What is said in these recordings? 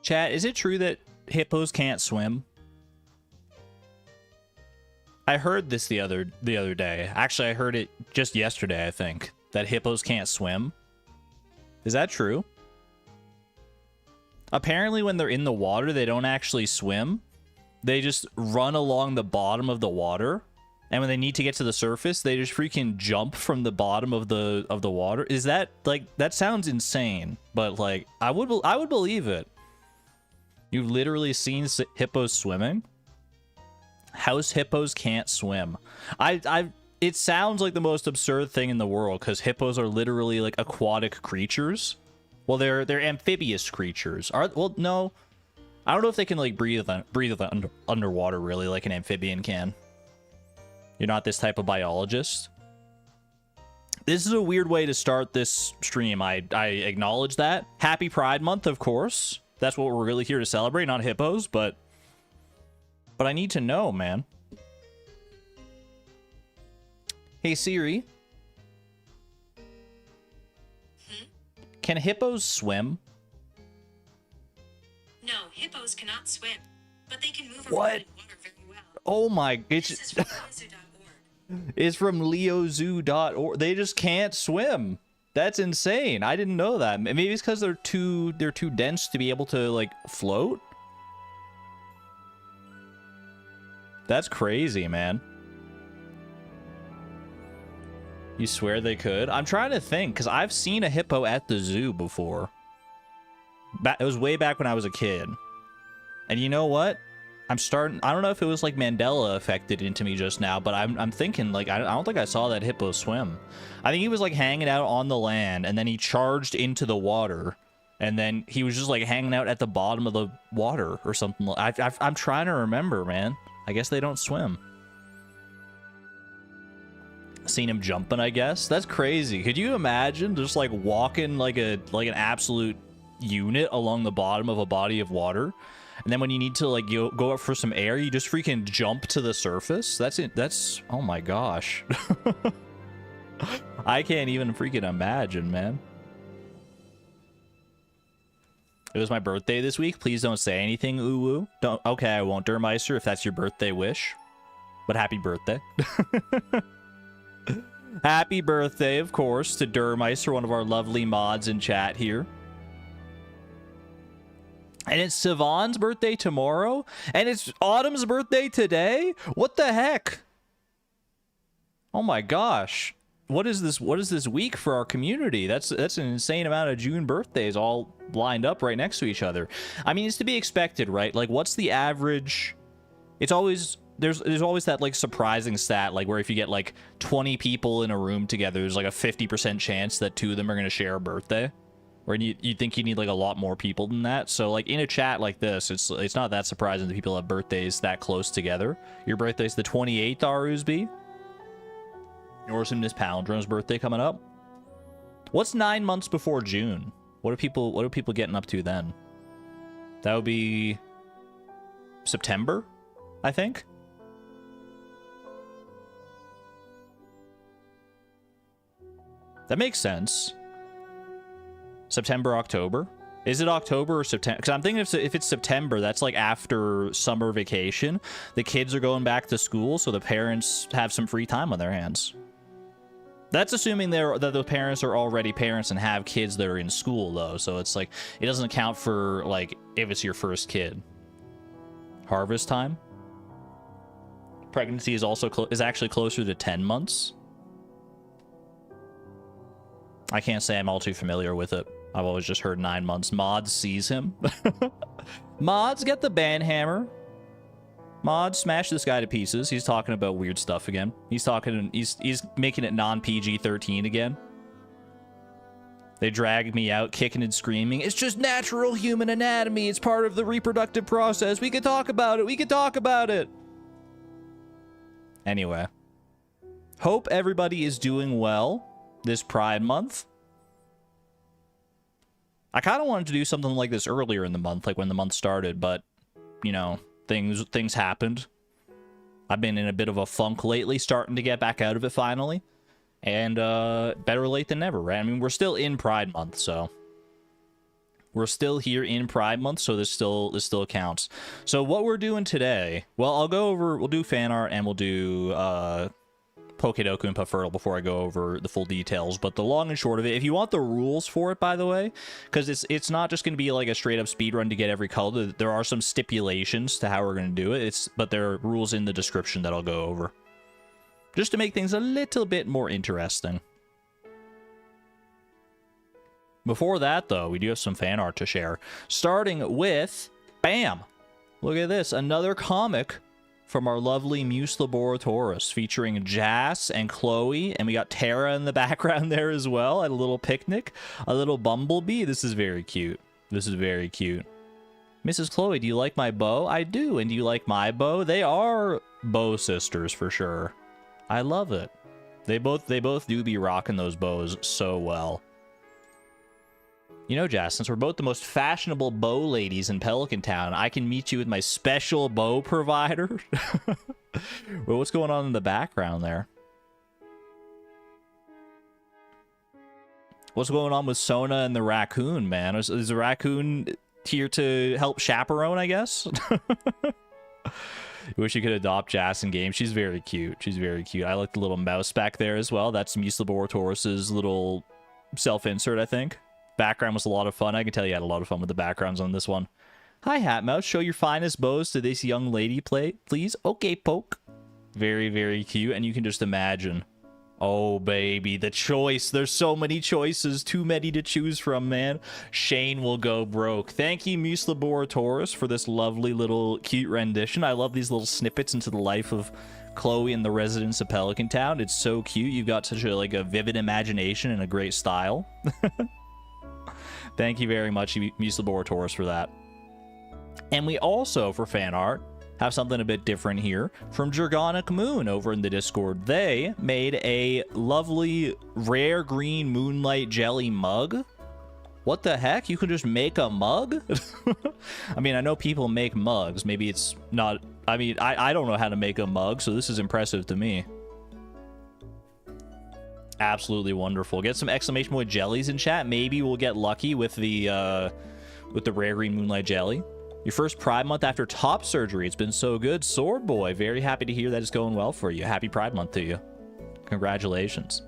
Chat, is it true that hippos can't swim? I heard this the other day. Actually, I heard it just yesterday, I think, that hippos can't swim. Is that true? Apparently, when they're in the water, they don't actually swim. They just run along the bottom of the water. And when they need to get to the surface, they just freaking jump from the bottom of the water. Is that, like, that sounds insane, but like I would believe it. You've literally seen hippos swimming? House hippos can't swim. It sounds like the most absurd thing in the world, because hippos are literally like aquatic creatures. Well, they're amphibious creatures. Well, no, I don't know if they can like breathe underwater really like an amphibian can. You're not this type of biologist. This is a weird way to start this stream. I acknowledge that. Happy Pride Month, of course. That's what we're really here to celebrate, not hippos, but I need to know, man. Hey, Siri. Can hippos swim? No, hippos cannot swim, but they can move around What? in water very well. Oh my, This is from leozoo.org. it's from leozoo.org. They just can't swim. That's insane. I didn't know that. Maybe it's because they're too dense to be able to like float. That's crazy, man. You swear they could? I'm trying to think, because I've seen a hippo at the zoo before. It was way back when I was a kid. And you know what? I don't know if it was like Mandela affected into me just now, but I'm thinking like, I don't think I saw that hippo swim. I think he was like hanging out on the land, and then he charged into the water, and then he was just like hanging out at the bottom of the water or something. I'm trying to remember, man. I guess they don't swim. Seen him jumping, I guess. That's crazy. Could you imagine just like walking like an absolute unit along the bottom of a body of water, and then when you need to like go up for some air, you just freaking jump to the surface? That's it. That's, oh my gosh. I can't even freaking imagine, man. It was my birthday this week. Please don't say anything, ooh. Don't. Okay, I won't, Dermeister, if that's your birthday wish. But happy birthday. Happy birthday, of course, to Dermeister, one of our lovely mods in chat here. And it's Savon's birthday tomorrow, and it's Autumn's birthday today? What the heck? Oh my gosh. What is this week for our community? That's an insane amount of June birthdays all lined up right next to each other. I mean, it's to be expected, right? Like, what's the average? It's always there's always that like surprising stat, like where if you get like 20 people in a room together, there's like a 50% chance that 2 of them are going to share a birthday. Or you think you need like a lot more people than that. So like in a chat like this, it's not that surprising that people have birthdays that close together. Your birthday's the 28th, Arusby. Norson is Palindrome's birthday coming up. What's 9 months before June? What are people getting up to then? That would be September, I think. That makes sense. September, October. Is it October or September? Because I'm thinking if it's September, that's like after summer vacation. The kids are going back to school, so the parents have some free time on their hands. That's assuming that the parents are already parents and have kids that are in school, though. So it's like, it doesn't count for, like, if it's your first kid. Harvest time. Pregnancy is also is actually closer to 10 months. I can't say I'm all too familiar with it. I've always just heard 9 months. Mods sees him. Mods, get the banhammer. Mods, smash this guy to pieces. He's talking about weird stuff again. He's making it non-PG-13 again. They dragged me out kicking and screaming. It's just natural human anatomy. It's part of the reproductive process. We could talk about it. We could talk about it. Anyway. Hope everybody is doing well this Pride Month. I kind of wanted to do something like this earlier in the month, like when the month started, but, you know, things happened. I've been in a bit of a funk lately, starting to get back out of it finally. And better late than never, right? I mean, we're still in Pride Month, so We're still here in Pride Month, so this still counts. So what we're doing today, well, we'll do fan art and we'll do Pokedoku and Fertle before I go over the full details. But the long and short of it, if you want the rules for it, by the way, because it's not just going to be like a straight up speedrun to get every color. There are some stipulations to how we're going to do it. But there are rules in the description that I'll go over, just to make things a little bit more interesting. Before that, though, we do have some fan art to share, starting with, bam, look at this, another comic from our lovely Muse Laboratoris, featuring Jas and Chloe, and we got Tara in the background there as well at a little picnic, a little bumblebee. This is very cute. This is very cute. Mrs. Chloe, do you like my bow? I do. And do you like my bow? They are bow sisters for sure. I love it. They both do be rocking those bows so well. You know, Jas, since we're both the most fashionable bow ladies in Pelican Town, I can meet you with my special bow provider. Well, what's going on in the background there? What's going on with Sona and the raccoon, man? Is the raccoon here to help chaperone, I guess? Wish you could adopt Jas in game. She's very cute. She's very cute. I like the little mouse back there as well. That's Muse Laboratoris' little self-insert, I think. Background was a lot of fun. I can tell you had a lot of fun with the backgrounds on this one. Hi, Hat Mouse. Show your finest bows to this young lady, please. Okay, Poke. Very, very cute. And you can just imagine. Oh, baby. The choice. There's so many choices. Too many to choose from, man. Shane will go broke. Thank you, Muse Laboratoris, for this lovely little cute rendition. I love these little snippets into the life of Chloe and the residents of Pelican Town. It's so cute. You've got such a vivid imagination and a great style. Thank you very much, Muse Laboratoris, for that. And we also, for fan art, have something a bit different here from Dragonic Moon over in the Discord. They made a lovely rare green moonlight jelly mug. What the heck? You can just make a mug? I mean, I know people make mugs. Maybe it's not... I mean, I don't know how to make a mug, so this is impressive to me. Absolutely wonderful. Get some exclamation point jellies in chat. Maybe we'll get lucky with the rare green moonlight jelly. Your first Pride Month after top surgery. It's been so good. Sword Boy, very happy to hear that it's going well for you. Happy Pride Month to you. Congratulations.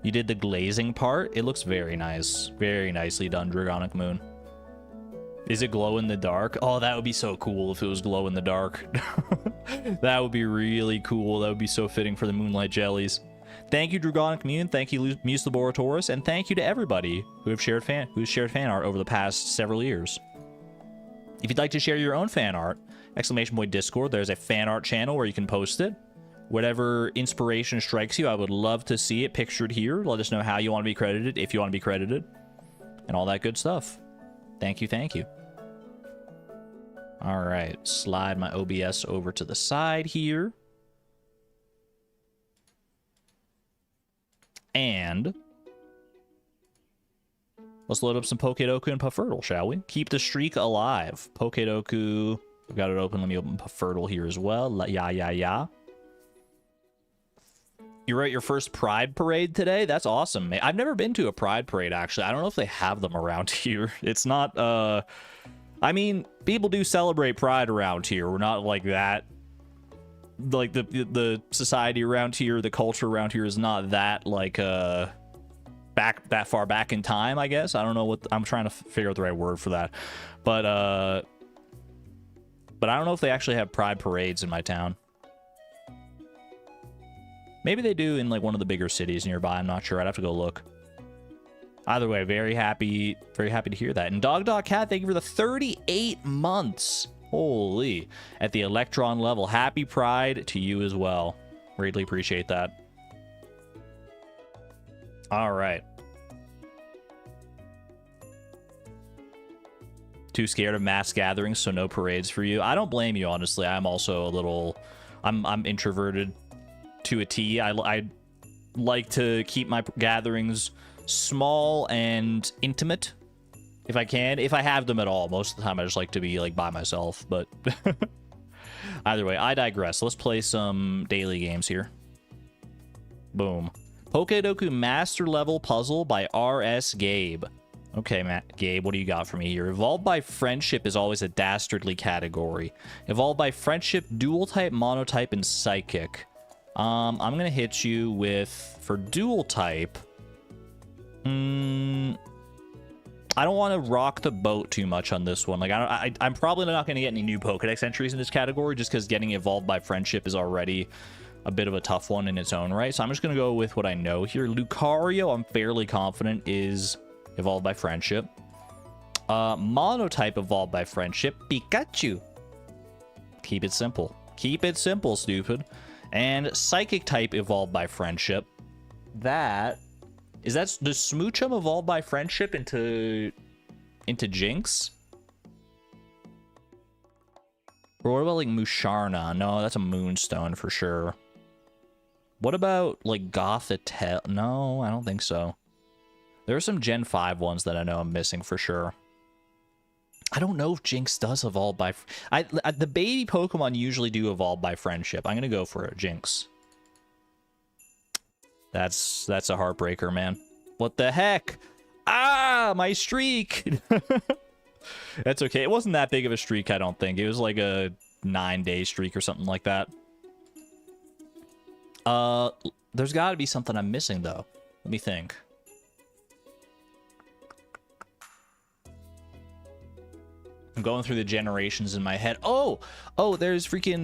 You did the glazing part. It looks very nice. Very nicely done, Dragonic Moon. Is it glow in the dark? Oh, that would be so cool if it was glow in the dark. That would be really cool. That would be so fitting for the moonlight jellies. Thank you, Dragonic Moon. Thank you, Muse Laboratoris, and thank you to everybody who's shared fan art over the past several years. If you'd like to share your own fan art, exclamation point Discord, there's a fan art channel where you can post it. Whatever inspiration strikes you, I would love to see it pictured here. Let us know how you want to be credited, if you want to be credited, and all that good stuff. Thank you, thank you. All right, slide my OBS over to the side here. And let's load up some Pokedoku and Fertle, shall we? Keep the streak alive. Pokedoku, I've got it open. Let me open Fertle here as well. Yeah. You're at your first Pride Parade today? That's awesome, man. I've never been to a Pride Parade, actually. I don't know if they have them around here. It's not, I mean, people do celebrate Pride around here. We're not like that. Like the society around here, the culture around here is not that like that far back in time, I guess. I don't know what I'm trying to figure out the right word for that, but I don't know if they actually have Pride parades in my town. Maybe they do in like one of the bigger cities nearby. I'm not sure. I'd have to go look. Either way, very happy to hear that. And Dog Cat, thank you for the 38 months. Holy. At the Electron level. Happy Pride to you as well. Greatly appreciate that. All right. Too scared of mass gatherings, so no parades for you. I don't blame you, honestly. I'm also a little... I'm introverted to a T. I like to keep my gatherings small and intimate. If I can, if I have them at all. Most of the time I just like to be like by myself, but either way, I digress. Let's play some daily games here. Boom. Pokedoku Master Level Puzzle by R.S. Gabe. Okay, Matt, Gabe, what do you got for me here? Evolved by friendship is always a dastardly category. Evolved by friendship, dual type, monotype, and psychic. I'm gonna hit you with, for dual type, I don't want to rock the boat too much on this one. Like, I'm probably not going to get any new Pokedex entries in this category just because getting evolved by friendship is already a bit of a tough one in its own right. So I'm just going to go with what I know here. Lucario, I'm fairly confident, is evolved by friendship. Monotype evolved by friendship, Pikachu. Keep it simple. Keep it simple, stupid. And psychic type evolved by friendship. Does Smoochum evolve by friendship into Jinx? Or what about like Musharna? No, that's a Moonstone for sure. What about like Gothitelle? No, I don't think so. There are some Gen 5 ones that I know I'm missing for sure. I don't know if Jinx does evolve by... the baby Pokemon usually do evolve by friendship. I'm going to go for it, Jinx. That's a heartbreaker, man. What the heck? Ah, my streak! That's okay. It wasn't that big of a streak, I don't think. It was like a 9-day streak or something like that. There's got to be something I'm missing, though. Let me think. I'm going through the generations in my head. Oh, there's freaking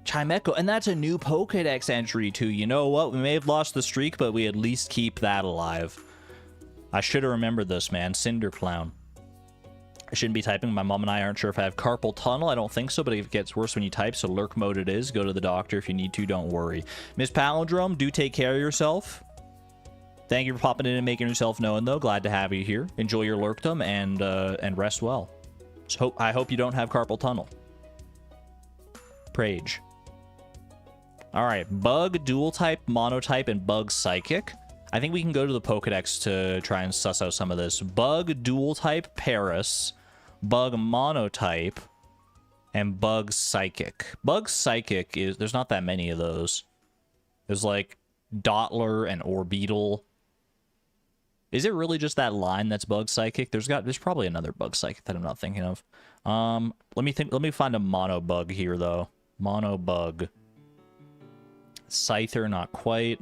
Chimecho, and that's a new Pokedex entry too. You know what? We may have lost the streak, but we at least keep that alive. I should have remembered this, man. Cinder Clown. I shouldn't be typing. My mom and I aren't sure if I have carpal tunnel. I don't think so, but it gets worse when you type, so lurk mode it is. Go to the doctor if you need to. Don't worry. Miss Palindrome, do take care of yourself. Thank you for popping in and making yourself known, though. Glad to have you here. Enjoy your lurkdom and rest well. So I hope you don't have carpal tunnel. Prage. All right, Bug, Dual Type, Monotype, and Bug Psychic. I think we can go to the Pokedex to try and suss out some of this. Bug, Dual Type, Paris. Bug, Monotype, and Bug Psychic. Bug Psychic is... There's not that many of those. There's like Dottler and Orbeetle. Is it really just that line that's Bug Psychic? There's probably another Bug Psychic that I'm not thinking of. Let me find a Mono Bug here though. Mono Bug. Scyther, not quite.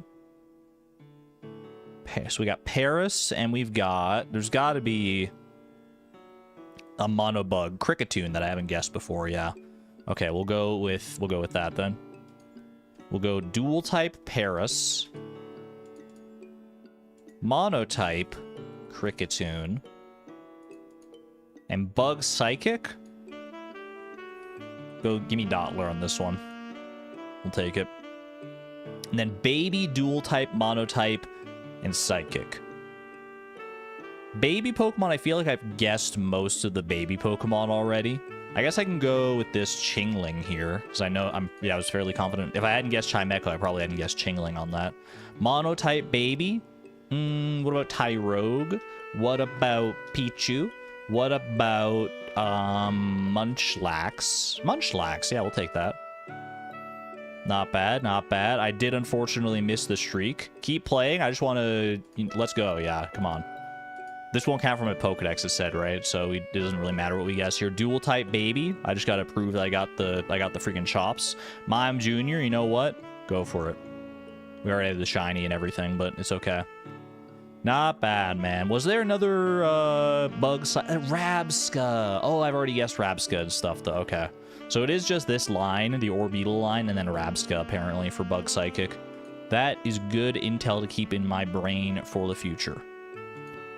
So we got Paris, and there's got to be a Mono Bug Cricketune that I haven't guessed before. Yeah. Okay, we'll go with that then. We'll go Dual Type Paris. Monotype Cricketune, and Bug Psychic. Give me Dottler on this one. We'll take it. And then Baby, Dual Type, Monotype, and Psychic. Baby Pokemon, I feel like I've guessed most of the baby Pokemon already. I guess I can go with this Chingling here, because I was fairly confident. If I hadn't guessed Chimecho, I probably hadn't guessed Chingling on that. Monotype Baby. What about Tyrogue? What about Pichu? What about Munchlax? Munchlax, yeah, we'll take that. Not bad, not bad. I did unfortunately miss the streak. Keep playing. I just want to... Let's go, yeah, come on. This won't count from a Pokedex, it said, right? So it doesn't really matter what we guess here. Dual Type Baby. I just got to prove that I got the freaking chops. Mime Jr., you know what? Go for it. We already have the shiny and everything, but it's okay. Not bad, man. Was there another Rabsca? Oh, I've already guessed Rabsca and stuff, though. Okay. So it is just this line, the Orbeetle line, and then Rabsca, apparently, for Bug Psychic. That is good intel to keep in my brain for the future.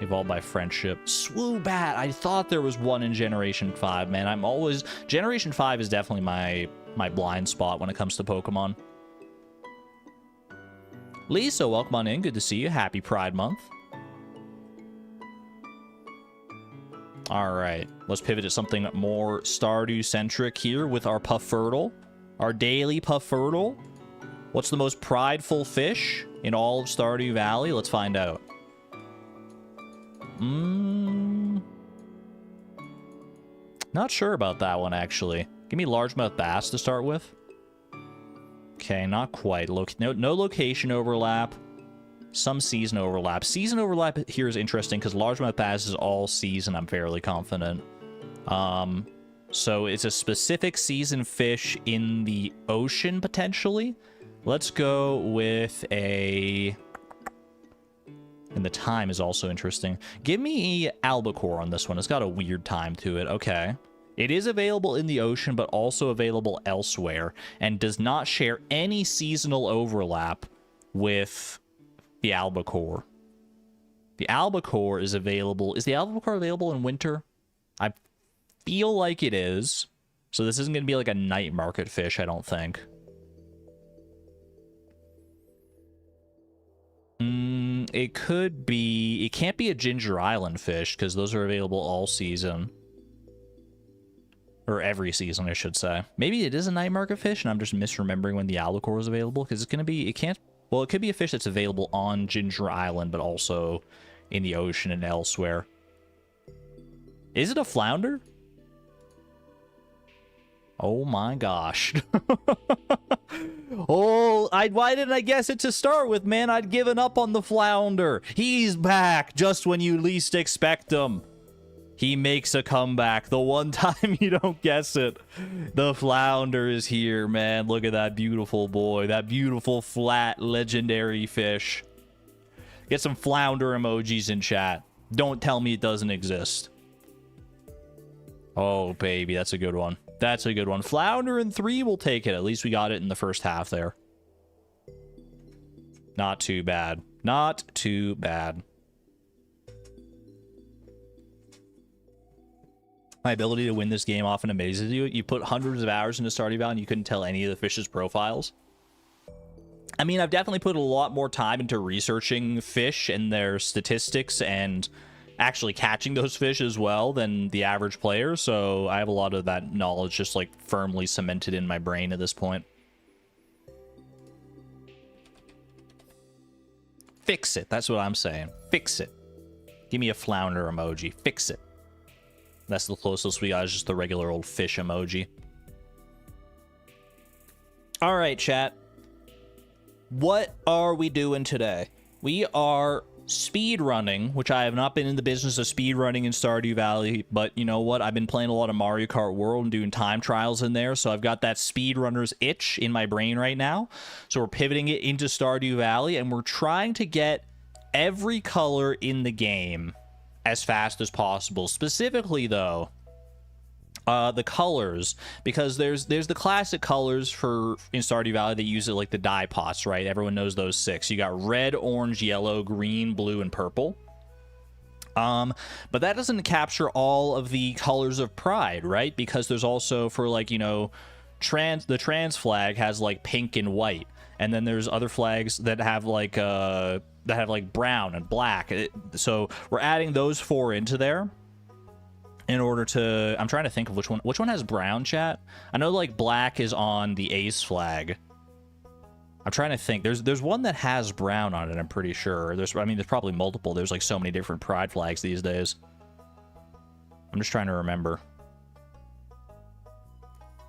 Evolved by friendship. Swoobat! I thought there was one in Generation 5, man. Generation 5 is definitely my blind spot when it comes to Pokemon. Lisa, welcome on in. Good to see you. Happy Pride Month. All right, let's pivot to something more Stardew-centric here with our Fertle, our daily Fertle. What's the most prideful fish in all of Stardew Valley? Let's find out. Not sure about that one, actually. Give me largemouth bass to start with. Okay, not quite. No location overlap. Some season overlap. Season overlap here is interesting because largemouth bass is all season, I'm fairly confident. So it's a specific season fish in the ocean, potentially. Let's go with a... And the time is also interesting. Give me albacore on this one. It's got a weird time to it. Okay. It is available in the ocean, but also available elsewhere, and does not share any seasonal overlap with the albacore. The albacore is available... Is the albacore available in winter? I feel like it is. So this isn't going to be like a night market fish, I don't think. It could be... It can't be a Ginger Island fish, because those are available all season. Or every season, I should say. Maybe it is a night market fish, and I'm just misremembering when the albacore was available, because it's going to be... It can't... Well, it could be a fish that's available on Ginger Island, but also in the ocean and elsewhere. Is it a flounder? Oh my gosh. Oh, why didn't I guess it to start with, man? I'd given up on the flounder. He's back just when you least expect him. He makes a comeback. The one time you don't guess it. The flounder is here, man. Look at that beautiful boy. That beautiful, flat, legendary fish. Get some flounder emojis in chat. Don't tell me it doesn't exist. Oh, baby. That's a good one. That's a good one. Flounder in 3, we'll take it. At least we got it in the first half there. Not too bad. Not too bad. My ability to win this game often amazes you. You put hundreds of hours into Stardew Valley and you couldn't tell any of the fish's profiles. I mean, I've definitely put a lot more time into researching fish and their statistics and actually catching those fish as well than the average player, so I have a lot of that knowledge just like firmly cemented in my brain at this point. Fix it. That's what I'm saying. Fix it. Give me a flounder emoji. Fix it. That's the closest we got, is just the regular old fish emoji. All right, chat. What are we doing today? We are speedrunning, which I have not been in the business of speedrunning in Stardew Valley, but you know what? I've been playing a lot of Mario Kart World and doing time trials in there, so I've got that speedrunner's itch in my brain right now. So we're pivoting it into Stardew Valley, and we're trying to get every color in the game as fast as possible. Specifically, though, the colors, because there's the classic colors for in Stardew Valley. They use it like the dye pots, right? Everyone knows those 6. You got red, orange, yellow, green, blue, and purple. But that doesn't capture all of the colors of pride, right? Because there's also, for like, you know, the trans flag has like pink and white, and then there's other flags that have like brown and black. So we're adding those 4 into there in order to... I'm trying to think of which one has brown, chat. I know like black is on the ace flag. I'm trying to think. There's one that has brown on it, I'm pretty sure. There's probably multiple. There's like so many different pride flags these days. I'm just trying to remember.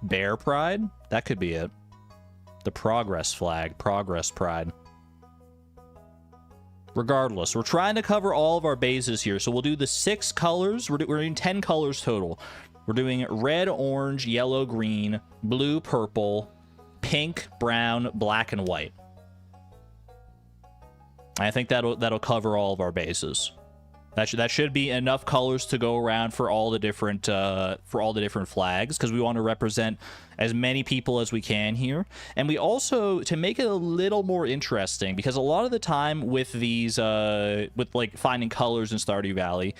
Bear pride? That could be it. The progress flag. Progress pride. Regardless, we're trying to cover all of our bases here, so we'll do the 6 colors. We're doing 10 colors total. We're doing red, orange, yellow, green, blue, purple, pink, brown, black, and white. I think that'll cover all of our bases. That should be enough colors to go around for all the different flags, because we want to represent as many people as we can here. And we also, to make it a little more interesting, because a lot of the time with these with like finding colors in Stardew Valley,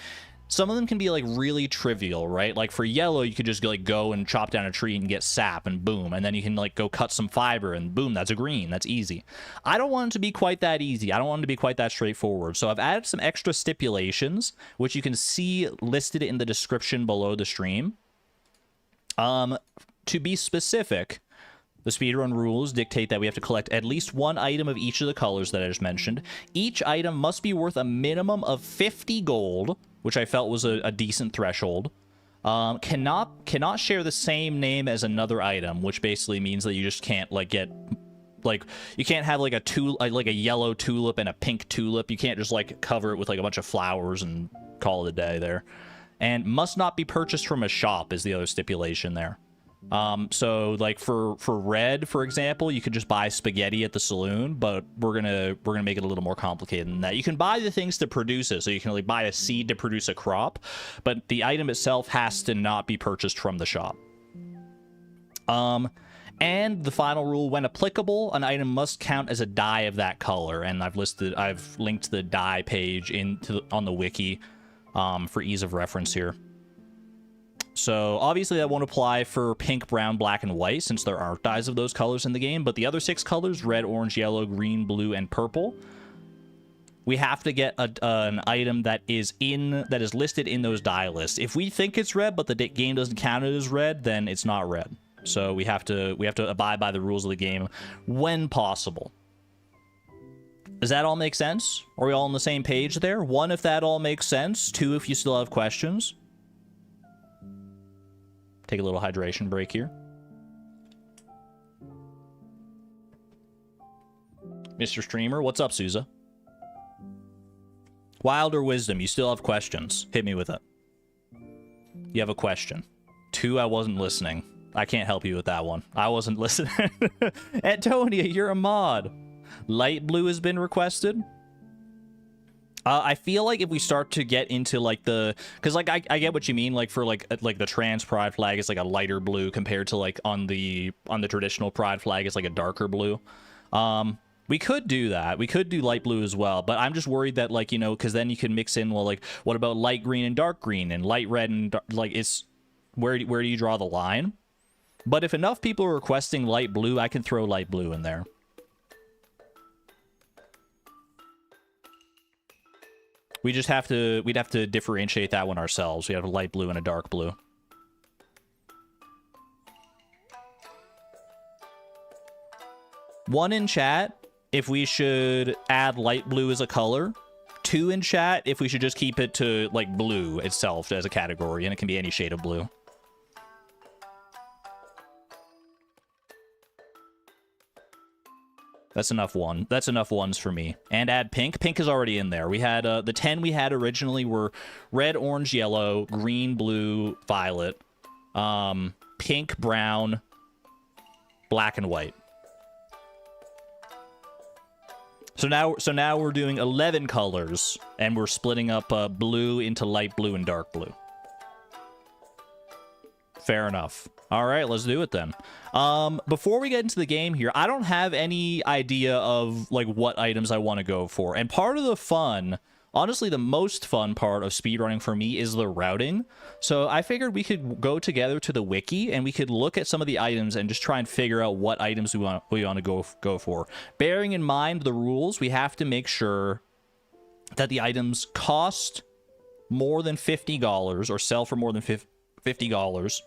some of them can be like really trivial, right? Like for yellow, you could just like go and chop down a tree and get sap and boom, and then you can like go cut some fiber and boom, that's a green. That's easy. I don't want it to be quite that easy. I don't want it to be quite that straightforward. So I've added some extra stipulations, which you can see listed in the description below the stream. To be specific, the speedrun rules dictate that we have to collect at least 1 item of each of the colors that I just mentioned. Each item must be worth a minimum of 50 gold, which I felt was a decent threshold. Cannot share the same name as another item, which basically means that you just can't like get like you can't have like like a yellow tulip and a pink tulip. You can't just like cover it with like a bunch of flowers and call it a day there. And must not be purchased from a shop is the other stipulation there. So like for red, for example, you could just buy spaghetti at the saloon, but we're gonna make it a little more complicated than that. You can buy the things to produce it, so you can like buy a seed to produce a crop, but the item itself has to not be purchased from the shop. And the final rule, when applicable, an item must count as a dye of that color, and I've linked the dye page on the wiki for ease of reference here. So obviously that won't apply for pink, brown, black, and white since there aren't dyes of those colors in the game, but the other 6 colors, red, orange, yellow, green, blue, and purple, we have to get an item that is listed in those dye lists. If we think it's red, but the game doesn't count it as red, then it's not red. So we have to abide by the rules of the game when possible. Does that all make sense? Are we all on the same page there? 1, if that all makes sense. 2, if you still have questions. Take a little hydration break here. Mr. Streamer, what's up, Souza? Wild or wisdom, you still have questions. Hit me with it. You have a question. 2, I wasn't listening. I can't help you with that one. I wasn't listening. Antonia, you're a mod. Light blue has been requested. I feel like if we start to get into like because like I get what you mean, like for like the trans pride flag is like a lighter blue compared to like on the traditional pride flag is like a darker blue. We could do that. We could do light blue as well, but I'm just worried that like, you know, because then you can mix in, well, like what about light green and dark green and light red and like it's where do you draw the line? But if enough people are requesting light blue, I can throw light blue in there. We'd have to differentiate that one ourselves. We have a light blue and a dark blue. One in chat, if we should add light blue as a color. 2 in chat, if we should just keep it to like blue itself as a category, and it can be any shade of blue. That's enough ones for me. And add pink. Pink is already in there. We had the 10 we had originally were red, orange, yellow, green, blue, violet, pink, brown, black, and white. So now we're doing 11 colors, and we're splitting up blue into light blue and dark blue. Fair enough. All right, let's do it then. Before we get into the game here, I don't have any idea of like what items I want to go for. And part of the fun, honestly, the most fun part of speedrunning for me is the routing. So I figured we could go together to the wiki and we could look at some of the items and just try and figure out what items we want to go for. Bearing in mind the rules, we have to make sure that the items cost more than $50 or sell for more than $50.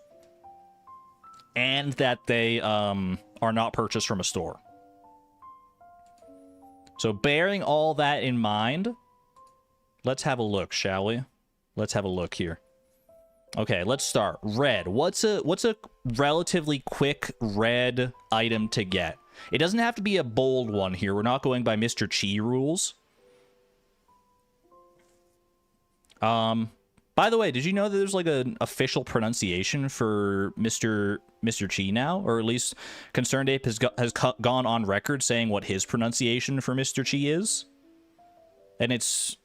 And that they are not purchased from a store. So bearing all that in mind, let's have a look, shall we? Let's have a look here. Okay, let's start. Red. What's a relatively quick red item to get? It doesn't have to be a bold one here. We're not going by Mr. Chi rules. By the way, did you know that there's like an official pronunciation for Mr. Chi now? Or at least Concerned Ape has gone on record saying what his pronunciation for Mr. Chi is? And it's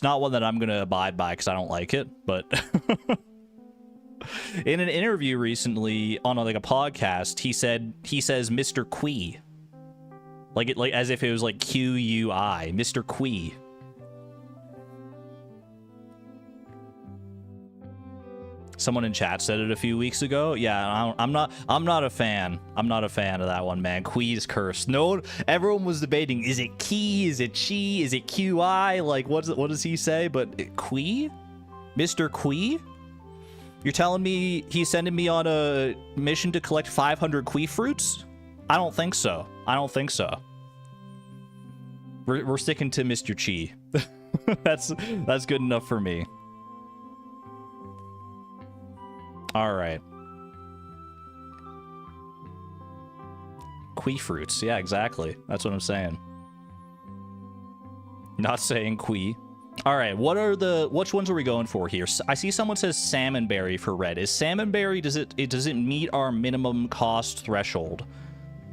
not one that I'm going to abide by because I don't like it, but in an interview recently on like a podcast, he says Mr. Qui. Like as if it was like Q-U-I, Mr. Qui. Someone in chat said it a few weeks ago. Yeah, I'm not a fan. I'm not a fan of that one, man. Qui's cursed. No, everyone was debating. Is it Key? Is it Chi? Is it QI? Like, what does he say? But Qui? Mr. Qui? You're telling me he's sending me on a mission to collect 500 Qui fruits? I don't think so. I don't think so. We're sticking to Mr. Chi. That's good enough for me. All right. Qui fruits. Yeah, exactly. That's what I'm saying. Not saying qui. All right, which ones are we going for here? I see someone says salmonberry for red. Is salmonberry, does it meet our minimum cost threshold?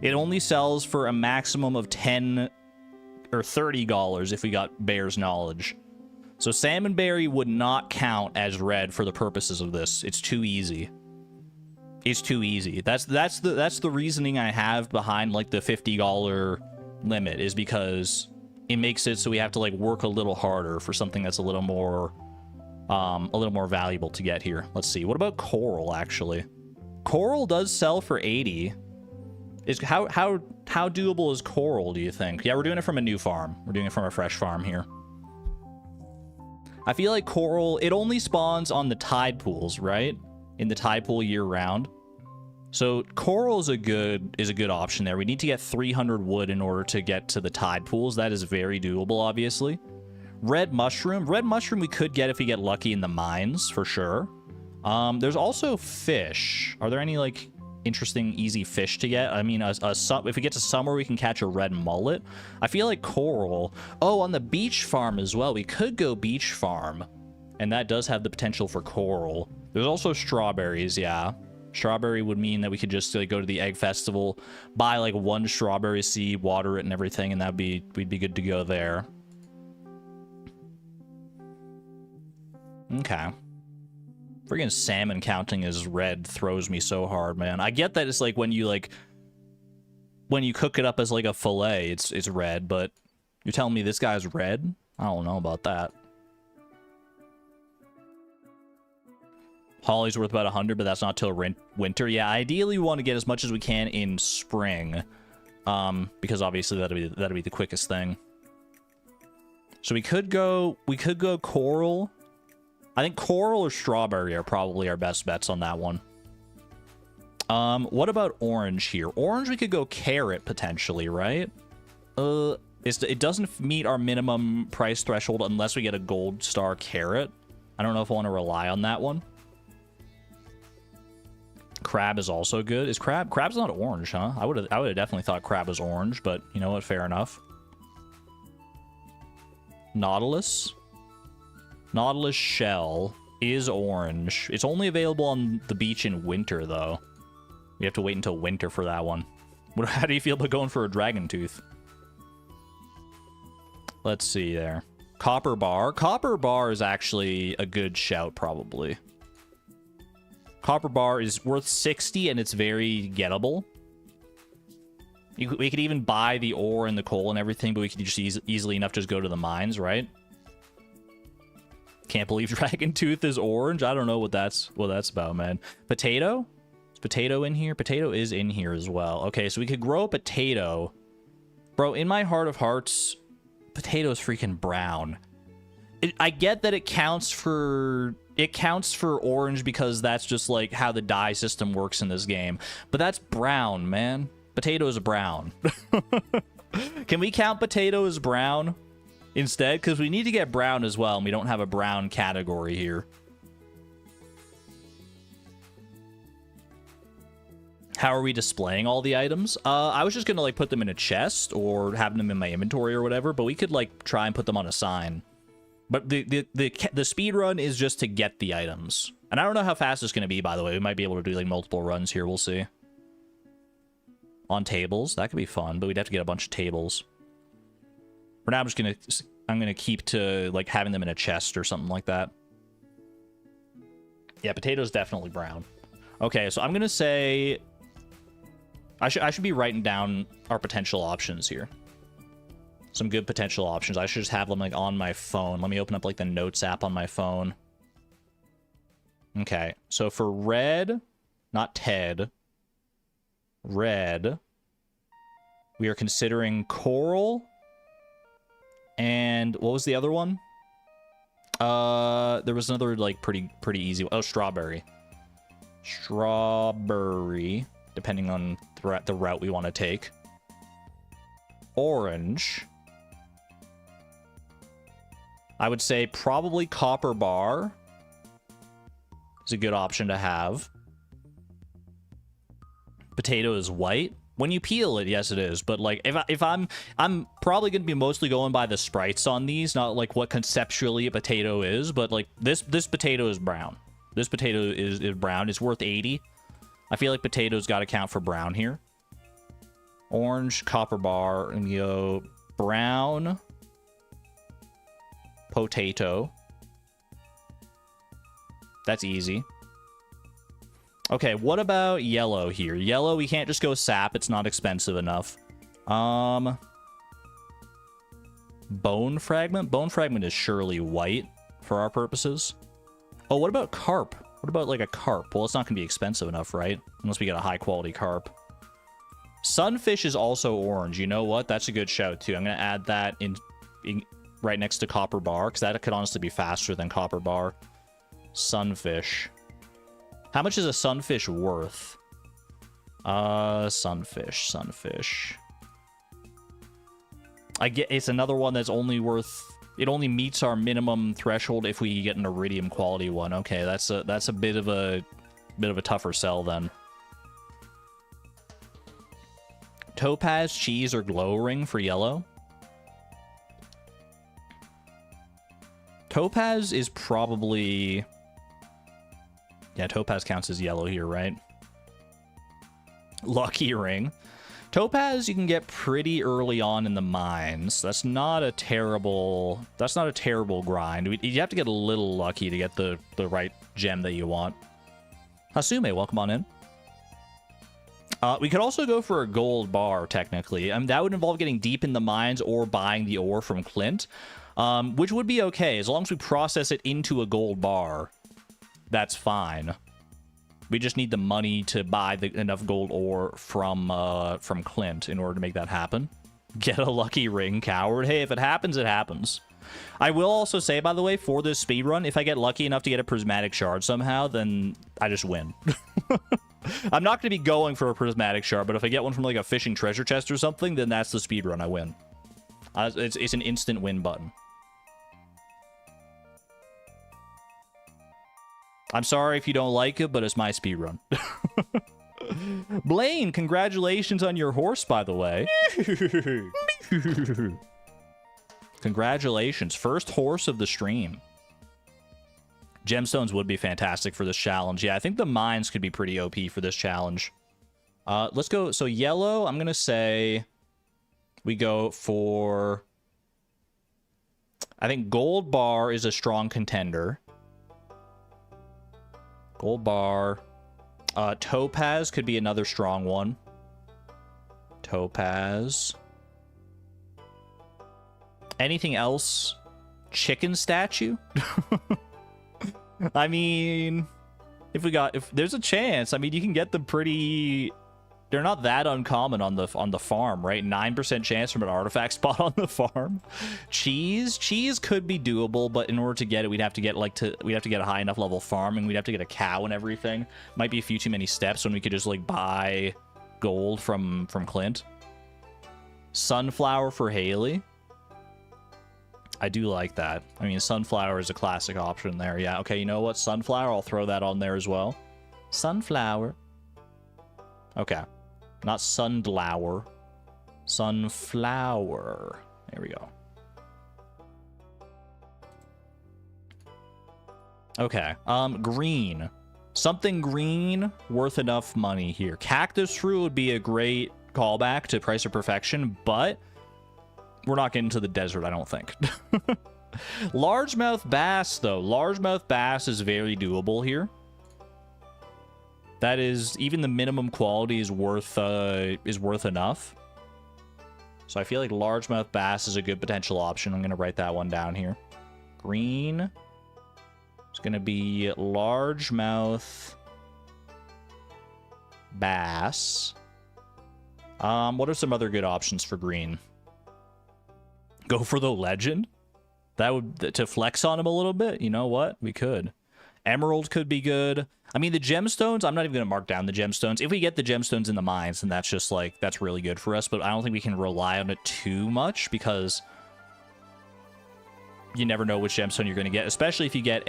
It only sells for a maximum of 10 or $30 if we got Bear's Knowledge. So salmonberry would not count as red for the purposes of this. It's too easy. It's too easy. That's the reasoning I have behind like the $50 limit, is because it makes it so we have to like work a little harder for something that's a little more valuable to get here. Let's see. What about coral actually? Coral does sell for 80. How doable is coral, do you think? Yeah, we're doing it from a new farm. We're doing it from a fresh farm here. I feel like coral, it only spawns on the tide pools, right? In the tide pool year round. So coral is a good option there. We need to get 300 wood in order to get to the tide pools. That is very doable, obviously. Red mushroom we could get if we get lucky in the mines, for sure. There's also fish. Are there any like interesting, easy fish to get? I mean, if we get to summer, we can catch a red mullet. I feel like coral. Oh, on the beach farm as well. We could go beach farm, and that does have the potential for coral. There's also strawberries, yeah. Strawberry would mean that we could just like go to the egg festival, buy like one strawberry seed, water it and everything, and we'd be good to go there. Okay. Friggin' salmon counting as red throws me so hard, man. I get that it's like when you cook it up as like a fillet, it's red, but you're telling me this guy's red? I don't know about that. Holly's worth about 100, but that's not till winter. Yeah, ideally we want to get as much as we can in spring, because obviously that'll be the quickest thing. So we could go coral. I think coral or strawberry are probably our best bets on that one. What about orange here? Orange, we could go carrot potentially, right? It doesn't meet our minimum price threshold unless we get a gold star carrot. I don't know if I want to rely on that one. Crab is also good. Is crab's not orange, huh? I would have definitely thought crab was orange, but you know what? Fair enough. Nautilus shell is orange. It's only available on the beach in winter, though. We have to wait until winter for that one. How do you feel about going for a dragon tooth? Let's see there. Copper bar. Copper bar is actually a good shout, probably. Copper bar is worth 60, and it's very gettable. We could even buy the ore and the coal and everything, but we could just easily enough just go to the mines, right? Can't believe dragon tooth is orange. I don't know what that's about, man. Potato? Is potato in here? Potato is in here as well. Okay, so we could grow a potato. Bro, in my heart of hearts, potato is freaking brown. I get that it counts for orange because that's just like how the dye system works in this game. But that's brown, man. Potato is brown. Can we count potato as brown instead? Because we need to get brown as well, and we don't have a brown category here. How are we displaying all the items? I was just gonna like put them in a chest or have them in my inventory or whatever, but we could like try and put them on a sign. But the speed run is just to get the items. And I don't know how fast it's going to be, by the way. We might be able to do like multiple runs here. We'll see. On tables. That could be fun, but we'd have to get a bunch of tables. For now, I'm going to keep to like having them in a chest or something like that. Yeah, potatoes definitely brown. Okay, so I'm going to say I should be writing down our potential options here. Some good potential options. I should just have them like on my phone. Let me open up like the notes app on my phone. Okay, so for red, not Ted, red, we are considering coral. And what was the other one? There was another like pretty easy one. Oh, strawberry. Strawberry, depending on the route we want to take. Orange. I would say probably copper bar is a good option to have. Potato is white. When you peel it, yes, it is. But like, if I'm probably gonna be mostly going by the sprites on these, not like what conceptually a potato is. But like this potato is brown. This potato is brown. It's worth 80. I feel like potatoes got to count for brown here. Orange, copper bar, and go brown, potato. That's easy. Okay, what about yellow here? Yellow, we can't just go sap. It's not expensive enough. Bone fragment? Bone fragment is surely white for our purposes. Oh, what about carp? What about like a carp? Well, it's not going to be expensive enough, right? Unless we get a high quality carp. Sunfish is also orange. You know what? That's a good shout too. I'm going to add that in right next to copper bar, because that could honestly be faster than copper bar. Sunfish. How much is a sunfish worth? Sunfish. I get it's another one that's only worth, it only meets our minimum threshold if we get an iridium quality one. Okay, that's a bit of a tougher sell then. Topaz, cheese, or glow ring for yellow. Topaz is probably... Yeah, topaz counts as yellow here, right? Lucky ring. Topaz you can get pretty early on in the mines. That's not a terrible grind. You have to get a little lucky to get the right gem that you want. Hasume, welcome on in. We could also go for a gold bar, technically. That would involve getting deep in the mines or buying the ore from Clint, which would be okay. As long as we process it into a gold bar, that's fine. We just need the money to buy enough gold ore from Clint in order to make that happen. Get a lucky ring, coward. Hey, if it happens, it happens. I will also say, by the way, for this speedrun, if I get lucky enough to get a prismatic shard somehow, then I just win. I'm not going to be going for a prismatic shard, but if I get one from like a fishing treasure chest or something, then that's the speedrun. I win. It's an instant win button. I'm sorry if you don't like it, but it's my speedrun. Blaine, congratulations on your horse, by the way. Congratulations. First horse of the stream. Gemstones would be fantastic for this challenge. Yeah, I think the mines could be pretty OP for this challenge. Let's go. So yellow, I'm going to say we go for... I think gold bar is a strong contender. Gold bar. Topaz could be another strong one. Topaz. Anything else? Chicken statue? I mean, if there's a chance, I mean, you can get them pretty... They're not that uncommon on the farm, right? 9% chance from an artifact spot on the farm. Cheese could be doable, but in order to get it, we'd have to get a high enough level farm, and we'd have to get a cow and everything. Might be a few too many steps when we could just like buy gold from Clint. Sunflower for Haley. I do like that. I mean, sunflower is a classic option there. Yeah, okay, you know what? Sunflower, I'll throw that on there as well. Sunflower. Okay. Not sunflower. Sunflower. There we go. Okay. Green. Something green worth enough money here. Cactus fruit would be a great callback to Price of Perfection, but we're not getting to the desert, I don't think. Largemouth bass, though. Largemouth bass is very doable here. That is, even the minimum quality is worth enough. So I feel like largemouth bass is a good potential option. I'm going to write that one down here. Green. It's going to be largemouth bass. What are some other good options for green? Go for the legend? That would, to flex on him a little bit? You know what? We could. Emerald could be good. I mean, the gemstones, I'm not even going to mark down the gemstones. If we get the gemstones in the mines, then that's just like, that's really good for us. But I don't think we can rely on it too much because you never know which gemstone you're going to get, especially if you get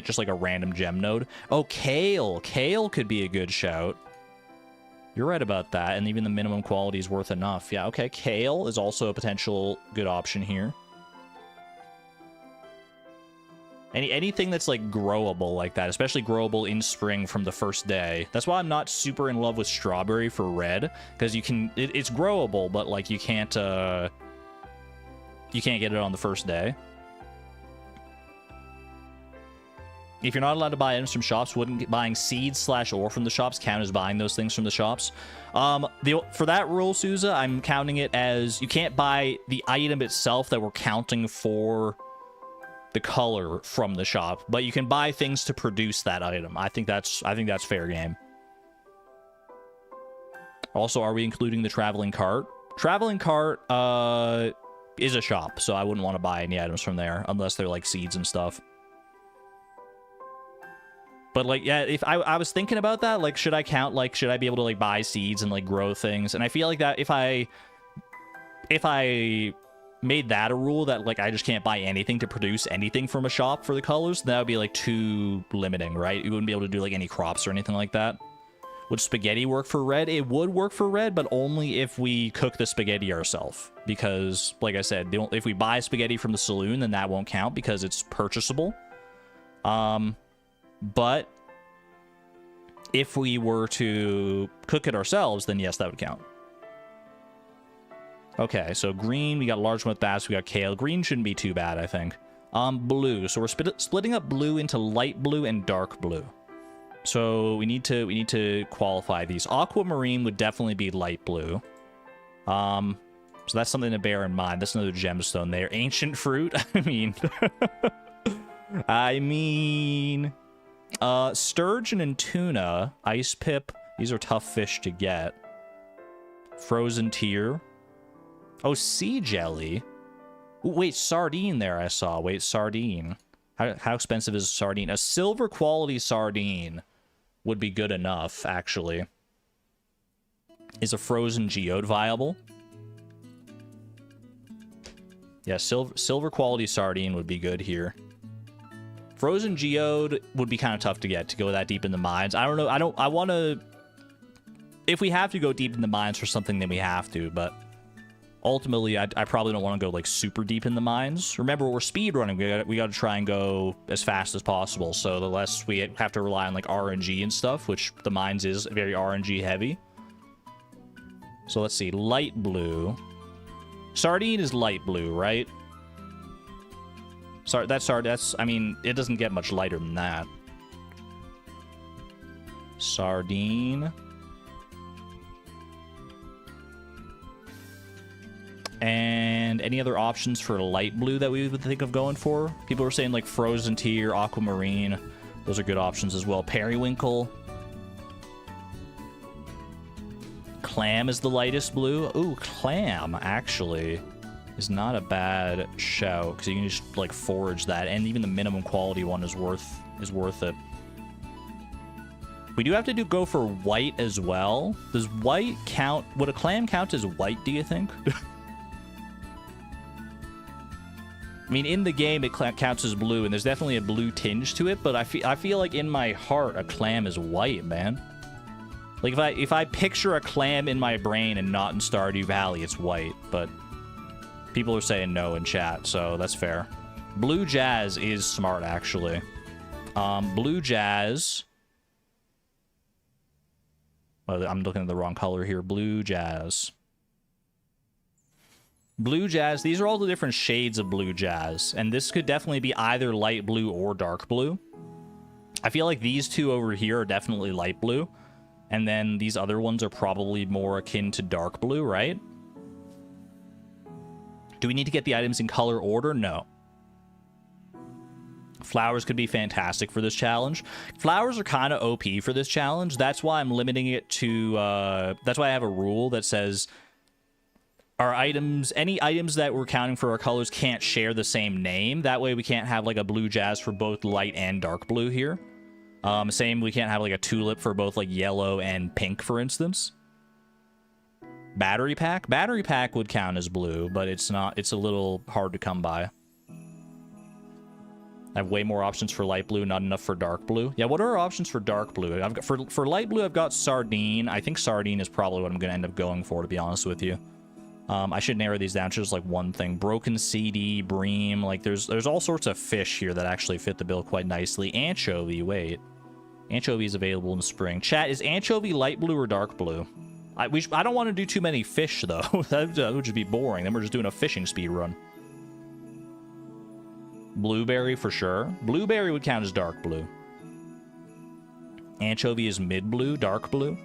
just like a random gem node. Oh, kale. Kale could be a good shout. You're right about that, and even the minimum quality is worth enough. Yeah, okay, kale is also a potential good option here. Anything that's like growable like that, especially growable in spring from the first day. That's why I'm not super in love with strawberry for red, because you can it's growable, but like you can't get it on the first day. If you're not allowed to buy items from shops, wouldn't buying seeds / ore from the shops count as buying those things from the shops? For that rule, Souza, I'm counting it as you can't buy the item itself that we're counting for the color from the shop, but you can buy things to produce that item. I think that's fair game. Also, are we including the traveling cart? Traveling cart is a shop, so I wouldn't want to buy any items from there unless they're like seeds and stuff. But like, yeah, if I was thinking about that, like, should I count, like, should I be able to like buy seeds and like grow things? And I feel like that if I made that a rule that like I just can't buy anything to produce anything from a shop for the colors, that would be like too limiting, right? You wouldn't be able to do like any crops or anything like that. Would spaghetti work for red? It would work for red, but only if we cook the spaghetti ourselves. Because, like I said, if we buy spaghetti from the saloon, then that won't count because it's purchasable. But if we were to cook it ourselves, then yes, that would count. Okay, so green, we got largemouth bass, we got kale. Green shouldn't be too bad, I think. Blue. So we're splitting up blue into light blue and dark blue. So we need to qualify these. Aquamarine would definitely be light blue. So that's something to bear in mind. That's another gemstone there. Ancient fruit. I mean, sturgeon and tuna, ice pip. These are tough fish to get. Frozen tear. Oh, sea jelly. Ooh, wait, sardine there I saw. Wait, sardine. How expensive is a sardine? A silver quality sardine would be good enough, actually. Is a frozen geode viable? Yeah, silver quality sardine would be good here. Frozen geode would be kind of tough to get, to go that deep in the mines. I don't know. I want to... If we have to go deep in the mines for something, then we have to, but... Ultimately, I probably don't want to go, like, super deep in the mines. Remember, we're speedrunning. We got to try and go as fast as possible. So the less we have to rely on, like, RNG and stuff, which the mines is very RNG heavy. So let's see. Light blue. Sardine is light blue, right? That's, I mean, it doesn't get much lighter than that. Sardine. And any other options for light blue that we would think of going for? People were saying like frozen tear, aquamarine. Those are good options as well. Periwinkle. Clam is the lightest blue. Ooh, clam actually is not a bad shout because you can just like forage that, and even the minimum quality one is worth it. We do have to go for white as well. Does white count? Would a clam count as white, do you think? I mean, in the game, it counts as blue, and there's definitely a blue tinge to it, but I feel like in my heart, a clam is white, man. Like, if I picture a clam in my brain and not in Stardew Valley, it's white, but people are saying no in chat, so that's fair. Blue Jazz is smart, actually. Blue Jazz... Well, I'm looking at the wrong color here. Blue Jazz. Blue Jazz. These are all the different shades of Blue Jazz. And this could definitely be either light blue or dark blue. I feel like these two over here are definitely light blue. And then these other ones are probably more akin to dark blue, right? Do we need to get the items in color order? No. Flowers could be fantastic for this challenge. Flowers are kind of OP for this challenge. That's why I'm limiting it to... that's why I have a rule that says... Our items, any items that we're counting for our colors can't share the same name. That way we can't have like a blue jazz for both light and dark blue here. Same, we can't have like a tulip for both like yellow and pink, for instance. Battery pack? Battery pack would count as blue, but it's not, it's a little hard to come by. I have way more options for light blue, not enough for dark blue. Yeah, what are our options for dark blue? I've got, for light blue, I've got sardine. I think sardine is probably what I'm going to end up going for, to be honest with you. I should narrow these down to just like one thing. Broken CD, bream, like there's all sorts of fish here that actually fit the bill quite nicely. Anchovy, wait. Anchovy is available in spring. Chat, is anchovy light blue or dark blue? I don't want to do too many fish, though. That would just be boring. Then we're just doing a fishing speed run. Blueberry for sure. Blueberry would count as dark blue. Anchovy is mid blue, dark blue.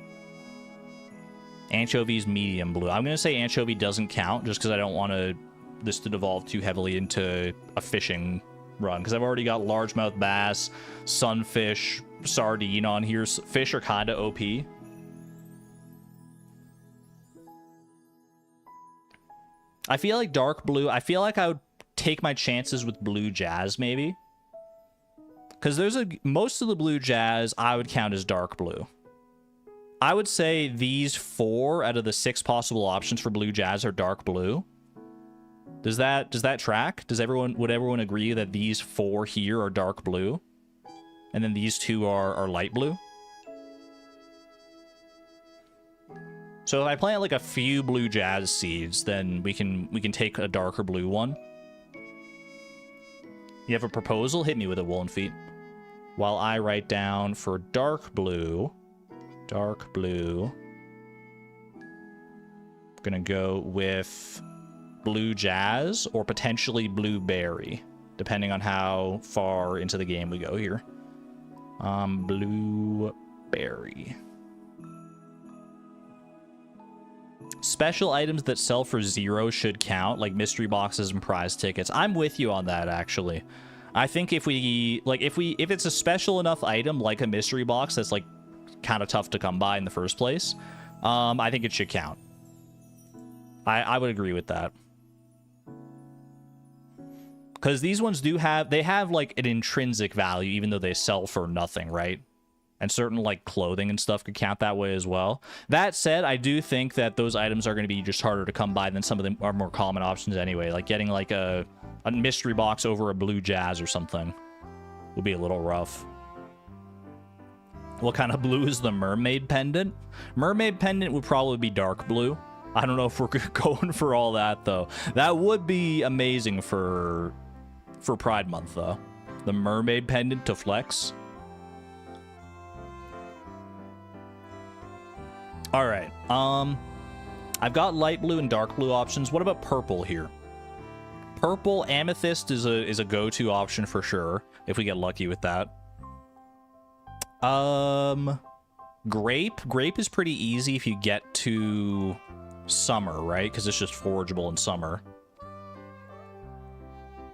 Anchovy is medium blue. I'm going to say anchovy doesn't count just because I don't want this to devolve too heavily into a fishing run. Because I've already got largemouth bass, sunfish, sardine on here. Fish are kind of OP. I feel like dark blue. I feel like I would take my chances with blue jazz maybe. Because most of the blue jazz I would count as dark blue. I would say these 4 out of the 6 possible options for blue jazz are dark blue. Does that track? Would everyone agree that these 4 here are dark blue? And then these 2 are light blue? So if I plant like a few blue jazz seeds, then we can take a darker blue one. You have a proposal? Hit me with it, Woolen Feet. While I write down for dark blue, I'm gonna go with blue jazz or potentially blueberry, depending on how far into the game we go here. Blueberry. Special items that sell for 0 should count, like mystery boxes and prize tickets. I'm with you on that, actually. I think if it's a special enough item, like a mystery box, that's like kind of tough to come by in the first place, I think it should count. I would agree with that. Because these ones have like an intrinsic value, even though they sell for nothing, right? And certain like clothing and stuff could count that way as well. That said, I do think that those items are going to be just harder to come by than some of them are more common options anyway. Like getting like a mystery box over a blue jazz or something would be a little rough. What kind of blue is the mermaid pendant? Mermaid pendant would probably be dark blue. I don't know if we're going for all that, though. That would be amazing for Pride Month, though. The mermaid pendant to flex. All right. I've got light blue and dark blue options. What about purple here? Purple amethyst is a go-to option for sure, if we get lucky with that. Grape is pretty easy if you get to summer, right? Because it's just forageable in summer.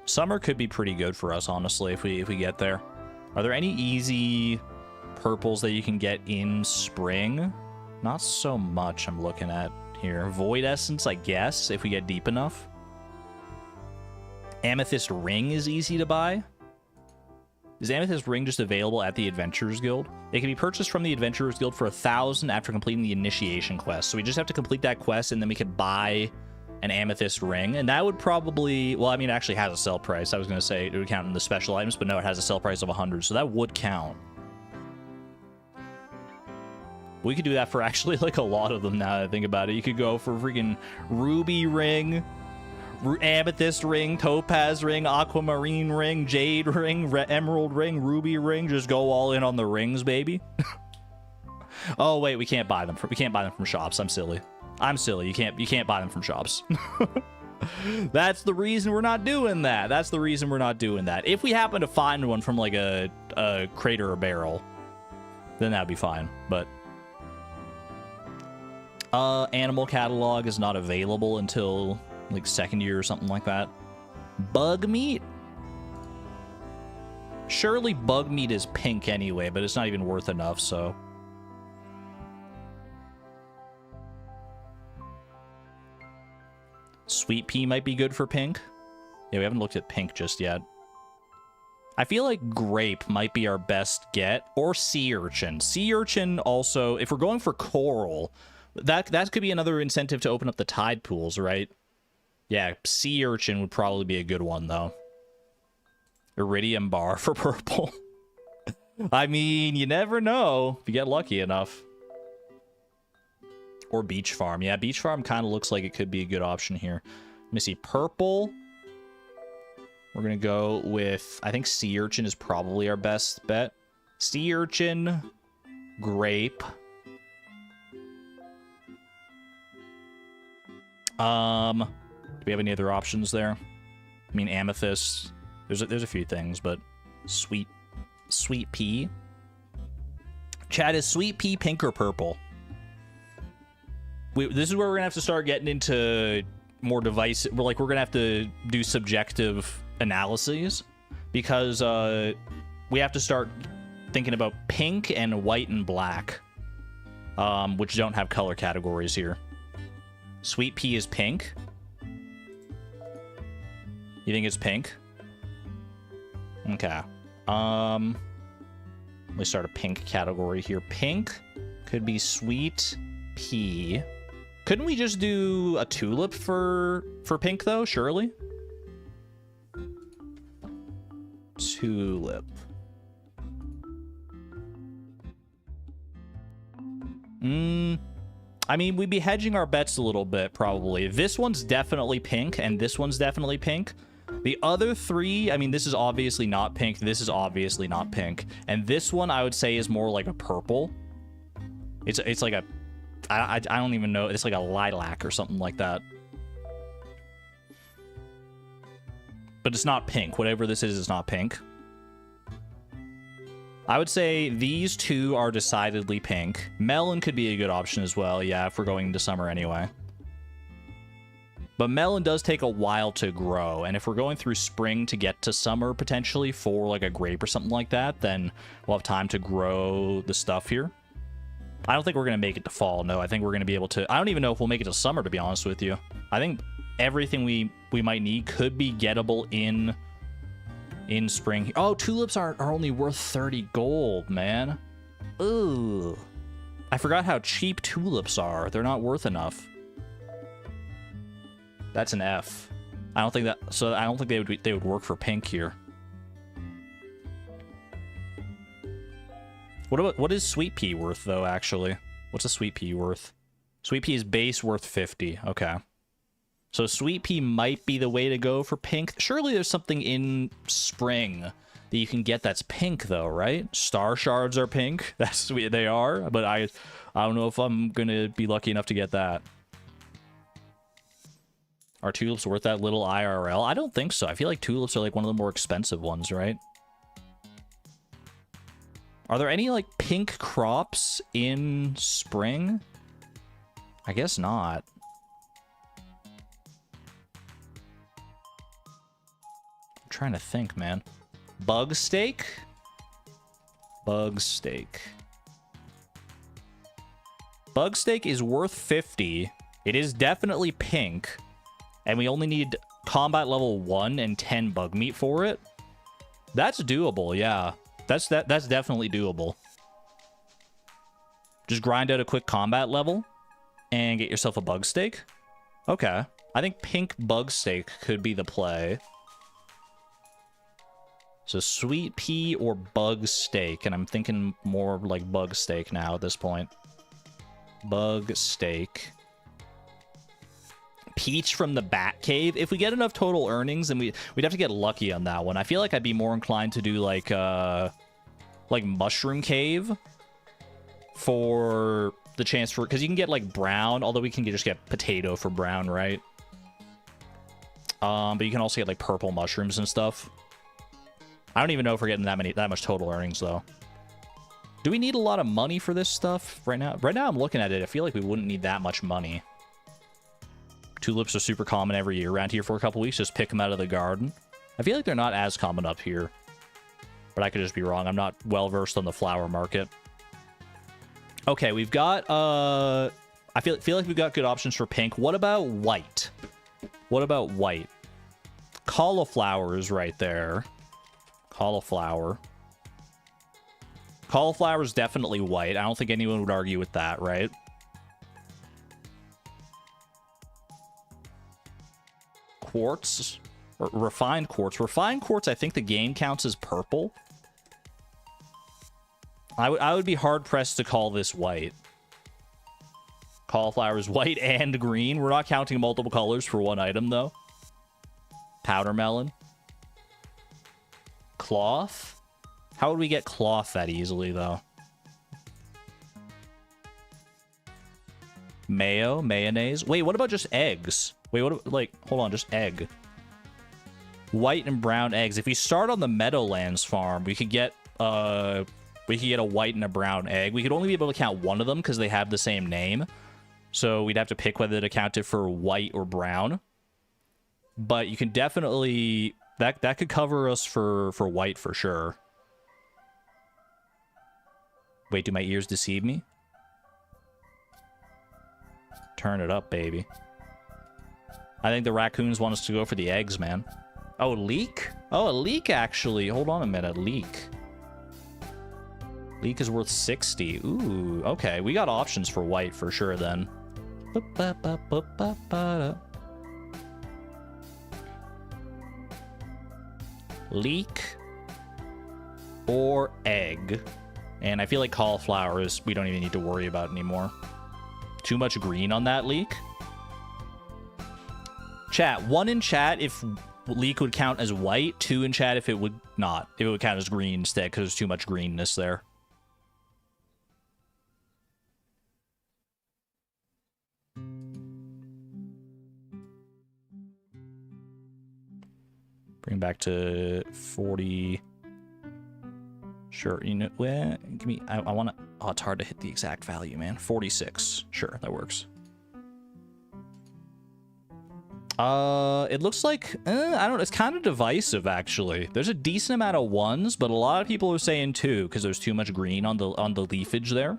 Summer could be pretty good for us, honestly, if we get there. Are there any easy purples that you can get in spring? Not so much I'm looking at here. Void Essence, I guess, if we get deep enough. Amethyst Ring is easy to buy. Is Amethyst Ring just available at the Adventurers Guild? It can be purchased from the Adventurers Guild for 1,000 after completing the initiation quest. So we just have to complete that quest, and then we could buy an Amethyst Ring. And that would probably... Well, I mean, it actually has a sell price. I was going to say it would count in the special items, but no, it has a sell price of 100. So that would count. We could do that for actually, like, a lot of them now that I think about it. You could go for freaking Ruby Ring... Amethyst Ring, Topaz Ring, Aquamarine Ring, Jade Ring, Emerald Ring, Ruby Ring. Just go all in on the rings, baby. Oh wait, we can't buy them. We can't buy them from shops. I'm silly. You can't buy them from shops. That's the reason we're not doing that. If we happen to find one from like a crate or a barrel, then that'd be fine. But animal catalog is not available until like second year or something like that. Bug meat? Surely bug meat is pink anyway, but it's not even worth enough, so. Sweet pea might be good for pink. Yeah, we haven't looked at pink just yet. I feel like grape might be our best get, or sea urchin. Sea urchin also, if we're going for coral, that could be another incentive to open up the tide pools, right? Yeah, sea urchin would probably be a good one, though. Iridium bar for purple. I mean, you never know if you get lucky enough. Or beach farm. Yeah, beach farm kind of looks like it could be a good option here. Let me see. Purple. We're going to go with, I think sea urchin is probably our best bet. Sea urchin, grape. Do we have any other options there? I mean, amethyst. There's a few things, but sweet pea. Chad, is sweet pea pink or purple? This is where we're gonna have to start getting into more divisive. We're gonna have to do subjective analyses because we have to start thinking about pink and white and black, which don't have color categories here. Sweet pea is pink. You think it's pink? Okay. Let me start a pink category here. Pink could be sweet pea. Couldn't we just do a tulip for pink though? Surely. Tulip. I mean, we'd be hedging our bets a little bit, probably. This one's definitely pink, and this one's definitely pink. The other three, I mean, this is obviously not pink. This is obviously not pink. And this one, I would say, is more like a purple. It's like a... I don't even know. It's like a lilac or something like that. But it's not pink. Whatever this is not pink. I would say these two are decidedly pink. Melon could be a good option as well, yeah, if we're going into summer anyway. But melon does take a while to grow, and if we're going through spring to get to summer, potentially, for like a grape or something like that, then we'll have time to grow the stuff here. I don't think we're going to make it to fall, no. I think we're going to be able to... I don't even know if we'll make it to summer, to be honest with you. I think everything we might need could be gettable in spring. Oh, tulips are only worth 30 gold, man. Ugh. I forgot how cheap tulips are. They're not worth enough. That's an F. I don't think that... So I don't think they would work for pink here. What is sweet pea worth, though, actually? What's a sweet pea worth? Sweet pea is base worth 50. Okay. So sweet pea might be the way to go for pink. Surely there's something in spring that you can get that's pink, though, right? Star shards are pink. That's sweet. They are. But I don't know if I'm going to be lucky enough to get that. Are tulips worth that little IRL? I don't think so. I feel like tulips are like one of the more expensive ones, right? Are there any, like, pink crops in spring? I guess not. I'm trying to think, man. Bug steak? Bug steak. Bug steak is worth 50. It is definitely pink. And we only need combat level 1 and 10 bug meat for it. That's doable, yeah. That's definitely doable. Just grind out a quick combat level and get yourself a bug steak. Okay. I think pink bug steak could be the play. So sweet pea or bug steak, and I'm thinking more like bug steak now at this point. Bug steak. Peach from the Bat Cave. If we get enough total earnings, then we'd have to get lucky on that one. I feel like I'd be more inclined to do like Mushroom Cave for the chance for, because you can get like brown, although we can just get potato for brown, right? But you can also get like purple mushrooms and stuff. I don't even know if we're getting that much total earnings though. Do we need a lot of money for this stuff right now? Right now I'm looking at it. I feel like we wouldn't need that much money. Tulips are super common every year around here for a couple weeks. Just pick them out of the garden. I feel like they're not as common up here. But I could just be wrong. I'm not well-versed on the flower market. Okay, we've got... I feel like we've got good options for pink. What about white? What about white? Cauliflower is right there. Cauliflower. Cauliflower is definitely white. I don't think anyone would argue with that, right? Quartz. Or refined quartz. Refined quartz, I think the game counts as purple. I would be hard-pressed to call this white. Cauliflower is white and green. We're not counting multiple colors for one item, though. Powder melon. Cloth? How would we get cloth that easily, though? Mayo, mayonnaise. Wait, what about just eggs? Wait, what, like, hold on, just egg. White and brown eggs. If we start on the Meadowlands farm, we could get a white and a brown egg. We could only be able to count one of them because they have the same name. So we'd have to pick whether to count it for white or brown. But you can definitely... That could cover us for white for sure. Wait, do my ears deceive me? Turn it up, baby. I think the raccoons want us to go for the eggs, man. Oh, leek? Oh, a leek, actually. Hold on a minute. Leek. Leek is worth 60. Ooh, okay. We got options for white for sure, then. Leek or egg. And I feel like cauliflower is we don't even need to worry about anymore. Too much green on that leek. Chat, 1 in chat if leek would count as white, 2 in chat if it would not. If it would count as green instead, because there's too much greenness there. Bring back to 40. Sure, you know, well, give me, I want to, oh, it's hard to hit the exact value, man. 46. Sure, that works. It looks like, I don't know, it's kind of divisive, actually. There's a decent amount of 1s, but a lot of people are saying 2, because there's too much green on the leafage there.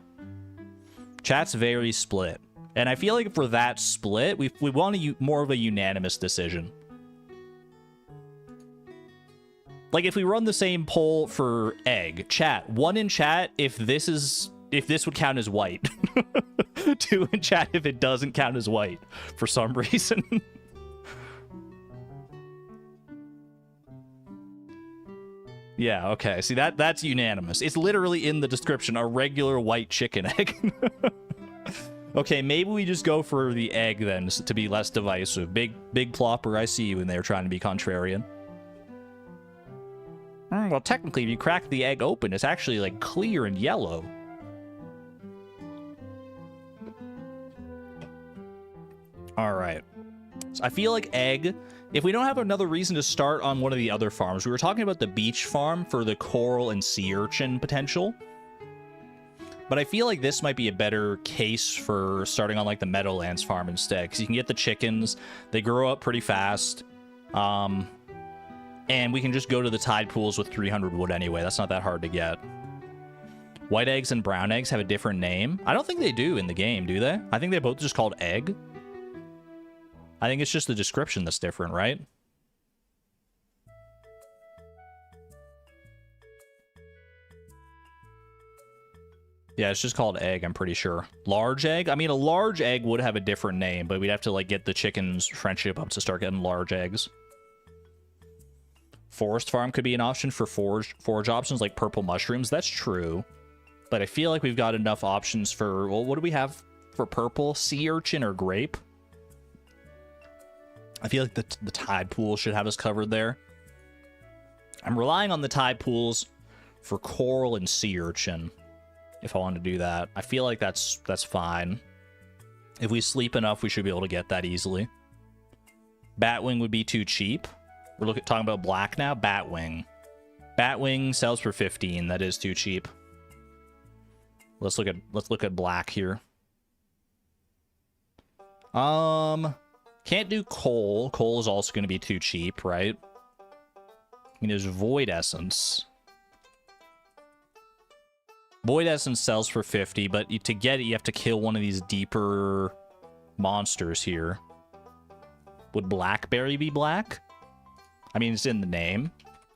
Chat's very split. And I feel like if we're that split, we want more of a unanimous decision. Like, if we run the same poll for egg, chat, 1 in chat if this would count as white. 2 in chat if it doesn't count as white for some reason. Yeah, okay. See, that's unanimous. It's literally in the description, a regular white chicken egg. Okay, maybe we just go for the egg then to be less divisive. Big plopper, I see you in there trying to be contrarian. Well, technically, if you crack the egg open, it's actually, like, clear and yellow. Alright. So I feel like egg, if we don't have another reason to start on one of the other farms, we were talking about the beach farm for the coral and sea urchin potential. But I feel like this might be a better case for starting on, like, the Meadowlands farm instead, because you can get the chickens, they grow up pretty fast, and we can just go to the tide pools with 300 wood anyway. That's not that hard to get. White eggs and brown eggs have a different name. I don't think they do in the game, do they? I think they're both just called egg. I think it's just the description that's different, right? Yeah, it's just called egg, I'm pretty sure. Large egg? I mean, a large egg would have a different name, but we'd have to, like, get the chicken's friendship up to start getting large eggs. Forest farm could be an option for forage options like purple mushrooms. That's true. But I feel like we've got enough options for... Well, what do we have for purple? Sea urchin or grape? I feel like the tide pool should have us covered there. I'm relying on the tide pools for coral and sea urchin. If I want to do that. I feel like that's fine. If we sleep enough, we should be able to get that easily. Batwing would be too cheap. We're talking about black now. Batwing. Batwing sells for 15. That is too cheap. Let's look at black here. Can't do coal. Coal is also going to be too cheap, right? I mean, there's void essence. Void essence sells for 50, but to get it, you have to kill one of these deeper monsters here. Would blackberry be black? I mean, it's in the name.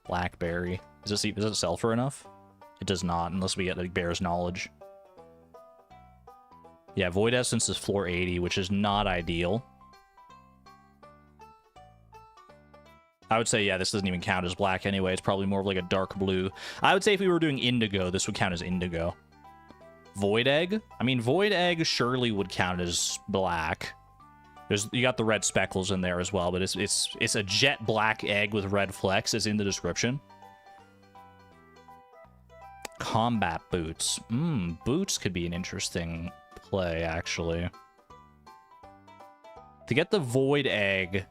Blackberry. Does it sell for enough? It does not, unless we get, like, Bear's Knowledge. Yeah, Void Essence is floor 80, which is not ideal. I would say, yeah, this doesn't even count as black anyway. It's probably more of like a dark blue. I would say if we were doing indigo, this would count as indigo. Void egg? I mean, void egg surely would count as black. You got the red speckles in there as well, but it's a jet black egg with red flecks. It's in the description. Combat boots. Boots could be an interesting play, actually. To get the void egg...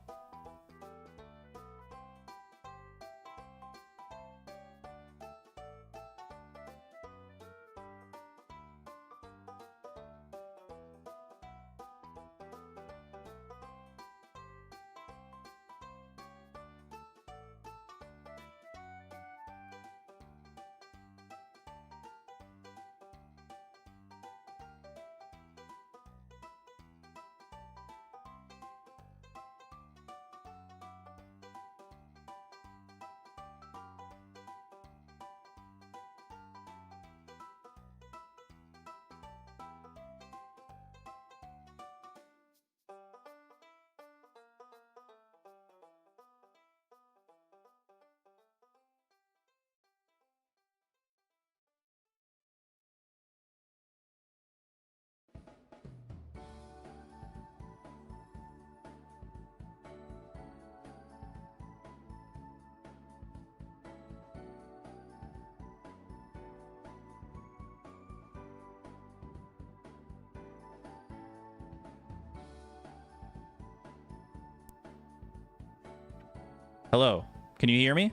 Hello, can you hear me?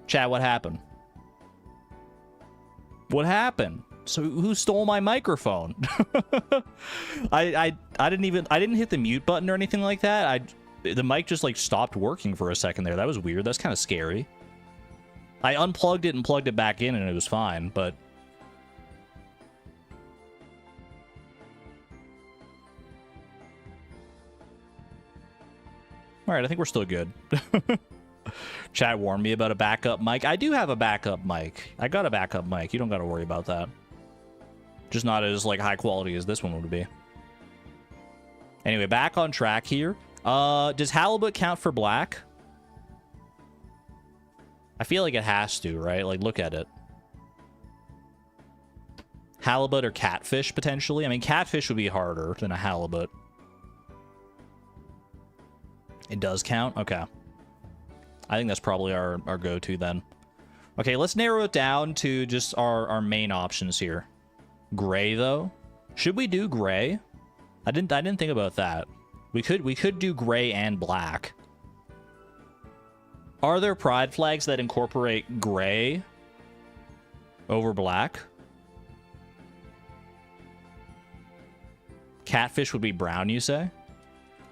Chat, what happened? What happened? So who stole my microphone? I didn't hit the mute button or anything like that. The mic just like stopped working for a second there. That was weird. That's kind of scary. I unplugged it and plugged it back in and it was fine, but all right, I think we're still good. Chat warned me about a backup mic. I do have a backup mic. I got a backup mic. You don't got to worry about that. Just not as like high quality as this one would be. Anyway, back on track here. Does halibut count for black? I feel like it has to, right? Like, look at it. Halibut or catfish, potentially. I mean, catfish would be harder than a halibut. It does count? Okay. I think that's probably our go-to then. Okay, let's narrow it down to just our main options here. Gray, though. Should we do gray? I didn't think about that. We could do gray and black. Are there pride flags that incorporate gray over black? Catfish would be brown, you say?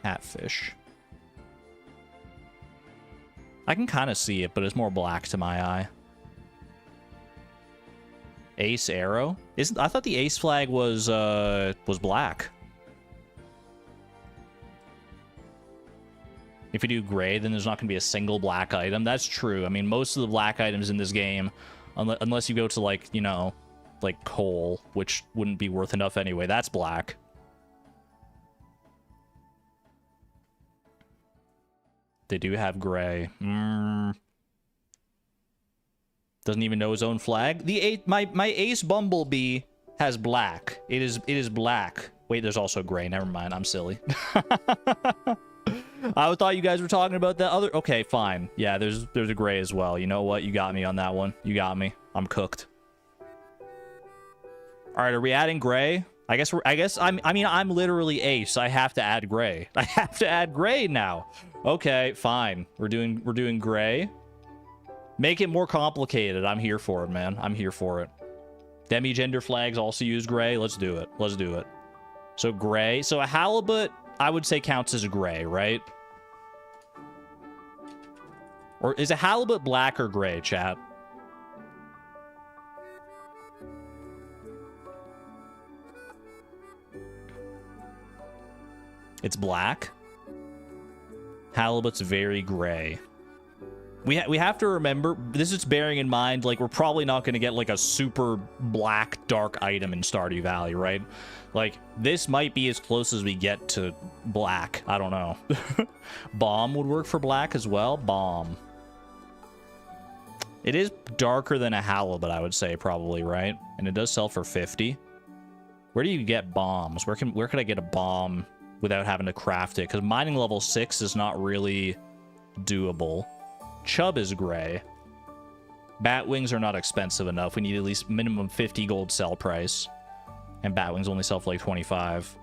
Catfish. I can kind of see it, but it's more black to my eye. Ace arrow? I thought the ace flag was black. If you do gray, then there's not going to be a single black item. That's true. I mean, most of the black items in this game, unless you go to, like, you know, like coal, which wouldn't be worth enough anyway, that's black. They do have gray. Doesn't even know his own flag. My ace bumblebee has black. It is black. Wait, there's also gray. Never mind. I'm silly. I thought you guys were talking about the other. Okay, fine. Yeah, there's a gray as well. You know what? You got me on that one. You got me. I'm cooked. All right, are we adding gray? I mean, I'm literally ace. I have to add gray. I have to add gray now. Okay, fine. We're doing gray. Make it more complicated. I'm here for it, man. I'm here for it. Demi-gender flags also use gray. Let's do it. Let's do it. So gray. So a halibut, I would say, counts as gray, right? Or is a halibut black or gray, chat? It's black. Halibut's very gray. We have to remember, this is bearing in mind, like, we're probably not going to get, like, a super black, dark item in Stardew Valley, right? Like, this might be as close as we get to black. I don't know. Bomb would work for black as well. Bomb. It is darker than a halibut, I would say, probably, right? And it does sell for 50. Where do you get bombs? Where could I get a bomb without having to craft it? Because mining level 6 is not really doable. Chub is gray. Bat wings are not expensive enough. We need at least minimum 50 gold sell price. And bat wings only sell for like 25.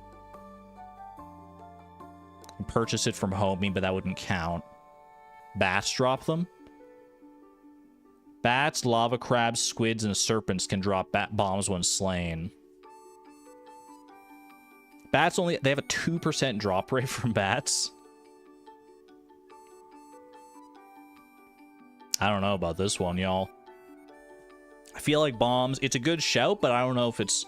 Purchase it from homie, but that wouldn't count. Bats drop them. Bats, lava crabs, squids, and serpents can drop bat bombs when slain. Bats only... They have a 2% drop rate from bats. I don't know about this one, y'all. I feel like bombs, it's a good shout, but I don't know if it's...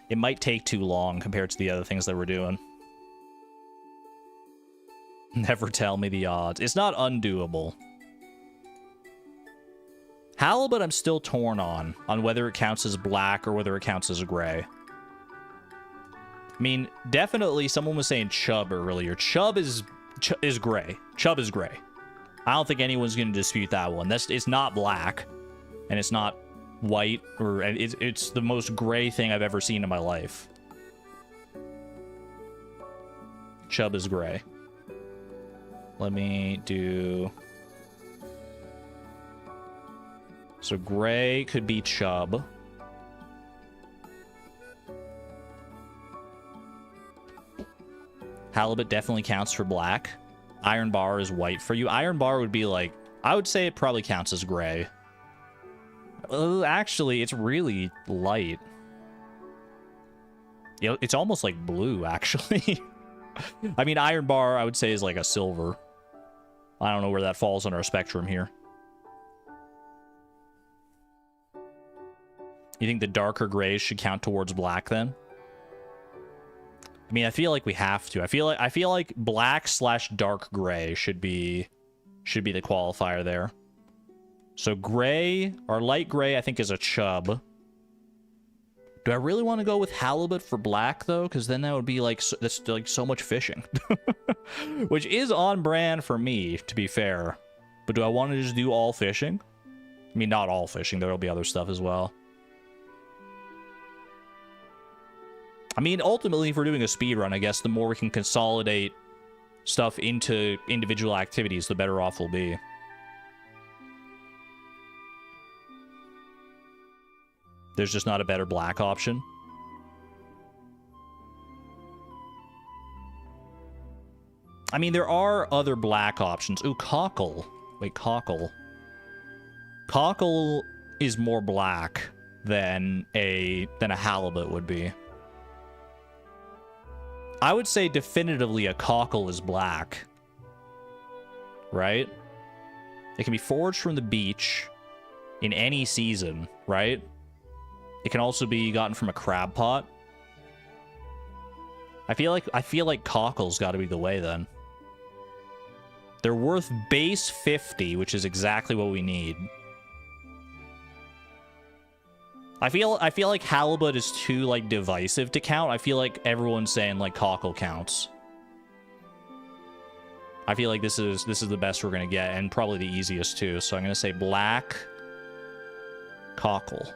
It might take too long compared to the other things that we're doing. Never tell me the odds. It's not undoable. Halibut I'm still torn on whether it counts as black or whether it counts as gray. I mean, definitely someone was saying chub earlier. Chub is gray. Chub is gray. I don't think anyone's going to dispute that one. It's not black, and it's not white, or it's the most gray thing I've ever seen in my life. Chub is gray. Let me do... So gray could be chub. Halibut definitely counts for black. Iron bar is white for you. Iron bar would be like... I would say it probably counts as gray. Actually, it's really light. You know, it's almost like blue, actually. I mean, iron bar, I would say, is like a silver. I don't know where that falls on our spectrum here. You think the darker grays should count towards black, then? I mean, I feel like we have to. I feel like black / dark gray should be the qualifier there. So gray or light gray, I think, is a chub. Do I really want to go with halibut for black though? Because then that would be like that's like so much fishing, which is on brand for me, to be fair. But do I want to just do all fishing? I mean, not all fishing. There'll be other stuff as well. I mean, ultimately, if we're doing a speedrun, I guess the more we can consolidate stuff into individual activities, the better off we'll be. There's just not a better black option. I mean, there are other black options. Ooh, cockle. Wait, cockle. Cockle is more black than a halibut would be. I would say definitively a cockle is black. Right? It can be foraged from the beach in any season, right? It can also be gotten from a crab pot. I feel like cockle's got to be the way then. They're worth base 50, which is exactly what we need. I feel like halibut is too like divisive to count. I feel like everyone's saying like cockle counts. I feel like this is the best we're gonna get, and probably the easiest too. So I'm gonna say black cockle.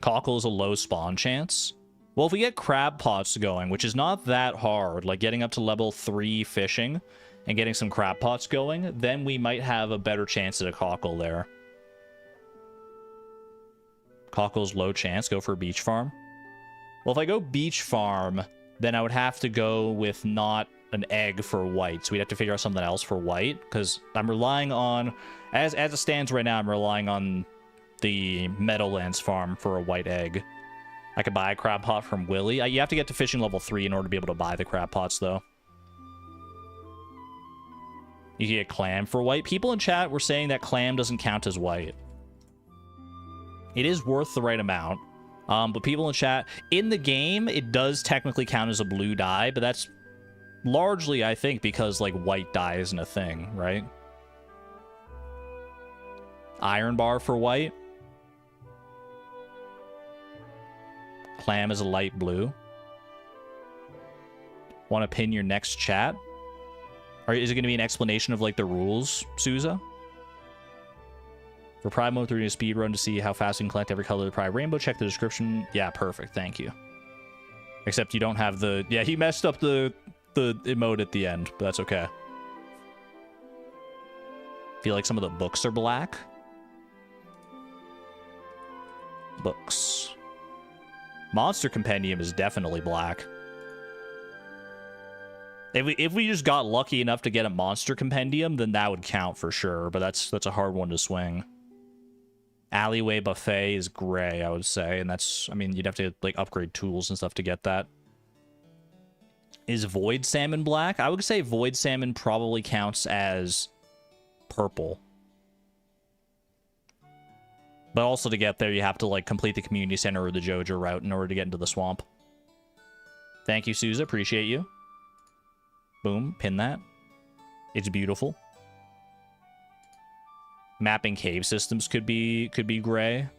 Cockle is a low spawn chance. Well, if we get crab pots going, which is not that hard, like getting up to level 3 fishing and getting some crab pots going, then we might have a better chance at a cockle there. Cockle's low chance. Go for beach farm. Well, if I go beach farm, then I would have to go with not an egg for white. So we'd have to figure out something else for white, because I'm relying on, as it stands right now, I'm relying on the Meadowlands farm for a white egg. I could buy a crab pot from Willy. You have to get to fishing level 3 in order to be able to buy the crab pots, though. You can get clam for white. People in chat were saying that clam doesn't count as white. It is worth the right amount. But people in chat, in the game, it does technically count as a blue dye, but that's largely, I think, because, like, white dye isn't a thing, right? Iron bar for white. Clam is a light blue. Want to pin your next chat? Or is it going to be an explanation of like the rules, Souza? For Pride Mode, we're doing a speed run to see how fast we can collect every color of the Pride Rainbow. Check the description. Yeah, perfect. Thank you. Except you don't have the... Yeah, he messed up the emote at the end, but that's okay. Feel like some of the books are black. Books. Monster Compendium is definitely black. If we just got lucky enough to get a Monster Compendium, then that would count for sure, but that's a hard one to swing. Alleyway Buffet is gray, I would say, and that's, I mean, you'd have to like upgrade tools and stuff to get that. Is Void Salmon black? I would say Void Salmon probably counts as purple. But also to get there, you have to like complete the community center or the JoJo route in order to get into the swamp. Thank you, Souza. Appreciate you. Boom. Pin that. It's beautiful. Mapping cave systems could be gray.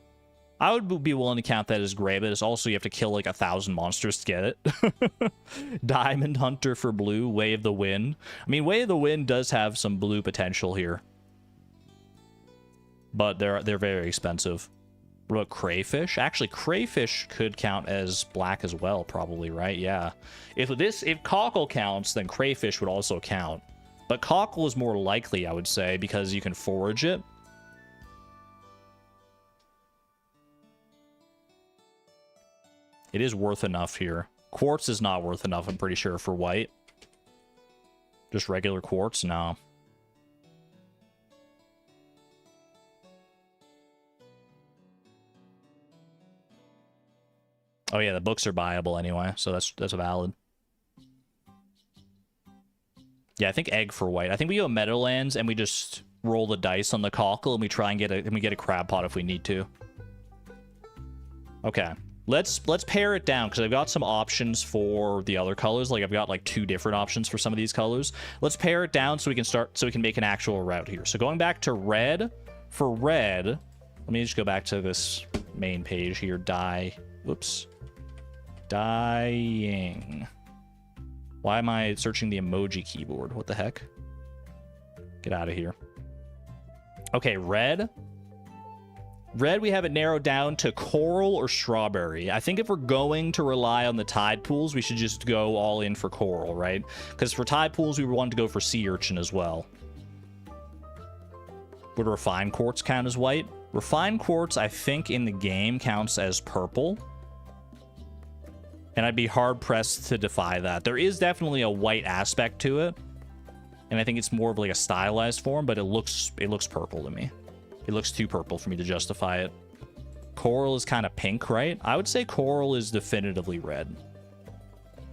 I would be willing to count that as gray, but it's also you have to kill like 1,000 monsters to get it. Diamond Hunter for blue. Way of the Wind. I mean, Way of the Wind does have some blue potential here. But they're very expensive. What about crayfish? Actually, crayfish could count as black as well, probably, right? Yeah. If cockle counts, then crayfish would also count. But cockle is more likely, I would say, because you can forage it. It is worth enough here. Quartz is not worth enough, I'm pretty sure, for white. Just regular quartz? No. Oh yeah, the books are buyable anyway, so that's valid. Yeah, I think egg for white. I think we go Meadowlands and we just roll the dice on the cockle and we try and get a crab pot if we need to. Okay. Let's pare it down because I've got some options for the other colors. Like I've got like 2 different options for some of these colors. Let's pare it down so we can make an actual route here. So going back to red, for red, let me just go back to this main page here. Whoops. Dying. Why am I searching the emoji keyboard? What the heck? Get out of here. Okay, red. Red, we have it narrowed down to coral or strawberry. I think if we're going to rely on the tide pools, we should just go all in for coral, right? Because for tide pools, we want to go for sea urchin as well. Would refined quartz count as white? Refined quartz, I think, in the game counts as purple. And I'd be hard-pressed to defy that. There is definitely a white aspect to it. And I think it's more of like a stylized form, but it looks purple to me. It looks too purple for me to justify it. Coral is kind of pink, right? I would say coral is definitively red.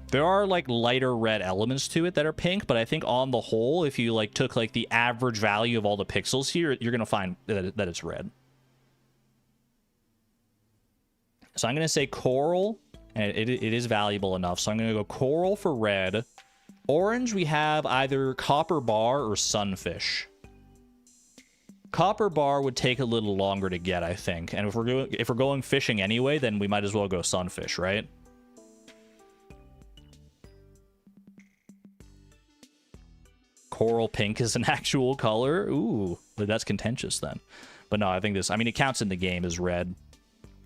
There are like lighter red elements to it that are pink, but I think on the whole, if you like took like the average value of all the pixels here, you're going to find that it's red. So I'm going to say coral, and it is valuable enough. So I'm going to go coral for red. Orange, we have either copper bar or sunfish. Copper bar would take a little longer to get, I think. And if we're going fishing anyway, then we might as well go sunfish, right? Coral pink is an actual color. Ooh, that's contentious then. But no, I think this, I mean, it counts in the game as red.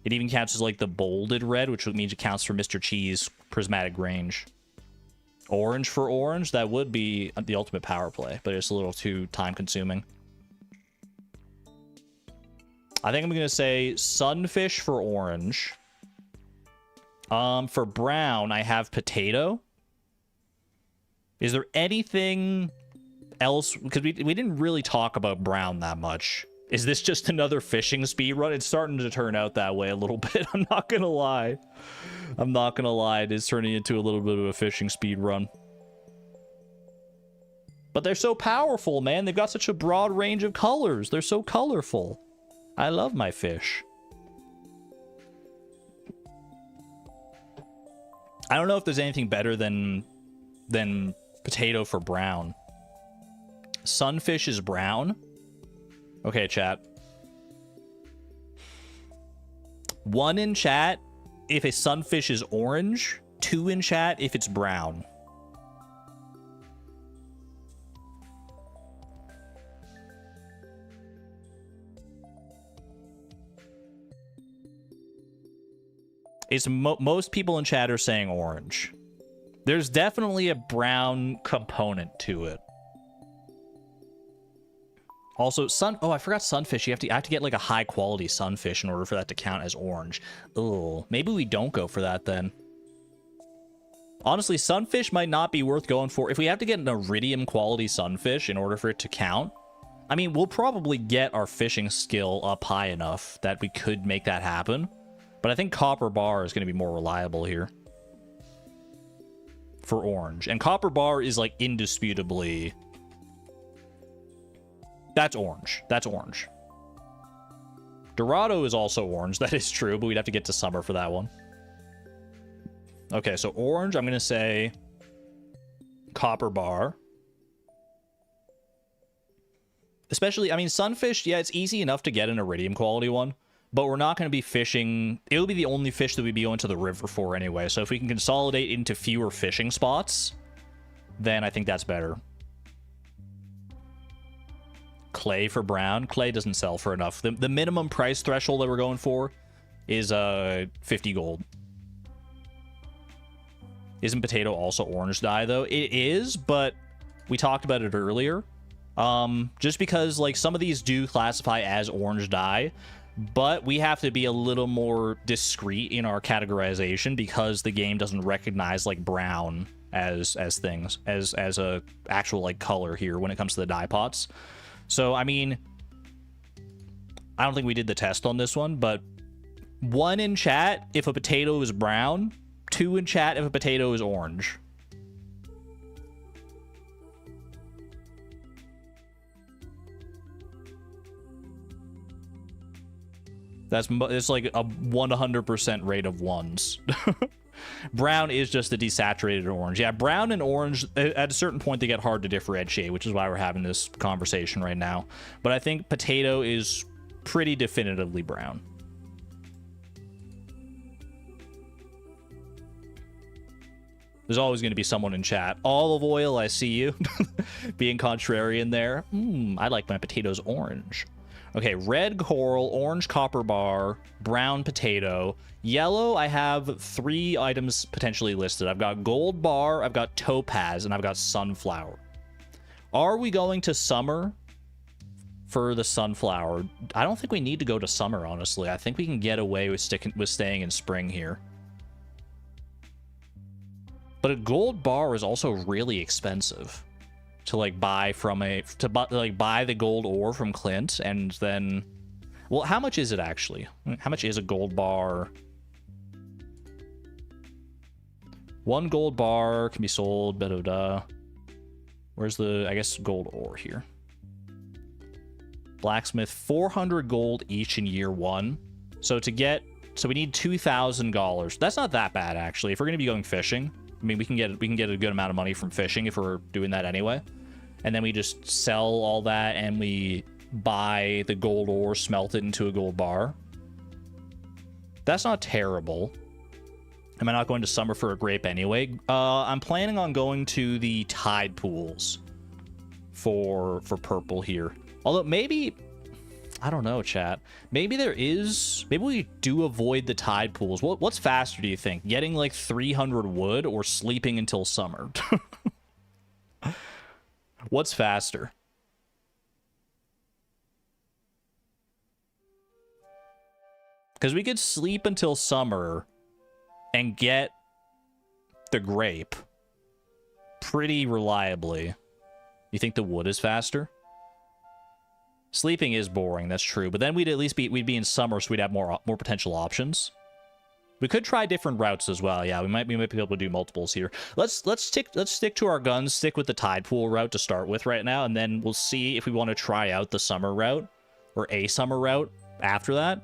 It even counts as like the bolded red, which means it counts for Mr. Cheese prismatic range. Orange for orange, that would be the ultimate power play, but it's a little too time consuming. I think I'm going to say sunfish for orange. For brown, I have potato. Is there anything else? Because we didn't really talk about brown that much. Is this just another fishing speedrun? It's starting to turn out that way a little bit. I'm not going to lie. I'm not going to lie. It is turning into a little bit of a fishing speedrun. But they're so powerful, man. They've got such a broad range of colors. They're so colorful. I love my fish. I don't know if there's anything better than potato for brown. Sunfish is brown. Okay, chat. 1 in chat if a sunfish is orange. 2 in chat if it's brown. It's most people in chat are saying orange. There's definitely a brown component to it. Also, oh, I forgot sunfish. I have to get like a high quality sunfish in order for that to count as orange. Oh, maybe we don't go for that then. Honestly, sunfish might not be worth going for. If we have to get an iridium quality sunfish in order for it to count, I mean, we'll probably get our fishing skill up high enough that we could make that happen. But I think copper bar is going to be more reliable here for orange. And copper bar is like indisputably... That's orange. That's orange. Dorado is also orange. That is true, but we'd have to get to summer for that one. Okay, so orange, I'm going to say copper bar. Especially, I mean, sunfish, yeah, it's easy enough to get an iridium quality one, but we're not going to be fishing. It'll be the only fish that we'd be going to the river for anyway. So if we can consolidate into fewer fishing spots, then I think that's better. Clay for brown. Clay doesn't sell for enough. The minimum price threshold that we're going for is 50 gold. Isn't potato also orange dye though? It is, but we talked about it earlier. Just because like some of these do classify as orange dye, but we have to be a little more discreet in our categorization because the game doesn't recognize like brown as things as a actual like color here when it comes to the dye pots. So I mean, I don't think we did the test on this one, but 1 in chat if a potato is brown, 2 in chat if a potato is orange. It's like a 100% rate of 1s. Brown is just a desaturated orange. Yeah, brown and orange, at a certain point, they get hard to differentiate, which is why we're having this conversation right now. But I think potato is pretty definitively brown. There's always going to be someone in chat. Olive oil, I see you. Being contrarian there. I like my potatoes orange. Okay, red coral, orange copper bar, brown potato. Yellow, I have 3 items potentially listed. I've got gold bar, I've got topaz, and I've got sunflower. Are we going to summer for the sunflower? I don't think we need to go to summer, honestly. I think we can get away with staying in spring here. But a gold bar is also really expensive to like buy from buy the gold ore from Clint, and then, well, how much is it actually? How much is a gold bar? 1 gold bar can be sold. Where's the, I guess, gold ore here? Blacksmith, 400 gold each in year 1. So we need $2,000. That's not that bad actually. If we're gonna be going fishing, I mean, we can get a good amount of money from fishing if we're doing that anyway. And then we just sell all that and we buy the gold ore, smelt it into a gold bar. That's not terrible. Am I not going to summer for a grape anyway? I'm planning on going to the tide pools for purple here. Although maybe, I don't know, chat. Maybe we do avoid the tide pools. What's faster, do you think? Getting like 300 wood or sleeping until summer? What's faster? Because we could sleep until summer and get the grape pretty reliably. You think the wood is faster? Sleeping is boring, that's true. But then we'd be in summer, so we'd have more potential options. We could try different routes as well. Yeah, we might be able to do multiples here. Let's stick to our guns. Stick with the tide pool route to start with right now, and then we'll see if we want to try out the summer route or a summer route after that.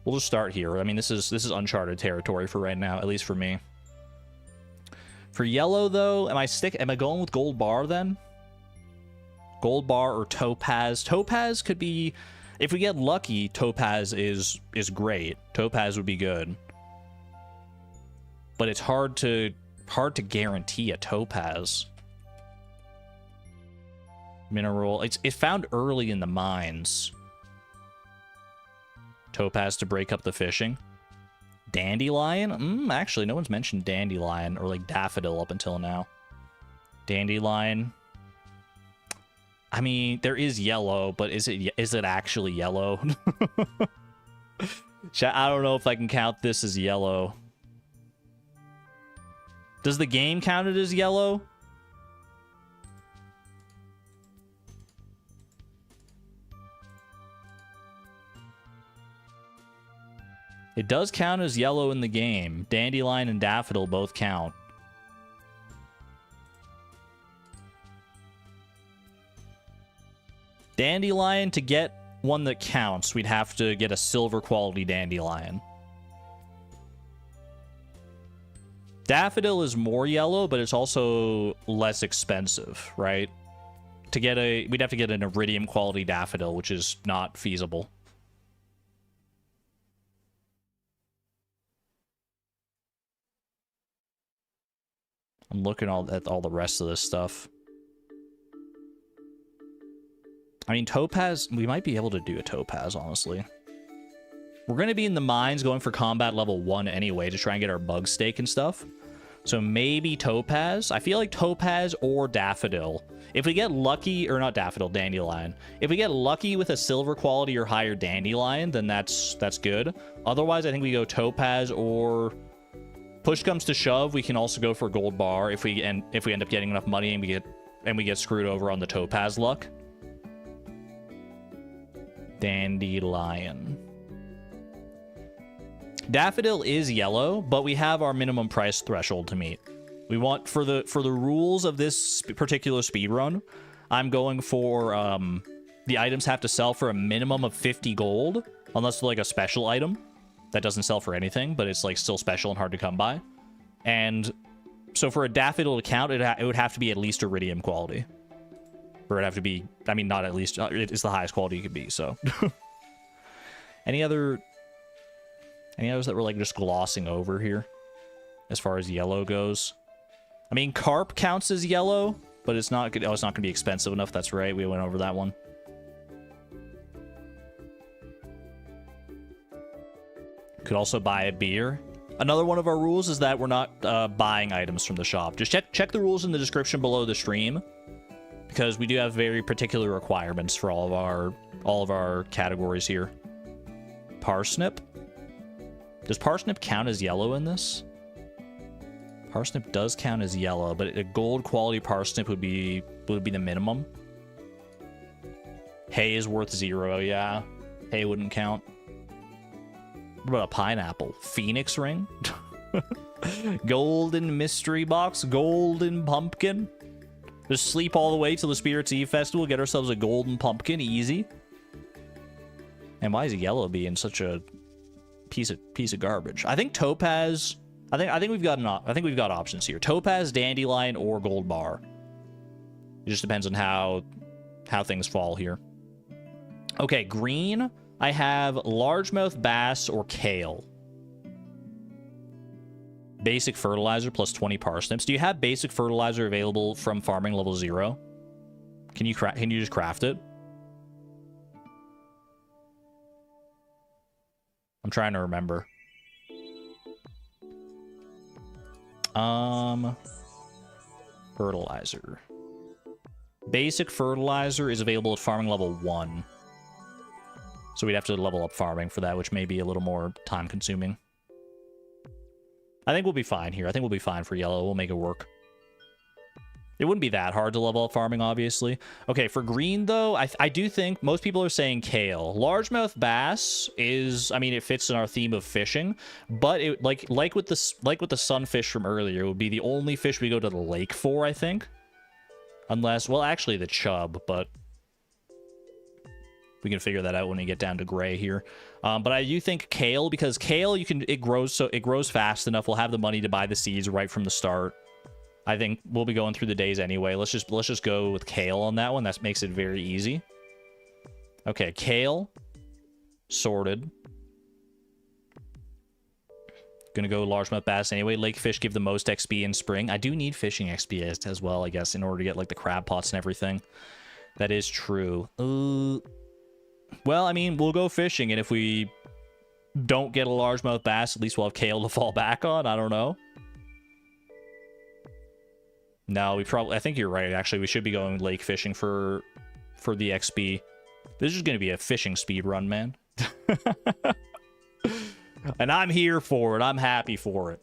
We'll just start here. I mean, this is uncharted territory for right now, at least for me. For yellow though, am I going with gold bar then? Gold bar or topaz? Topaz could be. If we get lucky, topaz is great. Topaz would be good. But it's hard to guarantee a topaz. Mineral. It's found early in the mines. Topaz to break up the fishing. Dandelion? Actually, no one's mentioned dandelion or like daffodil up until now. Dandelion. I mean, there is yellow, but is it actually yellow? I don't know if I can count this as yellow. Does the game count it as yellow? It does count as yellow in the game. Dandelion and daffodil both count. Dandelion, to get one that counts, we'd have to get a silver quality dandelion. Daffodil is more yellow, but it's also less expensive, right? We'd have to get an iridium quality daffodil, which is not feasible. I'm looking at all the rest of this stuff. I mean, topaz, we might be able to do a topaz, honestly. We're going to be in the mines going for combat level 1 anyway to try and get our bug steak and stuff. So maybe topaz. I feel like topaz or daffodil. If we get lucky, or not daffodil, dandelion. If we get lucky with a silver quality or higher dandelion, then that's good. Otherwise, I think we go topaz, or push comes to shove, we can also go for gold bar if we end up getting enough money and we get screwed over on the topaz luck. Dandelion. Daffodil is yellow, but we have our minimum price threshold to meet. We want, for the rules of this particular speedrun, I'm going for the items have to sell for a minimum of 50 gold, unless they're like a special item that doesn't sell for anything, but it's like still special and hard to come by. And so for a daffodil to count, it would have to be at least iridium quality. Or it'd have to be, I mean, not at least, it's the highest quality you could be, so. Any others that we're like just glossing over here as far as yellow goes? I mean, carp counts as yellow, but it's not good. Oh, it's not going to be expensive enough. That's right. We went over that one. Could also buy a beer. Another one of our rules is that we're not buying items from the shop. Just check the rules in the description below the stream, because we do have very particular requirements for all of our categories here. Parsnip. Does parsnip count as yellow in this? Parsnip does count as yellow, but a gold quality parsnip would be the minimum. Hay is worth 0, yeah. Hay wouldn't count. What about a pineapple? Phoenix ring? Golden mystery box? Golden pumpkin? Just sleep all the way till the Spirits Eve Festival, get ourselves a golden pumpkin, easy. And why is yellow being such a piece of garbage? I think topaz. I think we've got options here. Topaz, dandelion, or gold bar. It just depends on how things fall here. Okay, green. I have largemouth bass or kale. Basic fertilizer plus 20 parsnips. Do you have basic fertilizer available from farming level 0? Can you just craft it? I'm trying to remember. Fertilizer. Basic fertilizer is available at farming level 1. So we'd have to level up farming for that, which may be a little more time consuming. I think we'll be fine here. I think we'll be fine for yellow. We'll make it work. It wouldn't be that hard to level up farming, obviously. Okay, for green, though, I do think most people are saying kale. Largemouth bass is, I mean, it fits in our theme of fishing, but it like with the sunfish from earlier, it would be the only fish we go to the lake for, I think. Unless, well, actually the chub, but we can figure that out when we get down to gray here. But I do think kale, because kale, it grows fast enough. We'll have the money to buy the seeds right from the start. I think we'll be going through the days anyway. Let's just go with kale on that one. That makes it very easy. Okay, kale. Sorted. Gonna go largemouth bass anyway. Lake fish give the most XP in spring. I do need fishing XP as well, I guess, in order to get like the crab pots and everything. That is true. Well, I mean, we'll go fishing, and if we don't get a largemouth bass, at least we'll have kale to fall back on. I don't know. No, I think you're right. Actually, we should be going lake fishing for the XP. This is going to be a fishing speed run, man. And I'm here for it. I'm happy for it.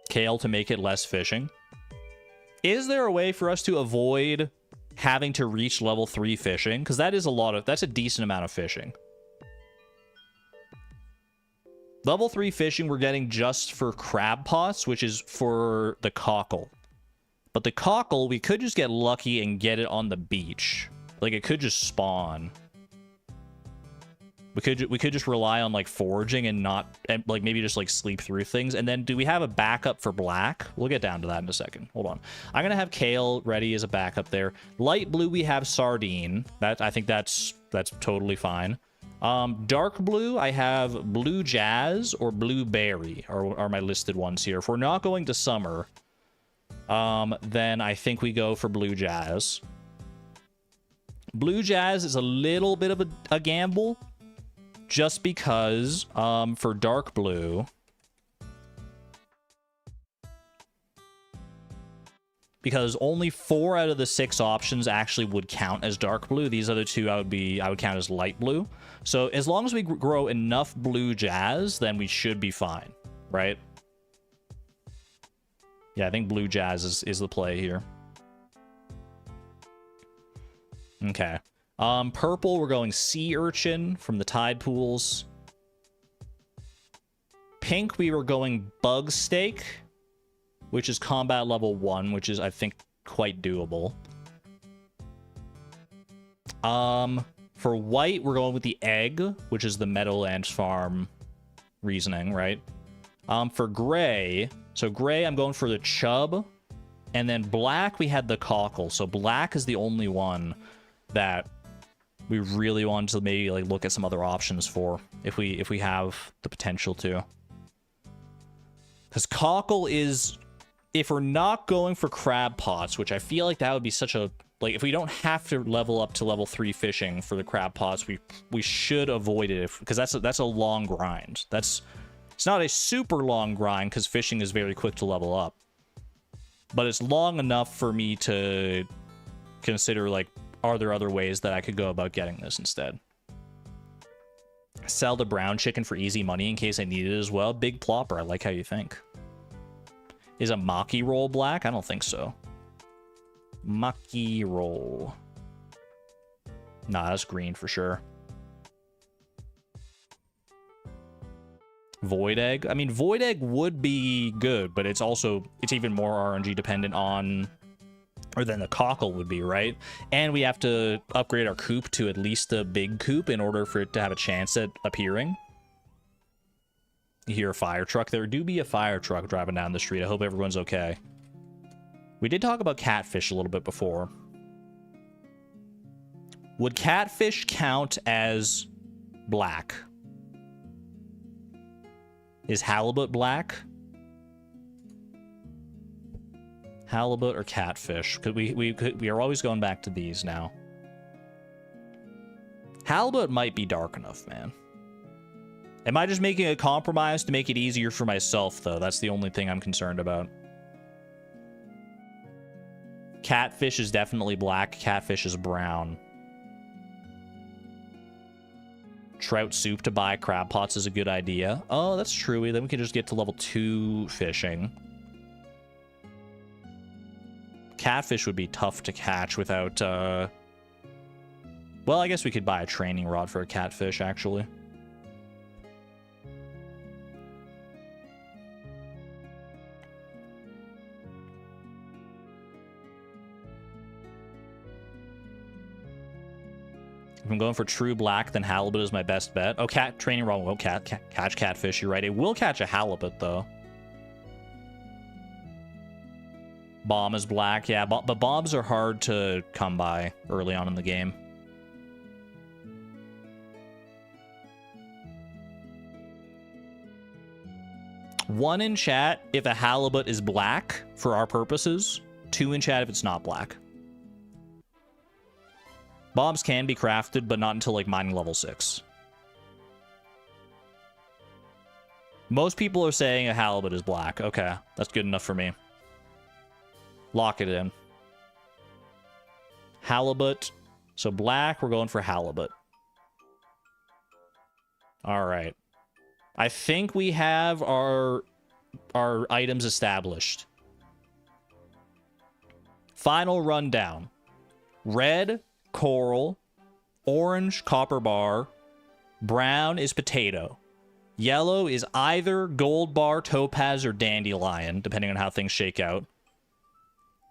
Kale to make it less fishing. Is there a way for us to avoid having to reach level 3 fishing? Because that's a decent amount of fishing. Level 3 fishing we're getting just for crab pots, which is for the cockle. But the cockle, we could just get lucky and get it on the beach. Like, it could just spawn. We could just rely on, like, foraging and like, maybe just, like, sleep through things. And then, do we have a backup for black? We'll get down to that in a second. Hold on. I'm gonna have kale ready as a backup there. Light blue, we have sardine. I think that's totally fine. Dark blue, I have blue jazz or blueberry are my listed ones here. If we're not going to summer, then I think we go for blue jazz. Blue jazz is a little bit of a gamble, just because for dark blue, because only 4 out of the 6 options actually would count as dark blue. These other 2 I would count as light blue. So as long as we grow enough blue jazz, then we should be fine, right? Yeah, I think blue jazz is the play here. Okay. Purple, we're going sea urchin from the tide pools. Pink, we were going bug steak, which is combat level 1, which is, I think, quite doable. For white, we're going with the egg, which is the Meadowlands Farm reasoning, right? For gray, so gray, I'm going for the chub. And then black, we had the cockle. So black is the only one that we really want to maybe like look at some other options for if we have the potential to. Because cockle is, if we're not going for crab pots, which I feel like that would be such a, like, if we don't have to level up to level 3 fishing for the crab pots, we should avoid it, because that's a long grind. It's not a super long grind because fishing is very quick to level up, but it's long enough for me to consider, like, are there other ways that I could go about getting this instead? Sell the brown chicken for easy money in case I need it as well. Big plopper. I like how you think. Is a maki roll black? I don't think so. Maki roll. Nah, that's green for sure. Void egg. I mean, void egg would be good, but it's even more RNG dependent on, or than the cockle would be, right? And we have to upgrade our coop to at least the big coop in order for it to have a chance at appearing. You hear a fire truck. There do be a fire truck driving down the street. I hope everyone's okay. We did talk about catfish a little bit before. Would catfish count as black? Is halibut black? Halibut or catfish? Because we are always going back to these now. Halibut might be dark enough, man. Am I just making a compromise to make it easier for myself, though? That's the only thing I'm concerned about. Catfish is definitely black. Catfish is brown. Trout soup to buy crab pots is a good idea. Oh, that's true. Then we can just get to level 2 fishing. Catfish would be tough to catch without, well, I guess we could buy a training rod for a catfish, actually. If I'm going for true black, then halibut is my best bet. Oh, training rod won't catch catfish. You're right. It will catch a halibut, though. Bomb is black. Yeah, but bombs are hard to come by early on in the game. One in chat if a halibut is black for our purposes. 2 in chat if it's not black. Bombs can be crafted, but not until like mining level 6. Most people are saying a halibut is black. Okay, that's good enough for me. Lock it in. Halibut. So black, we're going for halibut. All right. I think we have our items established. Final rundown. Red, coral. Orange, copper bar. Brown is potato. Yellow is either gold bar, topaz, or dandelion, depending on how things shake out.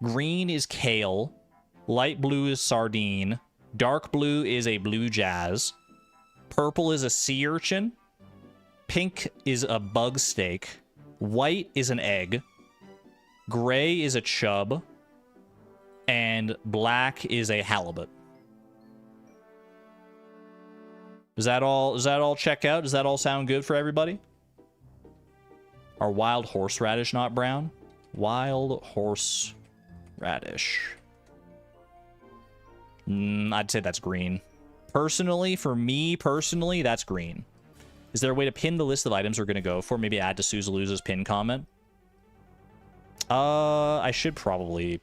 Green is kale. Light blue is sardine. Dark blue is a blue jazz. Purple is a sea urchin. Pink is a bug steak. White is an egg. Gray is a chub. And black is a halibut. Does that all check out? Does that all sound good for everybody? Are wild horseradish not brown? Wild horseradish. I'd say that's green. Personally, for me personally, that's green. Is there a way to pin the list of items we're going to go for? Maybe add to Suzaluza's pin comment? I should probably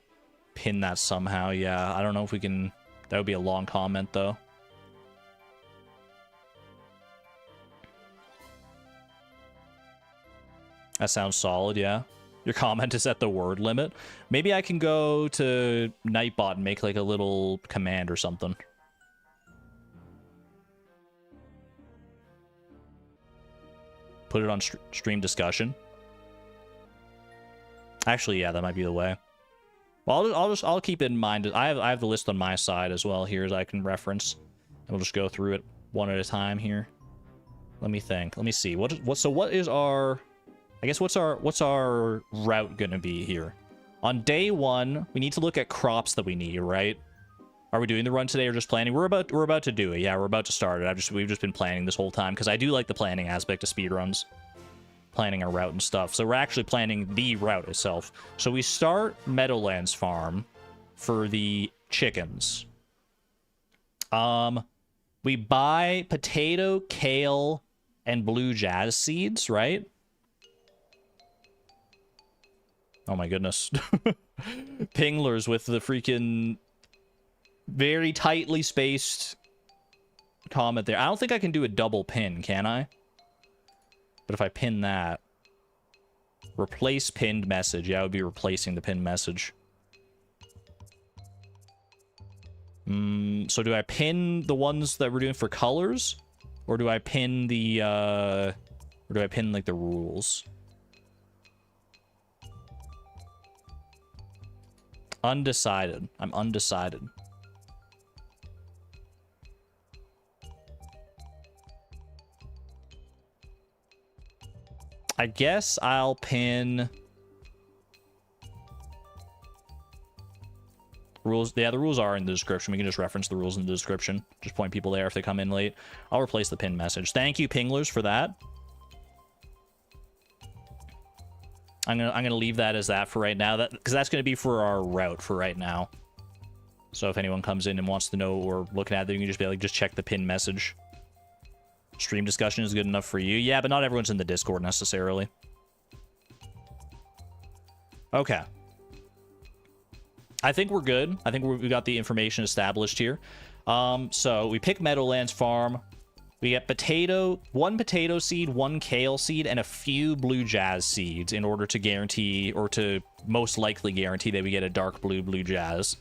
pin that somehow. Yeah, I don't know if we can... That would be a long comment, though. That sounds solid, yeah. Your comment is at the word limit. Maybe I can go to Nightbot and make like a little command or something. Put it on stream discussion. Actually, yeah, that might be the way. Well, I'll keep it in mind. I have the list on my side as well here as I can reference. And we'll just go through it one at a time here. Let me think. Let me see. What is our... I guess what's our route gonna be here? On day 1, we need to look at crops that we need, right? Are we doing the run today or just planning? We're about to do it. Yeah, we're about to start it. We've just been planning this whole time because I do like the planning aspect of speedruns. Planning our route and stuff. So we're actually planning the route itself. So we start Meadowlands Farm for the chickens. We buy potato, kale, and blue jazz seeds, right? Oh my goodness. Pinglers with the freaking very tightly spaced comment there. I don't think I can do a double pin, can I? But if I pin that... Replace pinned message. Yeah, I would be replacing the pinned message. So do I pin the ones that we're doing for colors? Or do I pin the, or do I pin, like, the rules? Undecided. I'm undecided. I guess I'll pin... Rules. Yeah, the rules are in the description. We can just reference the rules in the description. Just point people there if they come in late. I'll replace the pin message. Thank you, Pinglers, for that. I'm gonna leave that as that for right now. Because that's gonna be for our route for right now. So if anyone comes in and wants to know what we're looking at, then you can just be like, just check the pin message. Stream discussion is good enough for you. Yeah, but not everyone's in the Discord necessarily. Okay. I think we're good. I think we got the information established here. So we pick Meadowlands Farm. We get one potato seed, one kale seed, and a few blue jazz seeds in order to guarantee, or to most likely guarantee, that we get a dark blue jazz.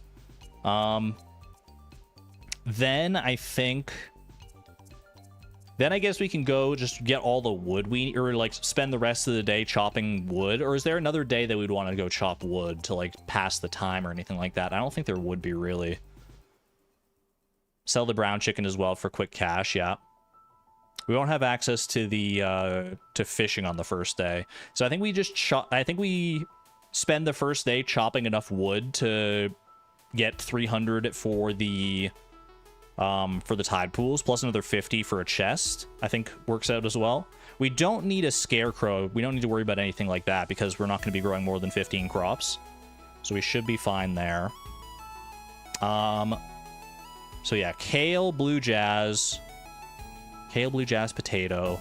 Then I guess we can go just get all the wood or like spend the rest of the day chopping wood. Or is there another day that we'd want to go chop wood to like pass the time or anything like that? I don't think there would be really. Sell the brown chicken as well for quick cash, yeah. We won't have access to the to fishing on the first day. So I think we just spend the first day chopping enough wood to get 300 for the tide pools, plus another 50 for a chest, I think works out as well. We don't need a scarecrow. We don't need to worry about anything like that because we're not going to be growing more than 15 crops. So we should be fine there. So yeah, kale, blue jazz, potato.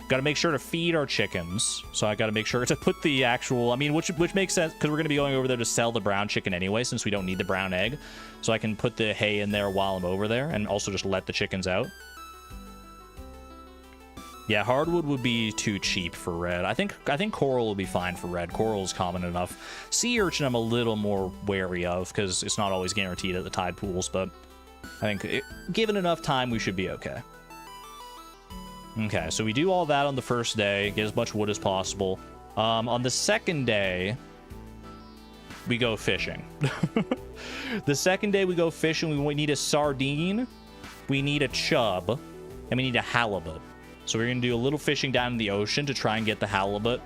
Got to make sure to feed our chickens. So I got to make sure to put the actual, I mean, which makes sense because we're going to be going over there to sell the brown chicken anyway, since we don't need the brown egg. So I can put the hay in there while I'm over there and also just let the chickens out. Yeah, hardwood would be too cheap for red. I think coral will be fine for red. Coral is common enough. Sea urchin I'm a little more wary of because it's not always guaranteed at the tide pools, but I think given enough time, we should be okay. Okay, so we do all that on the first day, get as much wood as possible. On the second day, we go fishing. The second day we go fishing, we need a sardine, we need a chub, and we need a halibut. So we're going to do a little fishing down in the ocean to try and get the halibut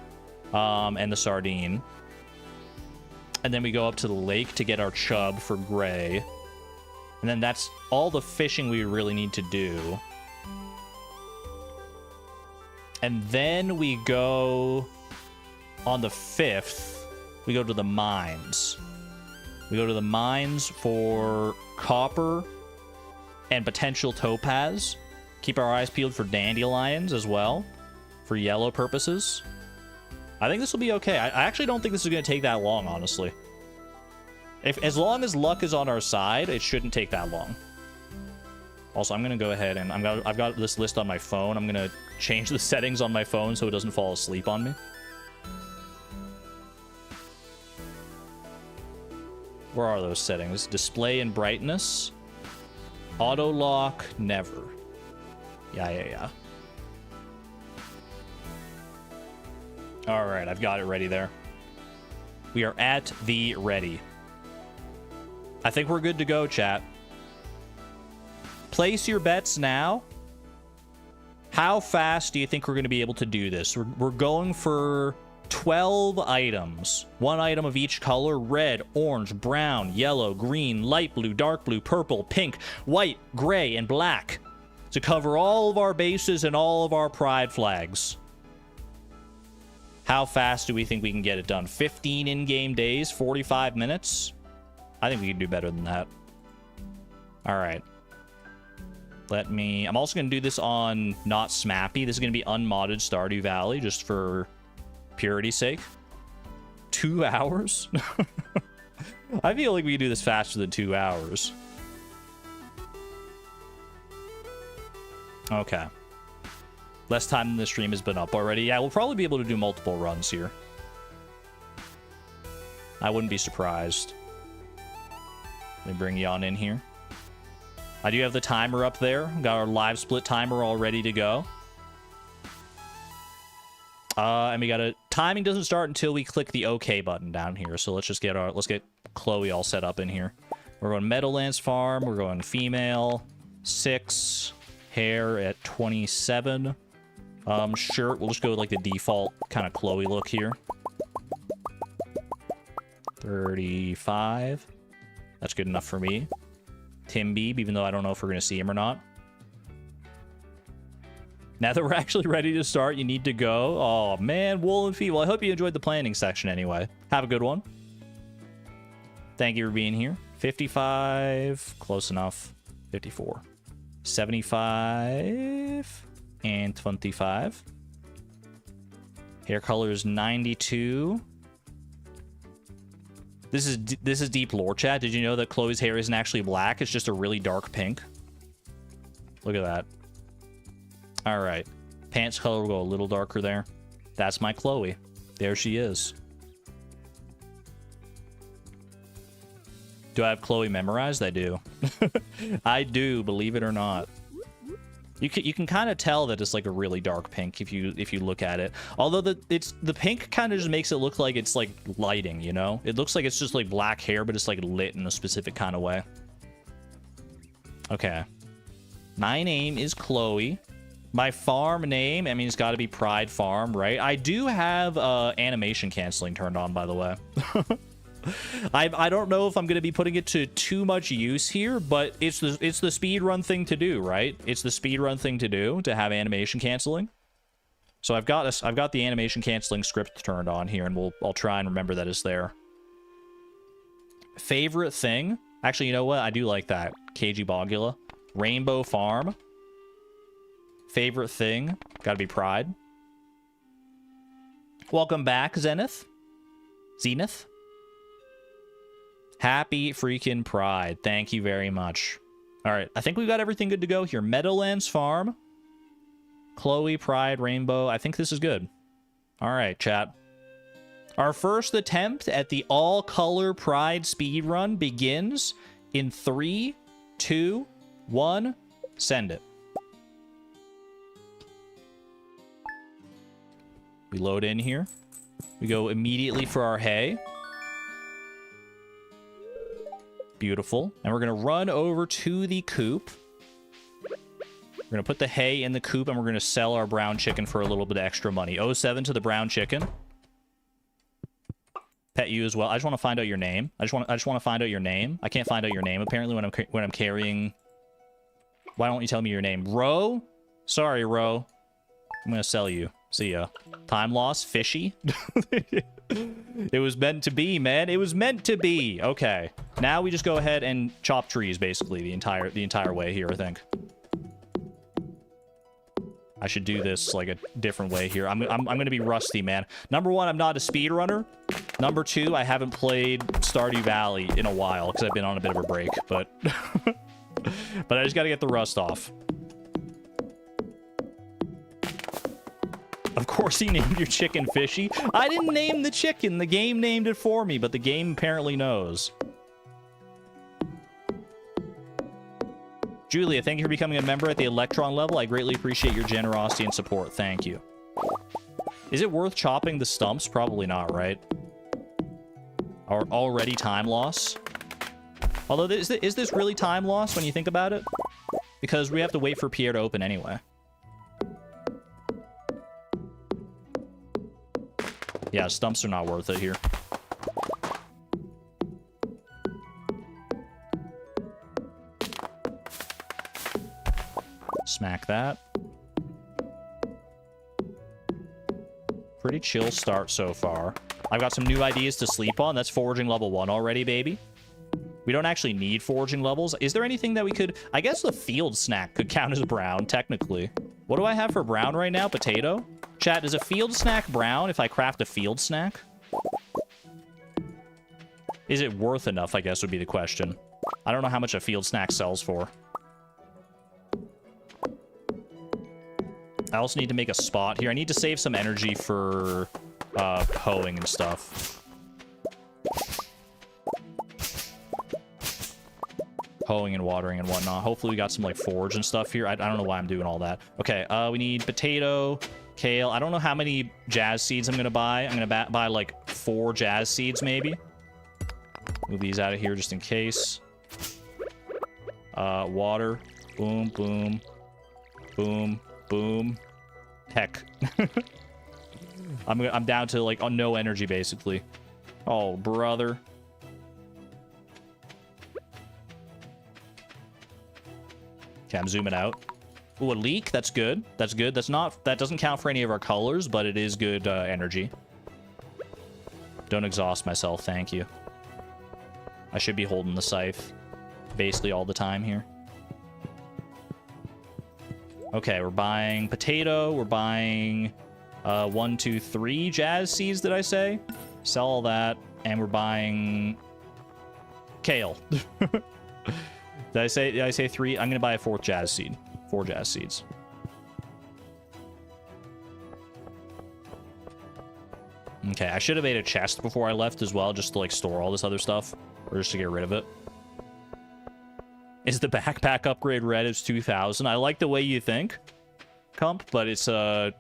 and the sardine. And then we go up to the lake to get our chub for gray. And then that's all the fishing we really need to do. And then we go on the 5th, we go to the mines. We go to the mines for copper and potential topaz. Keep our eyes peeled for dandelions as well, for yellow purposes. I think this will be okay. I actually don't think this is going to take that long, honestly. As long as luck is on our side, it shouldn't take that long. Also, I'm going to go ahead and I've got this list on my phone. I'm going to change the settings on my phone so it doesn't fall asleep on me. Where are those settings? Display and brightness. Auto lock, never. Yeah. All right, I've got it ready there. We are at the ready. I think we're good to go, chat. Place your bets now. How fast do you think we're going to be able to do this? We're going for 12 items. One item of each color: red, orange, brown, yellow, green, light blue, dark blue, purple, pink, white, gray, and black. To cover all of our bases and all of our pride flags. How fast do we think we can get it done? 15 in-game days, 45 minutes? I think we can do better than that. All right. I'm also going to do this on not Smappy. This is going to be unmodded Stardew Valley, just for purity's sake. 2 hours? I feel like we can do this faster than 2 hours. Okay. Less time than the stream has been up already. Yeah, we'll probably be able to do multiple runs here. I wouldn't be surprised. Let me bring you on in here. I do have the timer up there. Got our live split timer all ready to go. And we got a timing doesn't start until we click the OK button down here. So let's get Chloe all set up in here. We're going Meadowlands Farm. We're going female 6, hair at 27. Shirt, we'll just go with like the default kind of Chloe look here. 35. That's good enough for me. Tim Beeb, even though I don't know if we're going to see him or not. Now that we're actually ready to start, you need to go. Oh, man, wool and feet. Well, I hope you enjoyed the planning section anyway. Have a good one. Thank you for being here. 55. Close enough. 54. 75. And 25. Hair color is 92. This is deep lore, chat. Did you know that Chloe's hair isn't actually black? It's just a really dark pink. Look at that. All right. Pants color will go a little darker there. That's my Chloe. There she is. Do I have Chloe memorized? I do. I do, believe it or not. You can kind of tell that it's like a really dark pink if you look at it. Although the pink kind of just makes it look like it's like lighting, you know? It looks like it's just like black hair, but it's like lit in a specific kind of way. Okay. My name is Chloe. My farm name, I mean, it's got to be Pride Farm, right? I do have animation canceling turned on, by the way. I don't know if I'm going to be putting it to too much use here, but it's the speedrun thing to do, right? It's the speedrun thing to do, to have animation canceling. So I've got the animation canceling script turned on here, and I'll try and remember that it's there. Favorite thing? Actually, you know what? I do like that. KG Bogula. Rainbow Farm. Favorite thing? Gotta be Pride. Welcome back, Zenith. Zenith. Happy freaking Pride. Thank you very much. All right, I think we've got everything good to go here. Meadowlands Farm. Chloe, Pride, Rainbow. I think this is good. All right, chat. Our first attempt at the all-color Pride speedrun begins in 3, 2, 1. Send it. We load in here. We go immediately for our hay. Beautiful. And we're going to run over to the coop. We're going to put the hay in the coop, and we're going to sell our brown chicken for a little bit of extra money. 07 to the brown chicken. Pet you as well. I just want to find out your name. I just want to find out your name. I can't find out your name, apparently, when I'm carrying... Why don't you tell me your name? Ro? Sorry, Ro. I'm going to sell you. See ya. Time loss? Fishy? It was meant to be, man. It was meant to be. Okay. Now we just go ahead and chop trees, basically, the entire way here, I think. I should do this, like, a different way here. I'm gonna be rusty, man. Number one, I'm not a speedrunner. Number two, I haven't played Stardew Valley in a while, because I've been on a bit of a break, but... but I just gotta get the rust off. Of course you named your chicken Fishy. I didn't name the chicken. The game named it for me, but the game apparently knows. Julia, thank you for becoming a member at the Electron level. I greatly appreciate your generosity and support. Thank you. Is it worth chopping the stumps? Probably not, right? Or already time loss? Although, is this really time loss when you think about it? Because we have to wait for Pierre to open anyway. Yeah, stumps are not worth it here. Smack that. Pretty chill start so far. I've got some new ideas to sleep on. That's foraging level 1 already, baby. We don't actually need foraging levels. Is there anything that we could... I guess the field snack could count as brown, technically. What do I have for brown right now? Potato? Chat, is a field snack brown if I craft a field snack? Is it worth enough, I guess, would be the question. I don't know how much a field snack sells for. I also need to make a spot here. I need to save some energy for hoeing and stuff. Hoeing and watering and whatnot. Hopefully we got some, like, forage and stuff here. I don't know why I'm doing all that. Okay, we need potato, kale. I don't know how many jazz seeds I'm gonna buy. I'm gonna buy, like, 4 jazz seeds, maybe. Move these out of here just in case. Water. Boom, boom. Boom, boom. Heck. I'm down to, like, no energy, basically. Oh, brother. Okay, I'm zooming out. Ooh, a leak. That's good. That's good. That doesn't count for any of our colors, but it is good energy. Don't exhaust myself. Thank you. I should be holding the scythe basically all the time here. Okay, we're buying potato. We're buying 1, 2, 3 jazz seeds, did I say? Sell all that. And we're buying kale. Did I say 3? I'm going to buy a 4th jazz seed. 4 jazz seeds. Okay, I should have made a chest before I left as well, just to, like, store all this other stuff. Or just to get rid of it. Is the backpack upgrade red? It's 2,000. I like the way you think, Comp, but it's, it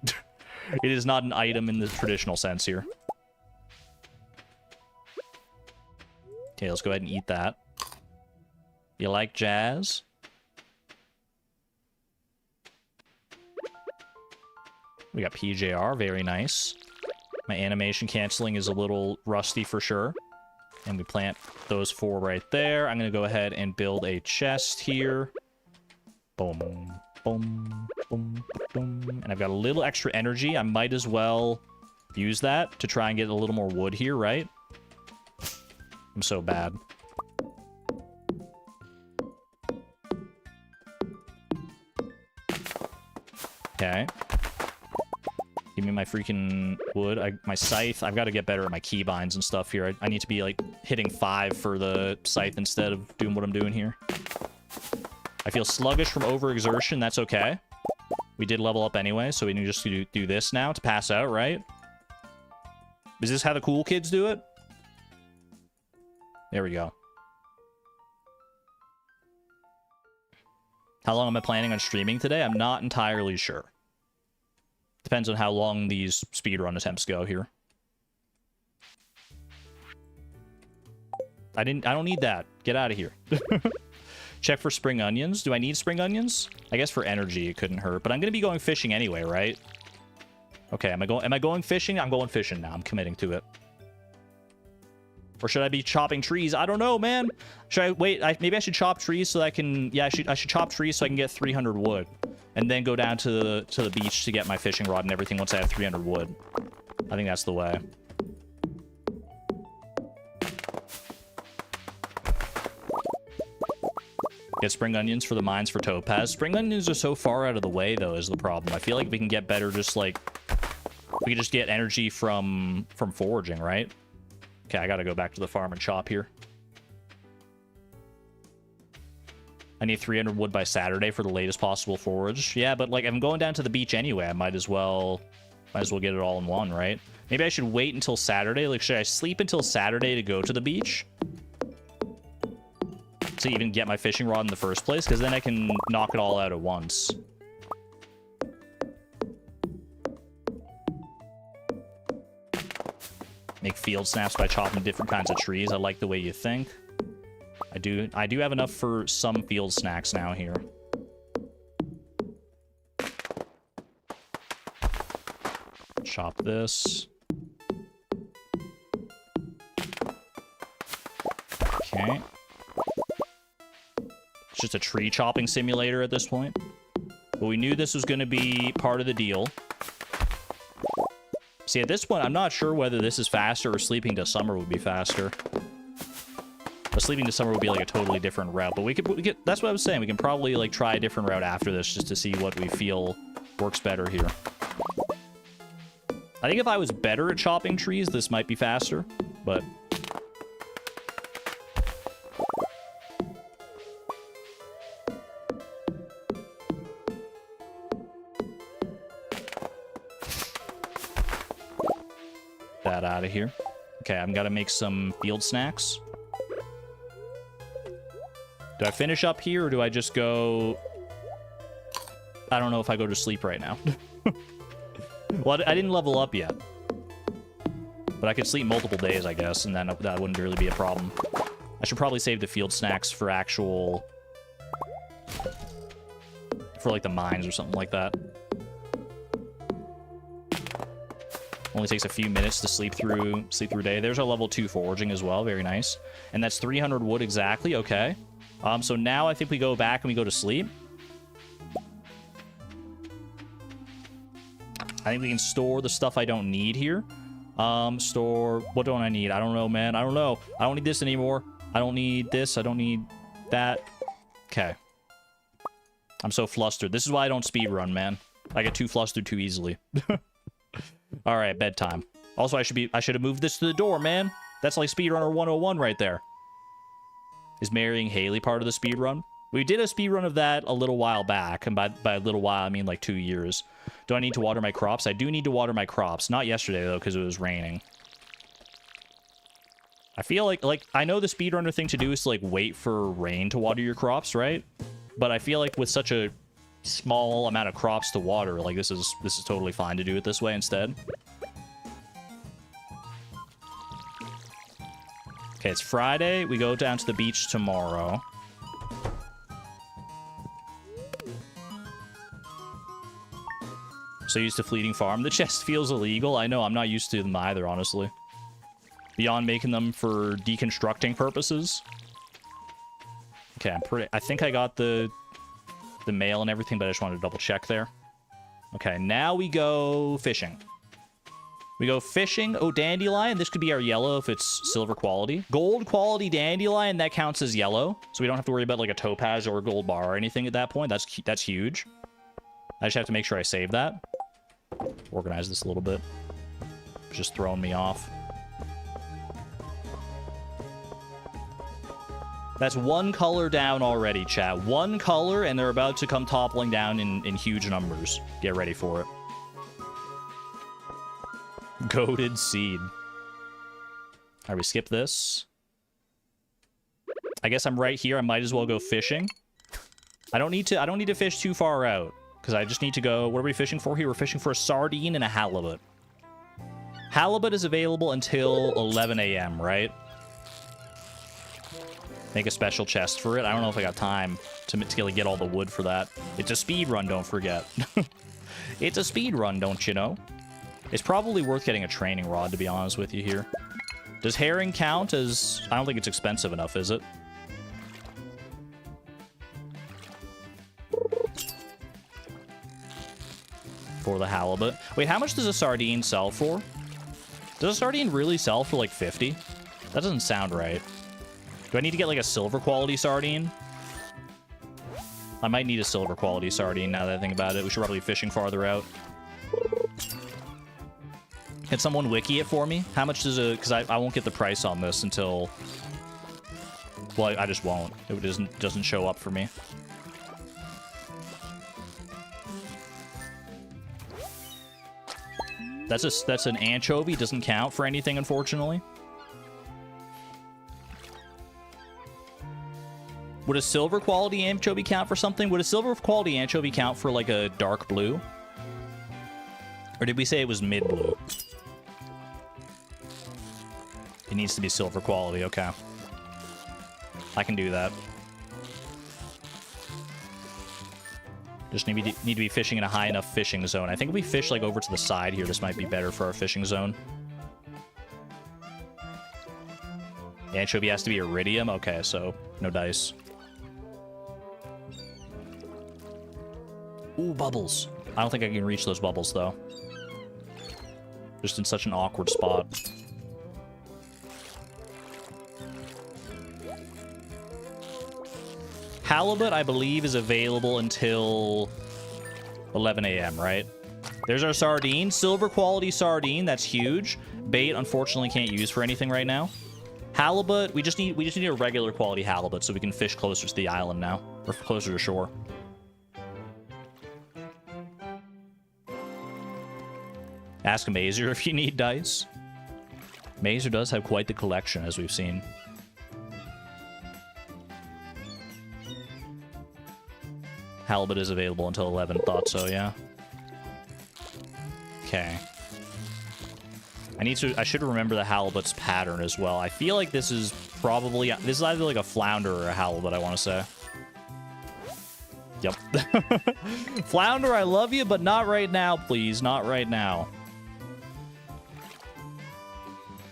is not an item in the traditional sense here. Okay, let's go ahead and eat that. You like jazz? We got PJR, very nice. My animation canceling is a little rusty for sure. And we plant those 4 right there. I'm going to go ahead and build a chest here. Boom, boom, boom, boom. And I've got a little extra energy. I might as well use that to try and get a little more wood here, right? I'm so bad. Okay. Give me my freaking wood. My scythe. I've got to get better at my keybinds and stuff here. I need to be, like, hitting 5 for the scythe instead of doing what I'm doing here. I feel sluggish from overexertion. That's okay. We did level up anyway, so we can just do this now to pass out, right? Is this how the cool kids do it? There we go. How long am I planning on streaming today? I'm not entirely sure. Depends on how long these speedrun attempts go here. I don't need that. Get out of here. Check for spring onions. Do I need spring onions? I guess for energy it couldn't hurt, but I'm going to be going fishing anyway, right? Okay, am I going fishing? I'm going fishing now. I'm committing to it. Or should I be chopping trees? I don't know, man. Should I wait? Maybe I should chop trees so that I can... Yeah, I should chop trees so I can get 300 wood. And then go down to the beach to get my fishing rod and everything once I have 300 wood. I think that's the way. Get spring onions for the mines for topaz. Spring onions are so far out of the way, though, is the problem. I feel like we can get better just, like... We can just get energy from foraging, right? Okay, I gotta go back to the farm and chop here. I need 300 wood by Saturday for the latest possible forage. Yeah, but, like, if I'm going down to the beach anyway, I might as well get it all in one, right? Maybe I should wait until Saturday. Like, should I sleep until Saturday to go to the beach? To even get my fishing rod in the first place? Because then I can knock it all out at once. Make field snaps by chopping different kinds of trees. I like the way you think. I do have enough for some field snacks now here. Chop this. Okay. It's just a tree chopping simulator at this point. But we knew this was going to be part of the deal. See, at this point, I'm not sure whether this is faster or sleeping to summer would be faster. But sleeping to summer would be like a totally different route. But we could that's what I was saying. We can probably like try a different route after this just to see what we feel works better here. I think if I was better at chopping trees, this might be faster. But that out of here. Okay, I'm gonna make some field snacks. Do I finish up here, or do I just go... I don't know if I go to sleep right now. Well, I didn't level up yet. But I could sleep multiple days, I guess, and then that wouldn't really be a problem. I should probably save the field snacks for actual... for, like, the mines or something like that. Only takes a few minutes to sleep through day. There's our level 2 foraging as well. Very nice. And that's 300 wood exactly. Okay. So now I think we go back and we go to sleep. I think we can store the stuff I don't need here. Store... What don't I need? I don't know, man. I don't know. I don't need this anymore. I don't need this. I don't need that. Okay. I'm so flustered. This is why I don't speedrun, man. I get too flustered too easily. All right, bedtime. Also, I should have moved this to the door, man. That's like Speedrunner 101 right there. Is marrying Haley part of the speedrun? We did a speedrun of that a little while back, and by a little while, I mean like 2 years. Do I need to water my crops? I do need to water my crops. Not yesterday, though, because it was raining. I feel like, I know the speedrunner thing to do is to, like, wait for rain to water your crops, right? But I feel like with such a small amount of crops to water, like, this is totally fine to do it this way instead. Okay, it's Friday. We go down to the beach tomorrow. So used to fleeting farm. The chest feels illegal. I know, I'm not used to them either, honestly. Beyond making them for deconstructing purposes. Okay, I think I got the mail and everything, but I just wanted to double check there. Okay, now we go fishing. We go fishing. Oh, dandelion. This could be our yellow if it's silver quality. Gold quality dandelion, that counts as yellow. So we don't have to worry about like a topaz or a gold bar or anything at that point. That's huge. I just have to make sure I save that. Organize this a little bit. It's just throwing me off. That's one color down already, chat. One color, and they're about to come toppling down in huge numbers. Get ready for it. Goated seed. Alright, we skip this. I guess I'm right here. I might as well go fishing. I don't need to fish too far out. Because I just need to go... What are we fishing for here? We're fishing for a sardine and a halibut. Halibut is available until 11 a.m., right? Make a special chest for it. I don't know if I got time to get all the wood for that. It's a speed run, don't forget. It's a speed run, don't you know? It's probably worth getting a training rod, to be honest with you here. Does herring count as... I don't think it's expensive enough, is it? For the halibut. Wait, how much does a sardine sell for? Does a sardine really sell for like 50? That doesn't sound right. Do I need to get like a silver quality sardine? I might need a silver quality sardine now that I think about it. We should probably be fishing farther out. Can someone wiki it for me? How much does it... Because I won't get the price on this until... Well, I just won't. It doesn't show up for me. That's an anchovy. Doesn't count for anything, unfortunately. Would a silver quality anchovy count for something? Would a silver quality anchovy count for like a dark blue? Or did we say it was mid blue? It needs to be silver quality. Okay. I can do that. Just need to be fishing in a high enough fishing zone. I think if we fish like over to the side here, this might be better for our fishing zone. The anchovy has to be iridium. Okay, so no dice. Ooh, bubbles. I don't think I can reach those bubbles, though. Just in such an awkward spot. Halibut, I believe, is available until 11 a.m., right? There's our sardine. Silver quality sardine. That's huge. Bait, unfortunately, can't use for anything right now. Halibut, we just need a regular quality halibut so we can fish closer to the island now. Or closer to shore. Ask Mazer if you need dice. Mazer does have quite the collection, as we've seen. Halibut is available until 11. Thought so, yeah. Okay. I should remember the halibut's pattern as well. I feel like this is either like a flounder or a halibut, I want to say. Yep. Flounder, I love you, but not right now, please. Not right now.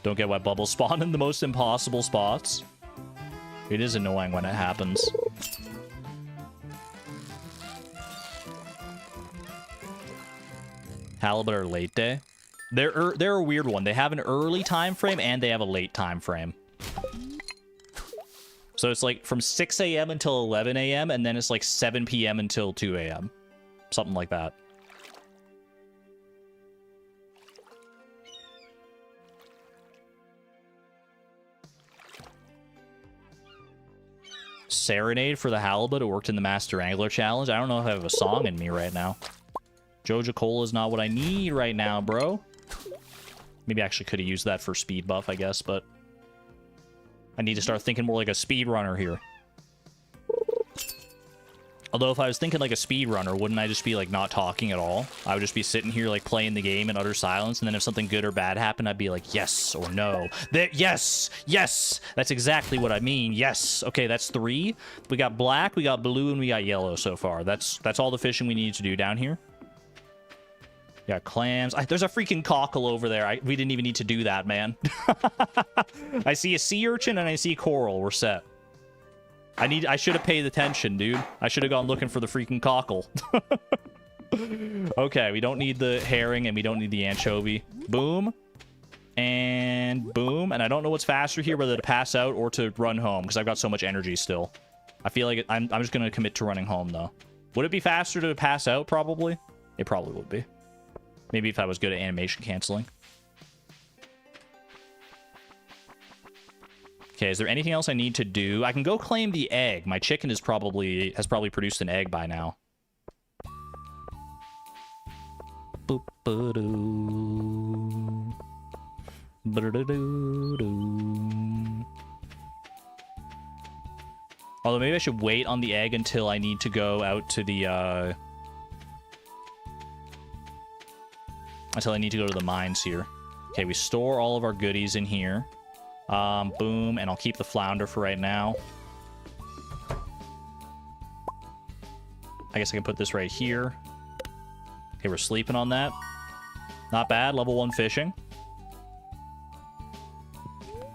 Don't get wet bubbles spawn in the most impossible spots. It is annoying when it happens. Halibut are late day. They're a weird one. They have an early time frame and they have a late time frame. So it's like from 6 a.m. until 11 a.m. and then it's like 7 p.m. until 2 a.m. Something like that. Serenade for the halibut. It worked in the Master Angler Challenge. I don't know if I have a song in me right now. Joja Cola is not what I need right now, bro. Maybe I actually could have used that for speed buff, I guess, but I need to start thinking more like a speedrunner here. Although if I was thinking like a speedrunner, wouldn't I just be like not talking at all? I would just be sitting here like playing the game in utter silence, and then if something good or bad happened, I'd be like, yes or no. Yes! Yes! That's exactly what I mean. Yes! Okay, that's 3. We got black, we got blue, and we got yellow so far. That's all the fishing we need to do down here. Got clams. There's a freaking cockle over there. We didn't even need to do that, man. I see a sea urchin and I see coral. We're set. I should have paid attention, dude. I should have gone looking for the freaking cockle. Okay, we don't need the herring and we don't need the anchovy. Boom. And boom. And I don't know what's faster here, whether to pass out or to run home, because I've got so much energy still. I feel like I'm just going to commit to running home, though. Would it be faster to pass out, probably? It probably would be. Maybe if I was good at animation canceling. Okay, is there anything else I need to do? I can go claim the egg. My chicken has probably produced an egg by now. Boop-ba-doo. Ba-da-da-doo-doo. Although maybe I should wait on the egg until I need to go out to the, until I need to go to the mines here. Okay, we store all of our goodies in here. Boom, and I'll keep the flounder for right now. I guess I can put this right here. Okay, we're sleeping on that. Not bad, level 1 fishing.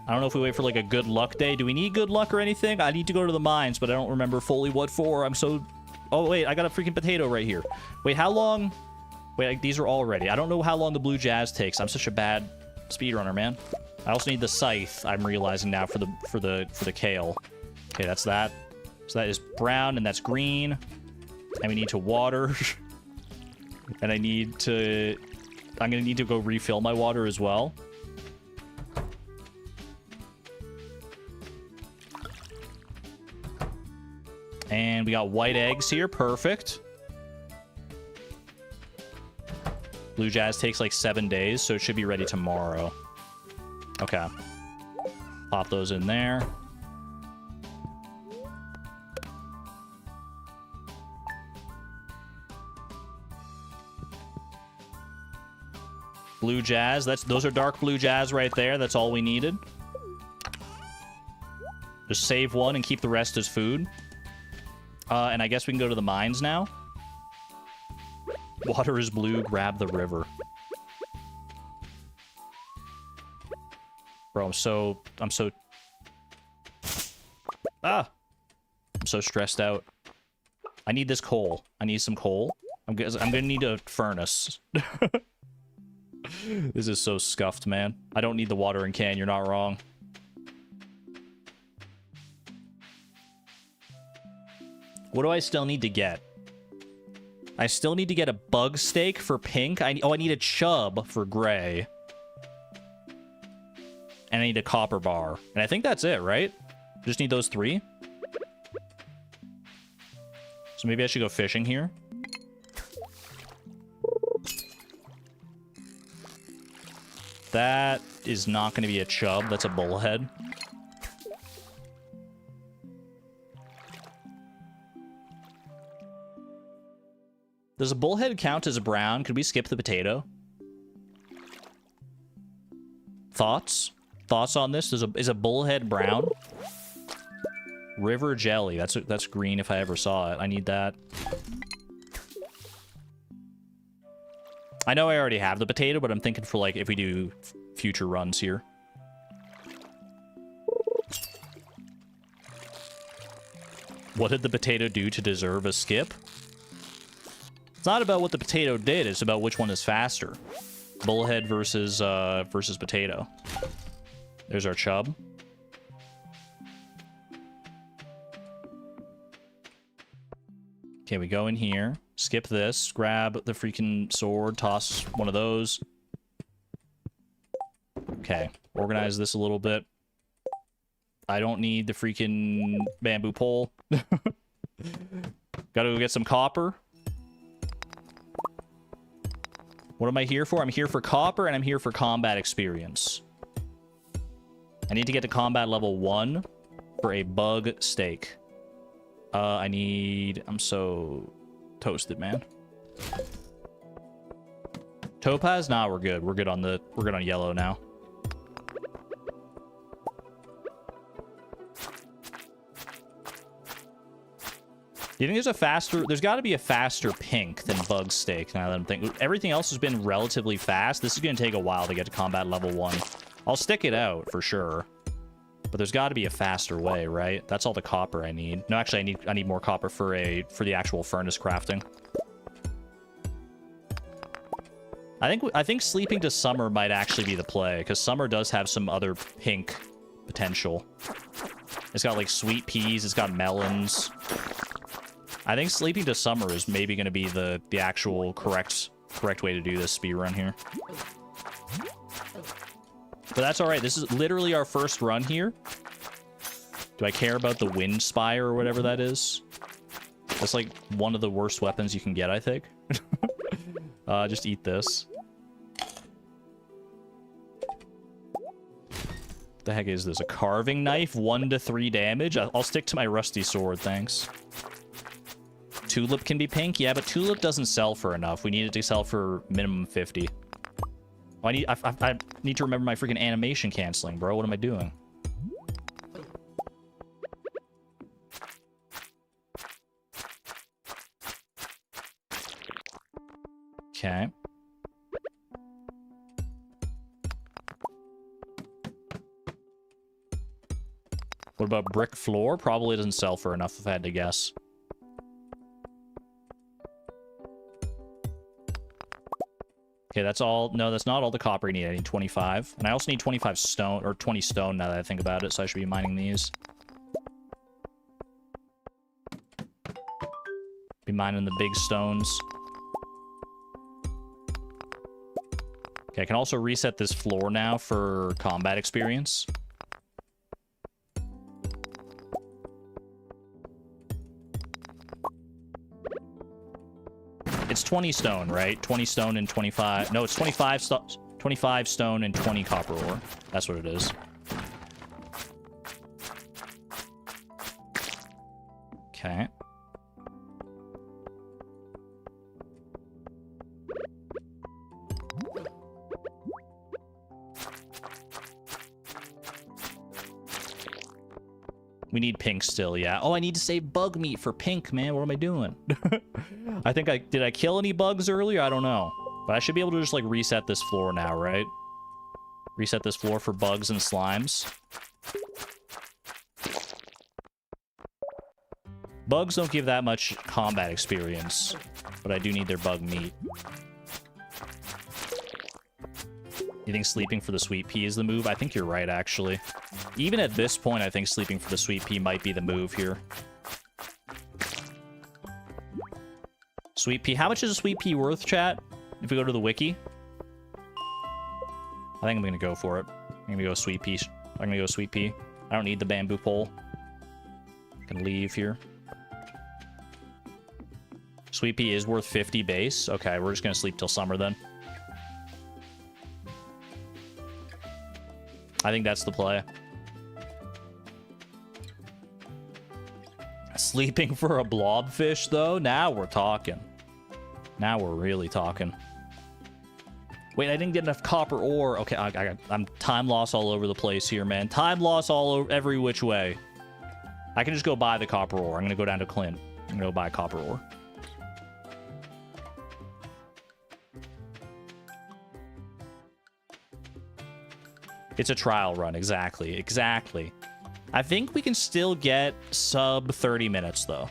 I don't know if we wait for, like, a good luck day. Do we need good luck or anything? I need to go to the mines, but I don't remember fully what for. I'm so... Oh, wait, I got a freaking potato right here. Wait, how long... Wait, these are all ready. I don't know how long the blue jazz takes. I'm such a bad speedrunner, man. I also need the scythe, I'm realizing now, for the kale. Okay, that's that. So that is brown, and that's green. And we need to water. And I need to... I'm gonna need to go refill my water as well. And we got white eggs here. Perfect. Blue jazz takes like 7 days, so it should be ready tomorrow. Okay. Pop those in there. Blue jazz. Those are dark blue jazz right there. That's all we needed. Just save one and keep the rest as food. And I guess we can go to the mines now. Water is blue, grab the river. Bro, I'm so... I'm so stressed out. I need this coal. I need some coal. I'm gonna need a furnace. This is so scuffed, man. I don't need the watering can, you're not wrong. What do I still need to get? I still need to get a bug steak for pink. I need a chub for gray. And I need a copper bar. And I think that's it, right? Just need those 3. So maybe I should go fishing here. That is not going to be a chub. That's a bullhead. Does a bullhead count as a brown? Could we skip the potato? Thoughts? Thoughts on this? Is a bullhead brown? River jelly. That's green if I ever saw it. I need that. I know I already have the potato, but I'm thinking for, like, if we do future runs here. What did the potato do to deserve a skip? It's not about what the potato did, it's about which one is faster. Bullhead versus potato. There's our chub. Okay, we go in here, skip this, grab the freaking sword, toss one of those. Okay, organize this a little bit. I don't need the freaking bamboo pole. Gotta go get some copper. What am I here for? I'm here for copper, and I'm here for combat experience. I need to get to combat level 1 for a bug steak. I'm so toasted, man. Topaz? Nah, we're good. We're good on yellow now. Do you think there's got to be a faster pink than bug steak now that I'm thinking? Everything else has been relatively fast. This is going to take a while to get to combat level 1. I'll stick it out for sure. But there's got to be a faster way, right? That's all the copper I need. No, actually, I need more copper for the actual furnace crafting. I think sleeping to summer might actually be the play, because summer does have some other pink potential. It's got like sweet peas, it's got melons. I think sleeping to summer is maybe going to be the actual correct way to do this speedrun here. But that's all right. This is literally our first run here. Do I care about the wind spire or whatever that is? That's like one of the worst weapons you can get, I think. Just eat this. What the heck is this? A carving knife? 1 to 3 damage? I'll stick to my rusty sword, thanks. Tulip can be pink? Yeah, but Tulip doesn't sell for enough. We need it to sell for minimum 50. Oh, I need to remember my freaking animation canceling, bro. What am I doing? Okay. What about brick floor? Probably doesn't sell for enough if I had to guess. Okay, that's all. No, that's not all the copper you need. I need 25. And I also need 25 stone, or 20 stone now that I think about it, so I should be mining these. Be mining the big stones. Okay, I can also reset this floor now for combat experience. It's 20 stone, right? 20 stone and 25... No, it's 25 stone and 20 copper ore. That's what it is. Okay. We need pink still, yeah. Oh, I need to save bug meat for pink, man. What am I doing? I think did I kill any bugs earlier? I don't know. But I should be able to just, like, reset this floor now, right? Reset this floor for bugs and slimes. Bugs don't give that much combat experience, but I do need their bug meat. You think sleeping for the sweet pea is the move? I think you're right, actually. Even at this point, I think sleeping for the sweet pea might be the move here. Sweet pea. How much is a sweet pea worth, chat? If we go to the wiki? I think I'm going to go for it. I'm going to go sweet pea. I'm going to go sweet pea. I don't need the bamboo pole. I can leave here. Sweet pea is worth 50 base. Okay, we're just going to sleep till summer then. I think that's the play. Sleeping for a blobfish, though? Now we're talking. Now we're really talking. Wait, I didn't get enough copper ore. Okay, I'm time loss all over the place here, man. Time loss all over every which way. I can just go buy the copper ore. I'm going to go down to Clint. I'm going to go buy copper ore. It's a trial run, exactly. Exactly. I think we can still get sub 30 minutes, though.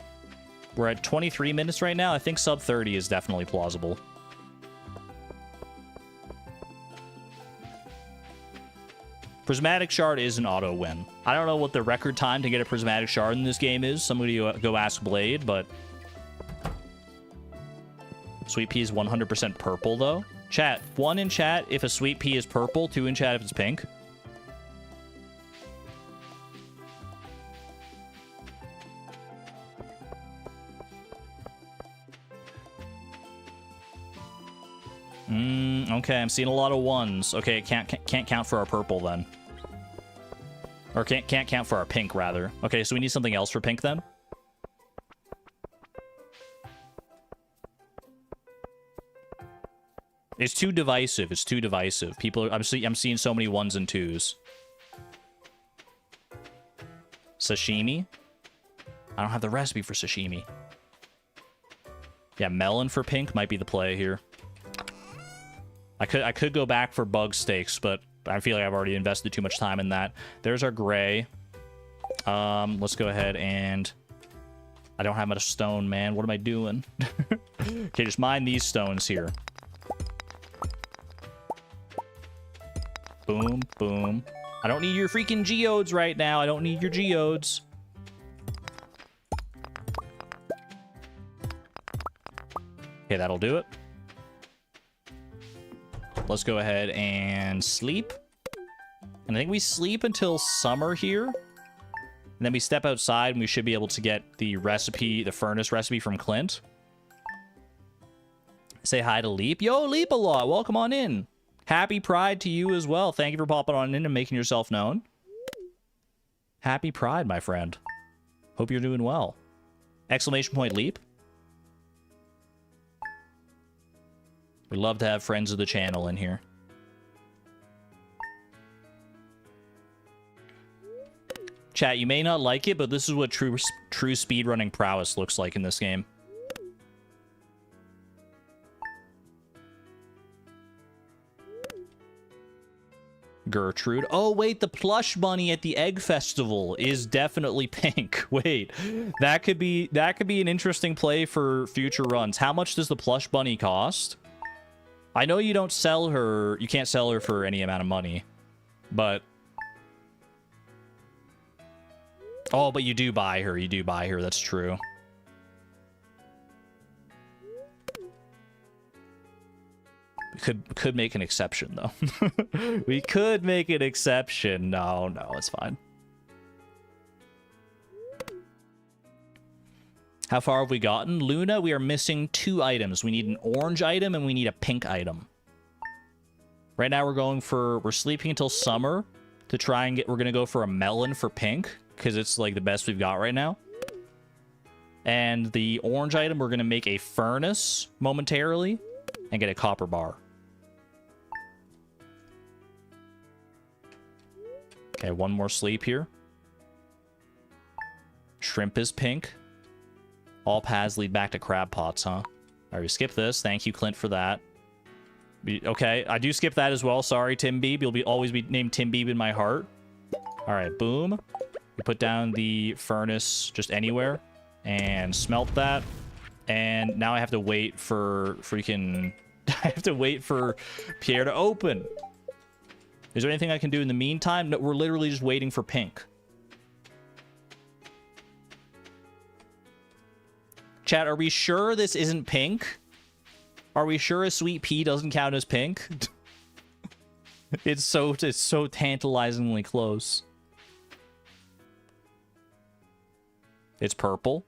We're at 23 minutes right now. I think sub 30 is definitely plausible. Prismatic Shard is an auto win. I don't know what the record time to get a Prismatic Shard in this game is. Somebody go ask Blade, but... Sweet Pea is 100% purple, though. Chat, 1 in chat if a Sweet Pea is purple, 2 in chat if it's pink. Okay, I'm seeing a lot of 1s. Okay, it can't count for our purple then. Or can't count for our pink, rather. Okay, so we need something else for pink then? It's too divisive. It's too divisive. I'm seeing so many 1s and 2s. Sashimi? I don't have the recipe for sashimi. Yeah, melon for pink might be the play here. I could go back for bug steaks, but I feel like I've already invested too much time in that. There's our gray. Let's go ahead and... I don't have much stone, man. What am I doing? Okay, just mine these stones here. Boom, boom. I don't need your freaking geodes right now. I don't need your geodes. Okay, that'll do it. Let's go ahead and sleep. And I think we sleep until summer here. And then we step outside and we should be able to get the recipe, the furnace recipe from Clint. Say hi to Leap. Yo, Leap a lot. Welcome on in. Happy Pride to you as well. Thank you for popping on in and making yourself known. Happy Pride, my friend. Hope you're doing well. Exclamation point Leap. We love to have friends of the channel in here. Chat, you may not like it, but this is what true speedrunning prowess looks like in this game. Gertrude. Oh, wait, the plush bunny at the egg festival is definitely pink. Wait, that could be an interesting play for future runs. How much does the plush bunny cost? I know you don't sell her, you can't sell her for any amount of money, but... Oh, but you do buy her, that's true. Could make an exception, though. We could make an exception. No, it's fine. How far have we gotten? Luna, we are missing 2 items. We need an orange item and we need a pink item. Right now we're sleeping until summer to try and we're gonna go for a melon for pink, because it's like the best we've got right now. And the orange item, we're gonna make a furnace momentarily and get a copper bar. Okay, one more sleep here. Shrimp is pink. All paths lead back to crab pots, huh? All right, we skip this. Thank you, Clint, for that. Okay, I do skip that as well. Sorry, Tim Beeb. You'll always be named Tim Beeb in my heart. All right, boom. We put down the furnace just anywhere and smelt that. And now I have to wait for freaking... I have to wait for Pierre to open. Is there anything I can do in the meantime? No, we're literally just waiting for pink. Chat, are we sure this isn't pink? Are we sure a sweet pea doesn't count as pink? It's so tantalizingly close. It's purple.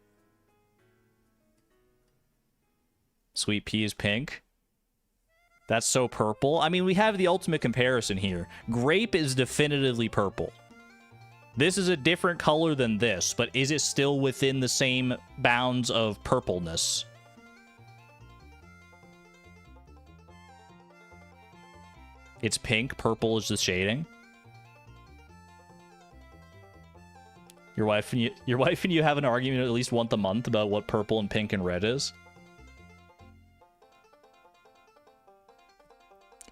Sweet pea is pink. That's so purple. I mean, we have the ultimate comparison here. Grape is definitively purple. This is a different color than this, but is it still within the same bounds of purpleness? It's pink. Purple is the shading. Your wife and you have an argument at least once a month about what purple and pink and red is.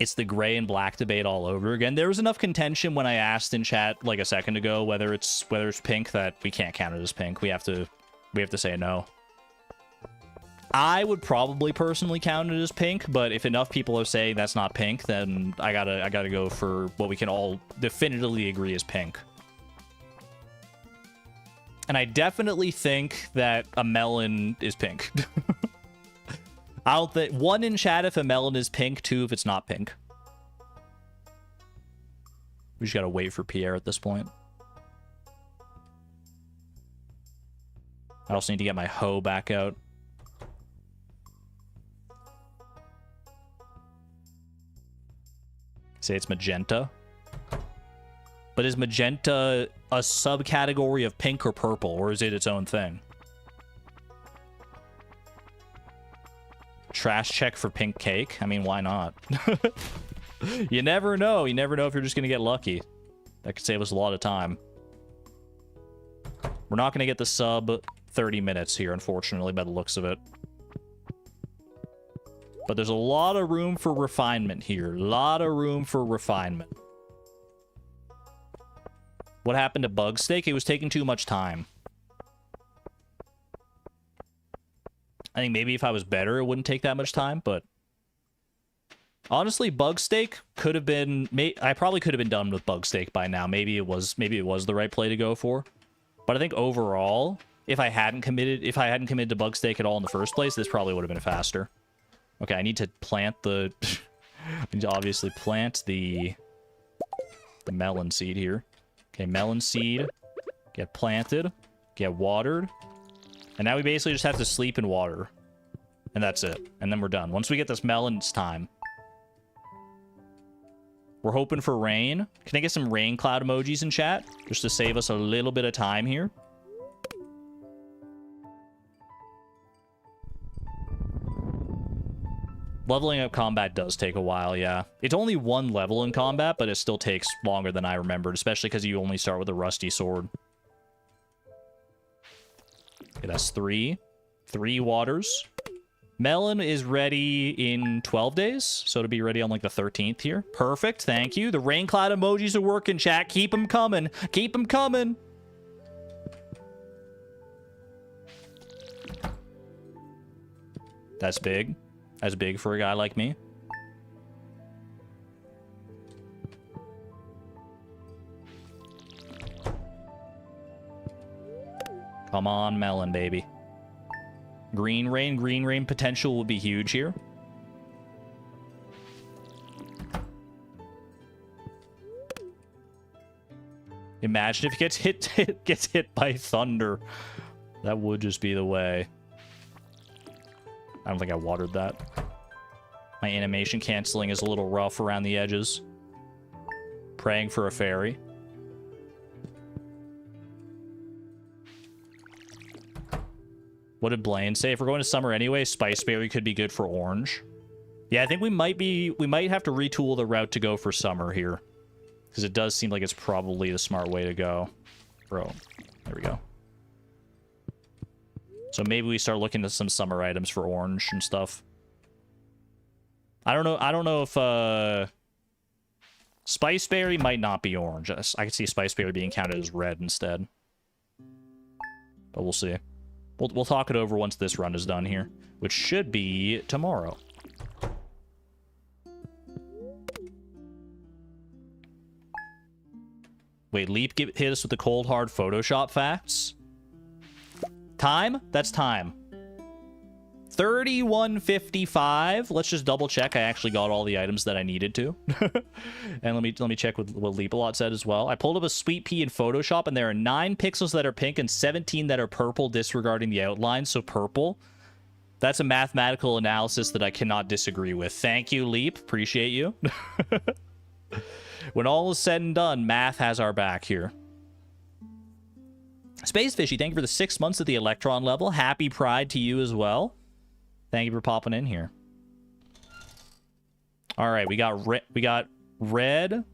It's the gray and black debate all over again. There was enough contention when I asked in chat like a second ago whether it's pink that we can't count it as pink. We have to say no. I would probably personally count it as pink, but if enough people are saying that's not pink, then I gotta go for what we can all definitively agree is pink. And I definitely think that a melon is pink. I don't think... 1 in chat if a melon is pink, 2 if it's not pink. We just gotta wait for Pierre at this point. I also need to get my hoe back out. Say it's magenta. But is magenta a subcategory of pink or purple, or is it its own thing? Trash check for pink cake? I mean, why not? You never know. You never know if you're just going to get lucky. That could save us a lot of time. We're not going to get the sub 30 minutes here, unfortunately, by the looks of it. But there's a lot of room for refinement here. A lot of room for refinement. What happened to Bug Steak? It was taking too much time. I think maybe if I was better, it wouldn't take that much time, but... Honestly, Bug Steak could have been... I probably could have been done with Bug Steak by now. Maybe it was the right play to go for. But I think overall, if I hadn't committed to Bug Steak at all in the first place, this probably would have been faster. Okay, I need to plant the... I need to obviously plant the melon seed here. Okay, melon seed. Get planted. Get watered. And now we basically just have to sleep in water. And that's it. And then we're done. Once we get this melon, it's time. We're hoping for rain. Can I get some rain cloud emojis in chat? Just to save us a little bit of time here. Leveling up combat does take a while, yeah. It's only one level in combat, but it still takes longer than I remembered, especially because you only start with a rusty sword. Okay, that's 3. 3 waters. Melon is ready in 12 days, so to be ready on like the 13th here. Perfect, thank you. The rain cloud emojis are working, chat. Keep them coming. Keep them coming. That's big. That's big for a guy like me. Come on, melon, baby. Green rain potential will be huge here. Imagine if it gets hit by thunder. That would just be the way. I don't think I watered that. My animation canceling is a little rough around the edges. Praying for a fairy. What did Blaine say? If we're going to summer anyway, Spiceberry could be good for orange. Yeah, I think we might have to retool the route to go for summer here. Because it does seem like it's probably the smart way to go. Bro, there we go. So maybe we start looking at some summer items for orange and stuff. I don't know if Spiceberry might not be orange. I could see Spiceberry being counted as red instead. But we'll see. We'll talk it over once this run is done here, which should be tomorrow. Wait, Leap hit us with the cold hard Photoshop facts. Time? That's time. 31:55. Let's just double check I actually got all the items that I needed to. And let me check what Leapalot said as well. I pulled up a sweet pea in Photoshop, and there are 9 pixels that are pink and 17 that are purple, disregarding the outline. So purple. That's a mathematical analysis that I cannot disagree with. Thank you, Leap. Appreciate you. When all is said and done, math has our back here. Space Fishy, thank you for the 6 months at the Electron level. Happy Pride to you as well. Thank you for popping in here. All right, we got red.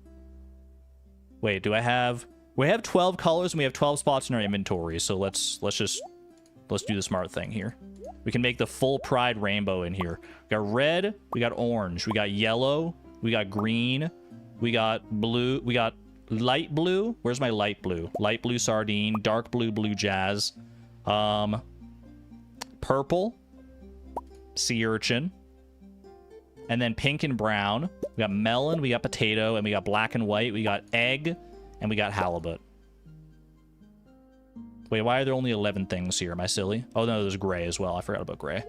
Wait, do I have... We have 12 colors and we have 12 spots in our inventory, so let's do the smart thing here. We can make the full Pride rainbow in here. We got red, we got orange, we got yellow, we got green, we got blue, we got light blue. Where's my light blue? Light blue sardine, dark blue, blue jazz. Purple. Sea urchin. And then pink and brown. We got melon, we got potato, and we got black and white. We got egg, and we got halibut. Wait, why are there only 11 things here? Am I silly? Oh, no, there's gray as well. I forgot about gray.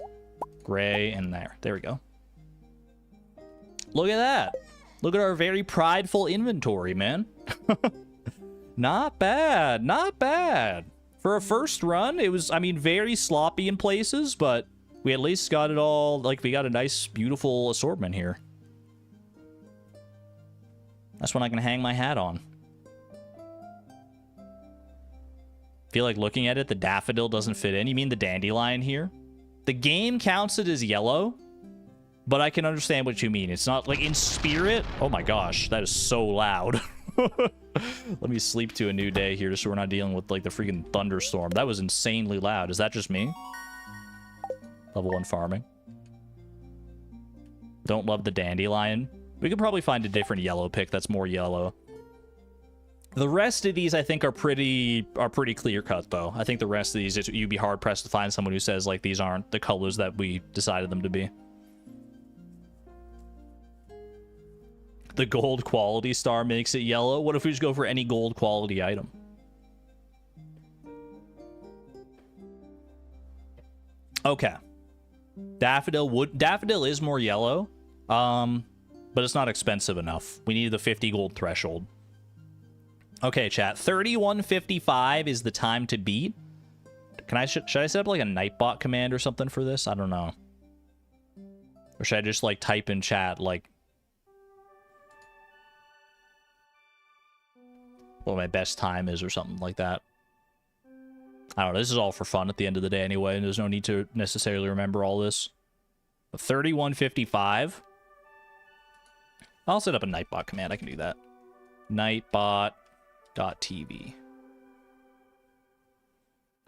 Gray and there. There we go. Look at that. Look at our very prideful inventory, man. Not bad. Not bad. For a first run, it was, I mean, very sloppy in places, but we at least got it all, like, we got a nice, beautiful assortment here. That's what I can hang my hat on. Feel like looking at it, the daffodil doesn't fit in. You mean the dandelion here? The game counts it as yellow, but I can understand what you mean. It's not, like, in spirit. Oh my gosh, that is so loud. Let me sleep to a new day here just so we're not dealing with, like, the freaking thunderstorm. That was insanely loud. Is that just me? Level 1 farming. Don't love the dandelion. We could probably find a different yellow pick that's more yellow. The rest of these, I think, are pretty clear cut, though. I think the rest of these, you'd be hard pressed to find someone who says like these aren't the colors that we decided them to be. The gold quality star makes it yellow. What if we just go for any gold quality item? Okay. Daffodil is more yellow, but it's not expensive enough. We need the 50 gold threshold. Okay, chat. 3155 is the time to beat. Should I set up like a Nightbot command or something for this? I don't know. Or should I just like type in chat like what my best time is or something like that? I don't know. This is all for fun at the end of the day anyway, and there's no need to necessarily remember all this. But 3155. I'll set up a Nightbot command. I can do that. Nightbot.tv.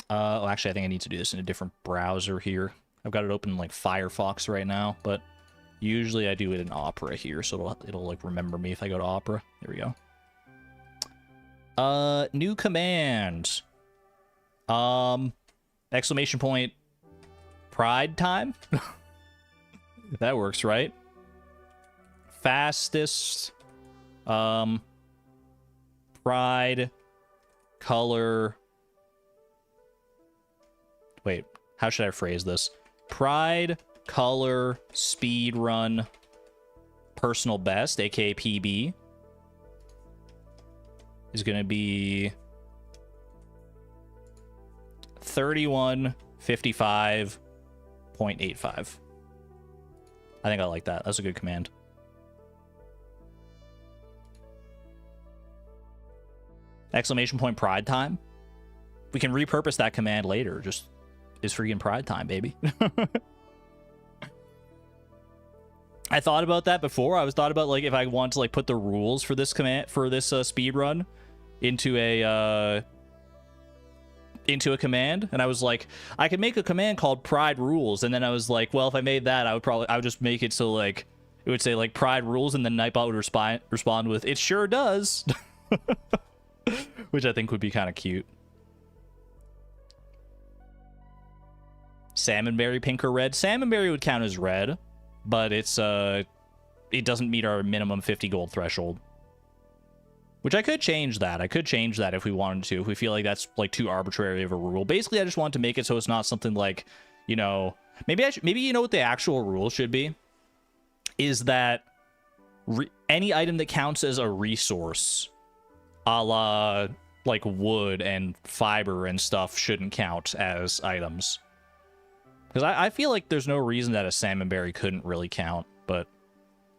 Oh, actually, I think I need to do this in a different browser here. I've got it open in like Firefox right now, but usually I do it in Opera here, so it'll like remember me if I go to Opera. There we go. New command. Exclamation point. Pride time. That works, right? Fastest. Pride. Color. Wait, how should I phrase this? Pride, color, speed run, personal best, aka PB, is going to be 3155.85. I think I like that. That's a good command. Exclamation point pride time. We can repurpose that command later. Just is freaking pride time, baby. I thought about that before. I was thought about like if I want to like put the rules for this command for this speed run into a command, and I was like, I could make a command called pride rules, and then I was like, well, if I made that, I would just make it so like it would say like pride rules, and then Nightbot would respond with it sure does, which I think would be kind of cute. Salmonberry, pink or red? Salmonberry would count as red, but it's it doesn't meet our minimum 50 gold threshold. Which I could change that. I could change that if we wanted to, if we feel like that's like too arbitrary of a rule. Basically, I just want to make it so it's not something like, you know, maybe you know what the actual rule should be? Is that any item that counts as a resource, a la like wood and fiber and stuff, shouldn't count as items. Because I feel like there's no reason that a salmonberry couldn't really count, but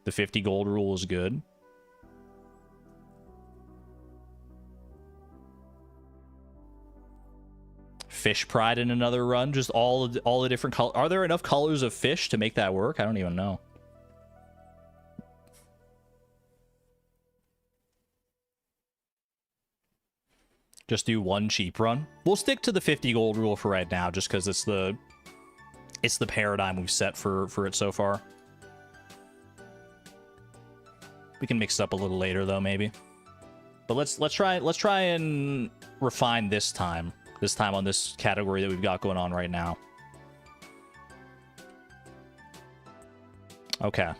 the 50 gold rule is good. Fish pride in another run, just all the different colors. Are there enough colors of fish to make that work? I don't even know. Just do one cheap run. We'll stick to the 50 gold rule for right now, just because it's the paradigm we've set for it so far. We can mix it up a little later though, maybe. But let's try and refine this time. This time on this category that we've got going on right now. Okay.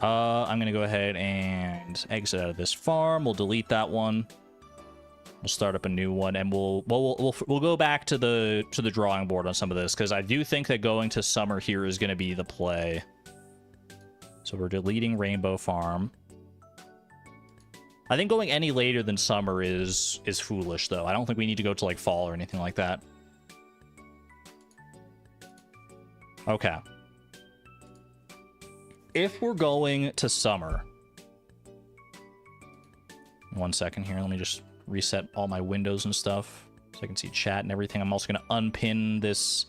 I'm gonna go ahead and exit out of this farm. We'll delete that one. We'll start up a new one, and we'll go back to the drawing board on some of this, because I do think that going to summer here is going to be the play. So we're deleting Rainbow Farm. I think going any later than summer is foolish, though. I don't think we need to go to like fall or anything like that. Okay. If we're going to summer, one second here. Let me just reset all my windows and stuff so I can see chat and everything. I'm also going to unpin this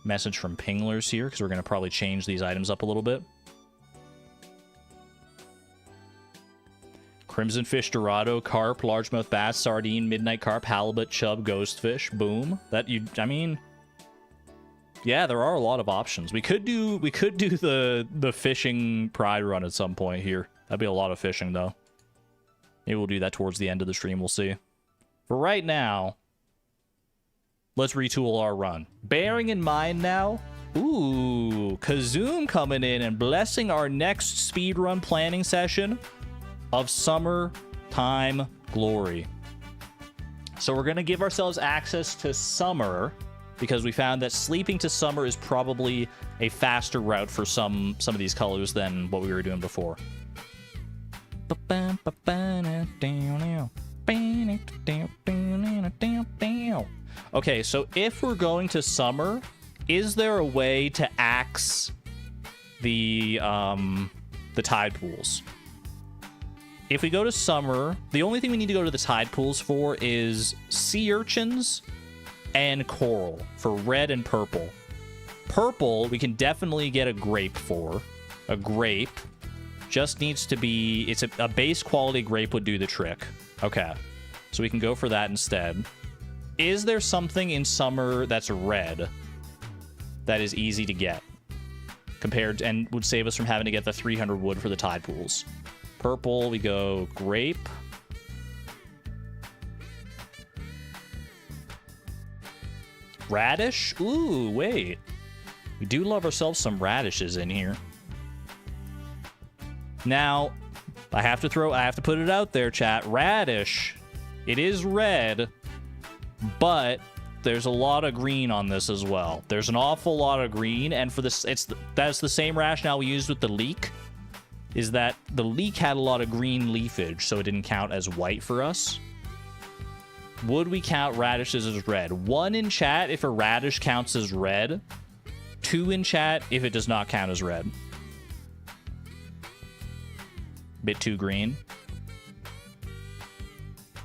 message from Pinglers here, because we're going to probably change these items up a little bit. Crimson fish, dorado, carp, largemouth bass, sardine, midnight carp, halibut, chub, ghostfish. Boom. I mean, Yeah, there are a lot of options. We could do the fishing pride run at some point here. That'd be a lot of fishing though. Maybe we'll do that towards the end of the stream, we'll see. For right now, let's retool our run. Bearing in mind now, ooh, Kazoom coming in and blessing our next speedrun planning session of summertime glory. So we're gonna give ourselves access to summer, because we found that sleeping to summer is probably a faster route for some of these colors than what we were doing before. Okay, so if we're going to summer, is there a way to axe the tide pools? If we go to summer, the only thing we need to go to the tide pools for is sea urchins and coral for red and purple. Purple, we can definitely get a grape for. A grape just needs to be, it's a base quality grape would do the trick. Okay, so we can go for that instead. Is there something in summer that's red that is easy to get compared to, and would save us from having to get the 300 wood for the tide pools? Purple, we go grape. Radish? Ooh, wait. We do love ourselves some radishes in here. Now, I have to put it out there, chat. Radish, it is red, but there's a lot of green on this as well. There's an awful lot of green, and for this, that's the same rationale we used with the leek, is that the leek had a lot of green leafage, so it didn't count as white for us. Would we count radishes as red? 1 in chat if a radish counts as red. 2 in chat if it does not count as red. Bit too green.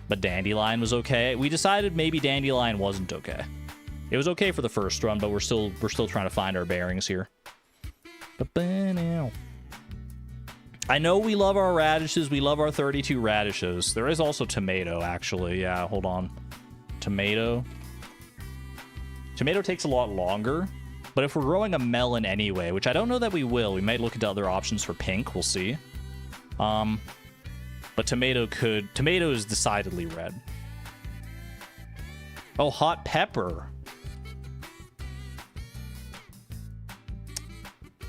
But dandelion was okay. We decided maybe dandelion wasn't okay. It was okay for the first run, but we're still trying to find our bearings here. I know we love our radishes. We love our 32 radishes. There is also tomato, actually. Yeah, hold on. Tomato. Tomato takes a lot longer, but if we're growing a melon anyway, which I don't know that we will, we might look into other options for pink. We'll see. But tomato is decidedly red. Oh, hot pepper.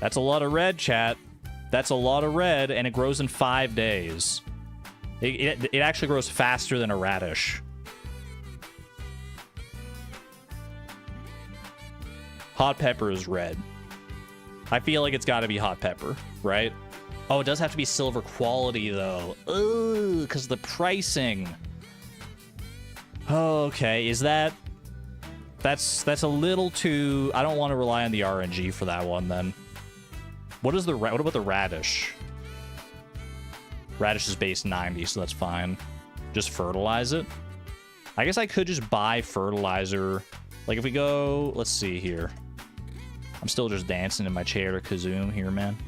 That's a lot of red, chat. That's a lot of red, and it grows in 5 days. It actually grows faster than a radish. Hot pepper is red. I feel like it's got to be hot pepper, right? Oh, it does have to be silver quality, though. Ooh, because the pricing. Okay, is that... That's a little too... I don't want to rely on the RNG for that one, then. What about the radish? Radish is base 90, so that's fine. Just fertilize it. I guess I could just buy fertilizer. Like if we go, let's see here. I'm still just dancing in my chair to Kazoom here, man.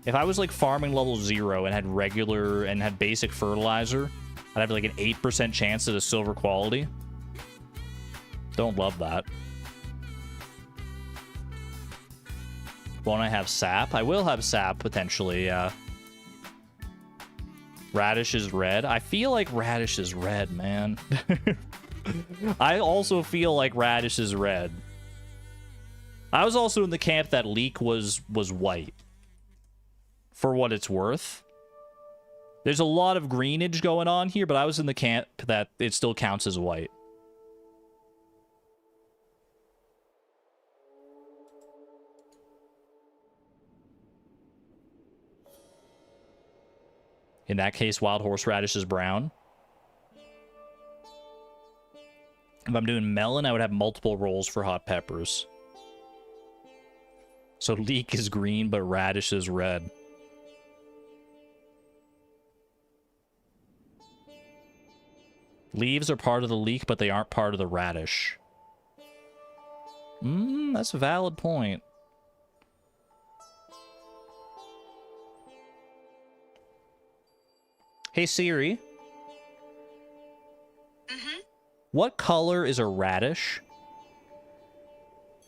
If I was like farming level 0 and had basic fertilizer, I'd have like an 8% chance at a silver quality. Don't love that. Won't I have sap? I will have sap, potentially, yeah. Radish is red. I feel like radish is red, man. I also feel like radish is red. I was also in the camp that leek was white. For what it's worth. There's a lot of greenage going on here, but I was in the camp that it still counts as white. In that case, wild horseradish is brown. If I'm doing melon, I would have multiple rolls for hot peppers. So leek is green, but radish is red. Leaves are part of the leek, but they aren't part of the radish. That's a valid point. Hey Siri. Mm-hmm. What color is a radish?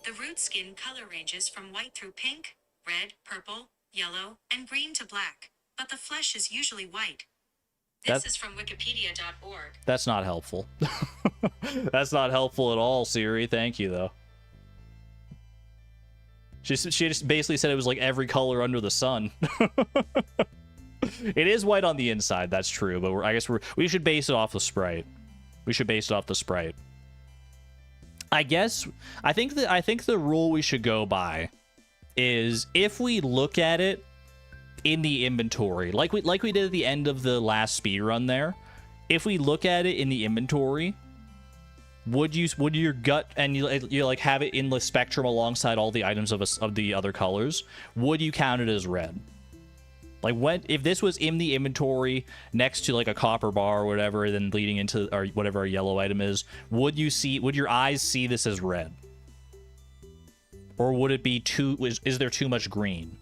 The root skin color ranges from white through pink, red, purple, yellow, and green to black, but the flesh is usually white. This is from wikipedia.org. That's not helpful. That's not helpful at all, Siri. Thank you, though. She just basically said it was like every color under the sun. It is white on the inside, that's true, but I guess we should base it off the sprite. We should base it off the sprite. I think the rule we should go by is if we look at it in the inventory, like we did at the end of the last speedrun there, if we look at it in the inventory, would your gut and you like have it in the spectrum alongside all the items of the other colors, would you count it as red? Like, if this was in the inventory next to like a copper bar or whatever, then leading into or whatever our yellow item is, would your eyes see this as red? Or would it be is there too much green?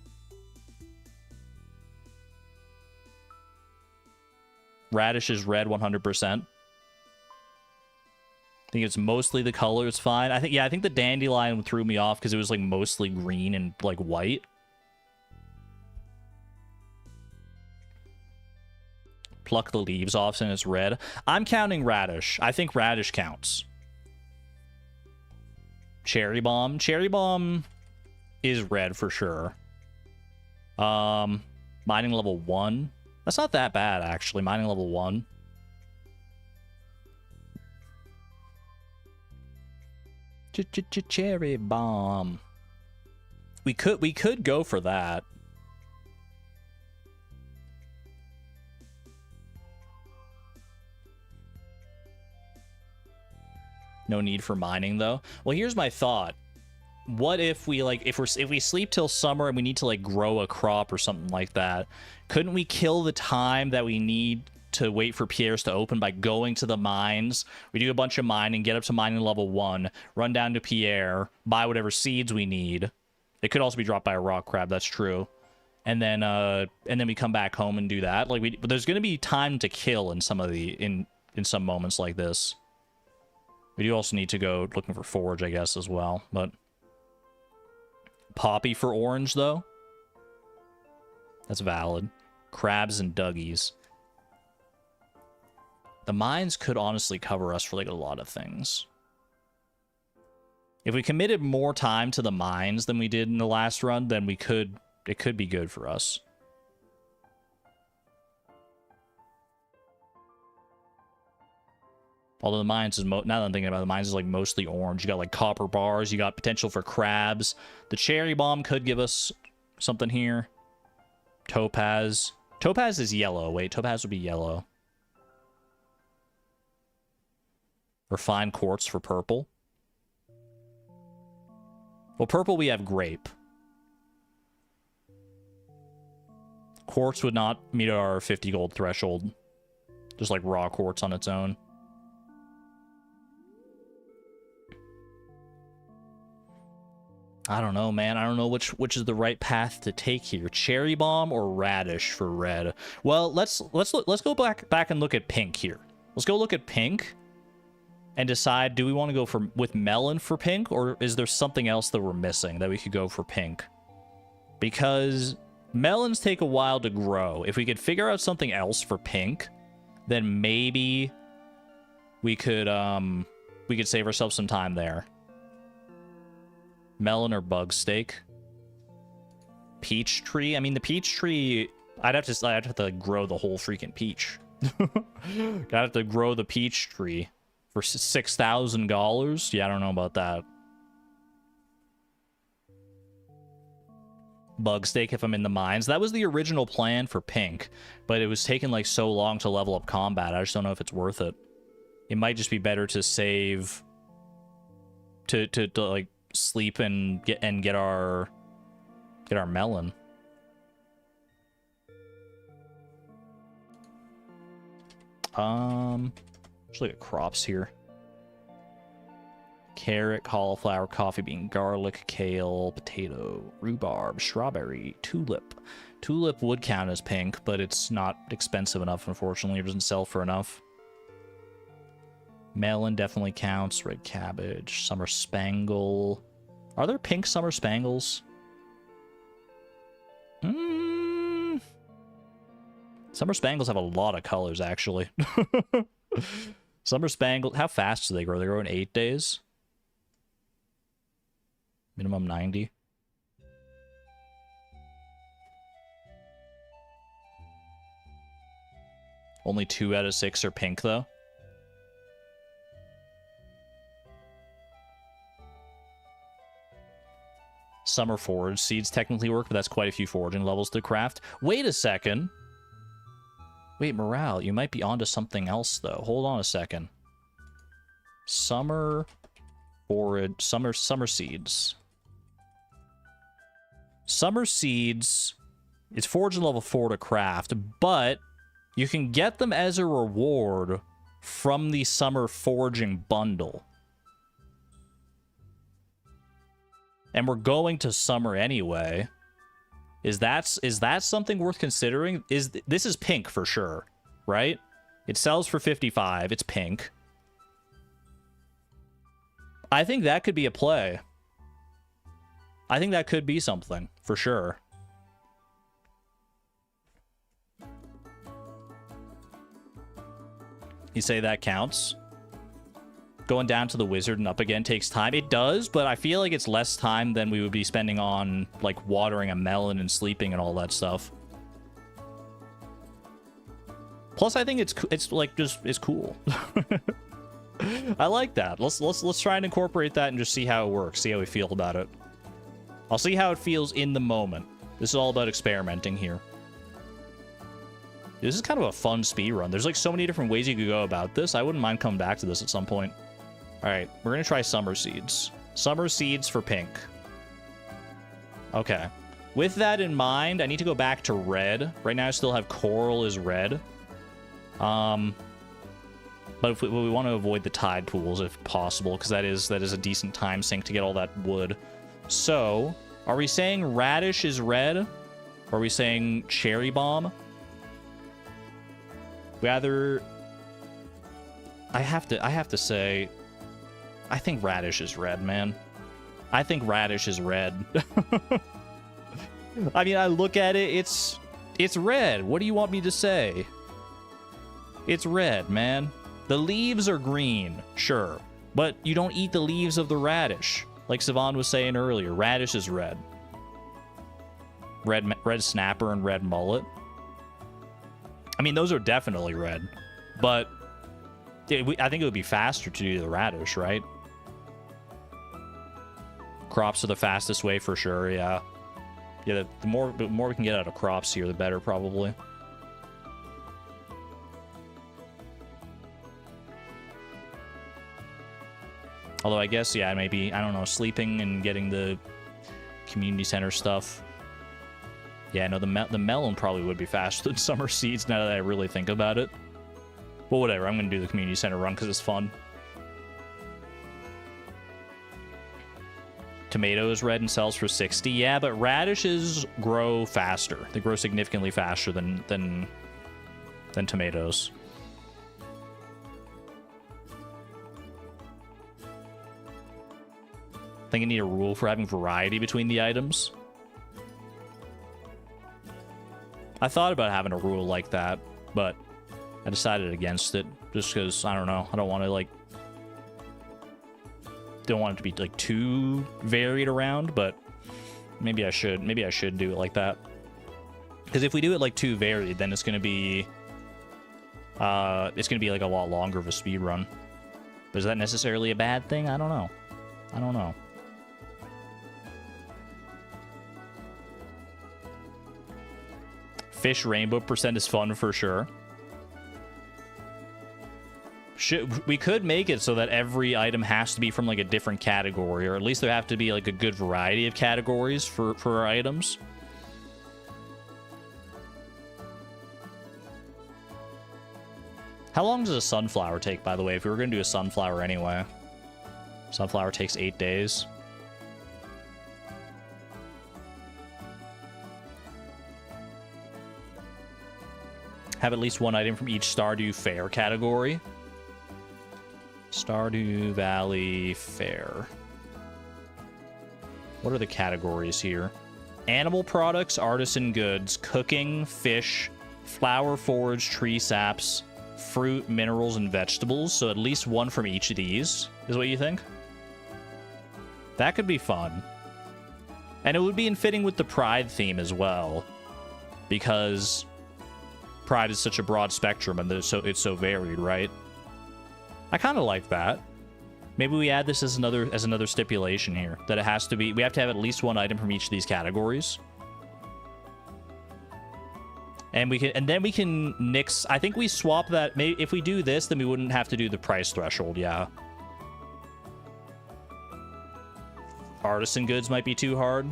Radish is red 100%. I think it's mostly the color, it's fine. I think the dandelion threw me off because it was like mostly green and like white. Pluck the leaves off and it's red. I'm counting radish. I think radish counts. Cherry bomb. Cherry bomb is red for sure. Mining level 1. That's not that bad, actually. Mining level 1. Cherry bomb. We could go for that. No need for mining though. Well, here's my thought. What if we like if we sleep till summer and we need to like grow a crop or something like that? Couldn't we kill the time that we need to wait for Pierre's to open by going to the mines? We do a bunch of mining, get up to mining level 1, run down to Pierre, buy whatever seeds we need. It could also be dropped by a rock crab, that's true. And then we come back home and do that. Like but there's gonna be time to kill in some of the in some moments like this. We do also need to go looking for forage, I guess, as well. But poppy for orange, though. That's valid. Crabs and duggies. The mines could honestly cover us for like a lot of things. If we committed more time to the mines than we did in the last run, then it could be good for us. Although the mines is now that I'm thinking about it, the mines is like mostly orange. You got like copper bars. You got potential for crabs. The cherry bomb could give us something here. Topaz. Topaz is yellow. Wait, topaz would be yellow. Refined quartz for purple. Well, purple we have grape. Quartz would not meet our 50 gold threshold. Just like raw quartz on its own. I don't know, man. I don't know which is the right path to take here. Cherry bomb or radish for red. Well, let's go back and look at pink here. Let's go look at pink and decide, do we want to go with melon for pink, or is there something else that we're missing that we could go for pink? Because melons take a while to grow. If we could figure out something else for pink, then maybe we could save ourselves some time there. Melon or bug steak? Peach tree? I mean, the peach tree, I'd have to grow the whole freaking peach. I'd have to grow the peach tree for $6,000. Yeah, I don't know about that. Bug steak if I'm in the mines. That was the original plan for pink, but it was taking like so long to level up combat. I just don't know if it's worth it. It might just be better to save to like sleep and get our melon. Let's look at crops here. Carrot, cauliflower, coffee bean, garlic, kale, potato, rhubarb, strawberry, tulip. Tulip would count as pink, but it's not expensive enough, unfortunately. It doesn't sell for enough. Melon definitely counts. Red cabbage, summer spangle. Are there pink summer spangles? Summer spangles have a lot of colors, actually. Summer spangles, how fast do they grow? They grow in 8 days? Minimum 90. Only 2 out of 6 are pink, though. Summer forage seeds technically work, but that's quite a few foraging levels to craft. Wait a second. Wait, Morale, you might be onto something else, though. Hold on a second. Summer forage, summer seeds. Summer seeds, it's foraging level 4 to craft, but you can get them as a reward from the summer foraging bundle. And we're going to summer anyway. Is that something worth considering? This is pink for sure, right? It sells for 55. It's pink. I think that could be a play. I think that could be something for sure. You say that counts? Going down to the wizard and up again takes time. It does, but I feel like it's less time than we would be spending on, like, watering a melon and sleeping and all that stuff. Plus, I think it's like, just, it's cool. I like that. Let's try and incorporate that and just see how it works. See how we feel about it. I'll see how it feels in the moment. This is all about experimenting here. This is kind of a fun speedrun. There's, like, so many different ways you could go about this. I wouldn't mind coming back to this at some point. All right, we're going to try summer seeds. Summer seeds for pink. Okay. With that in mind, I need to go back to red. Right now, I still have coral as red. But if we want to avoid the tide pools if possible, because that is a decent time sink to get all that wood. So, are we saying radish is red? Or are we saying cherry bomb? Rather, I have to say, I think radish is red, man. I think radish is red. I mean, I look at it, it's red. What do you want me to say? It's red, man. The leaves are green, sure. But you don't eat the leaves of the radish. Like Sivan was saying earlier, radish is red. Red snapper and red mullet. I mean, those are definitely red. But I think it would be faster to do the radish, right? Crops are the fastest way for sure, yeah. Yeah, the more we can get out of crops here, the better, probably. Although I guess, yeah, maybe, I don't know, sleeping and getting the community center stuff. Yeah, no, the melon probably would be faster than summer seeds now that I really think about it. But whatever, I'm going to do the community center run because it's fun. Tomato is red and sells for 60. Yeah, but radishes grow faster. They grow significantly faster than tomatoes. I think I need a rule for having variety between the items. I thought about having a rule like that, but I decided against it just because, I don't know, I don't want to, like, don't want it to be, like, too varied around, but maybe I should do it like that. Because if we do it, like, too varied, then it's going to be, like, a lot longer of a speed run. But is that necessarily a bad thing? I don't know. I don't know. Fish rainbow percent is fun for sure. We could make it so that every item has to be from, like, a different category, or at least there have to be, like, a good variety of categories for our items. How long does a sunflower take, by the way, if we were going to do a sunflower anyway? Sunflower takes 8 days. Have at least one item from each Stardew Fair category. Stardew Valley Fair. What are the categories here? Animal products, artisan goods, cooking, fish, flower forage, tree saps, fruit, minerals, and vegetables. So at least one from each of these is what you think? That could be fun. And it would be in fitting with the Pride theme as well, because Pride is such a broad spectrum and it's so varied, right? I kind of like that. Maybe we add this as another stipulation here, that it has to be, we have to have at least one item from each of these categories. And then we can nix. I think we swap that. Maybe if we do this, then we wouldn't have to do the price threshold. Yeah. Artisan goods might be too hard.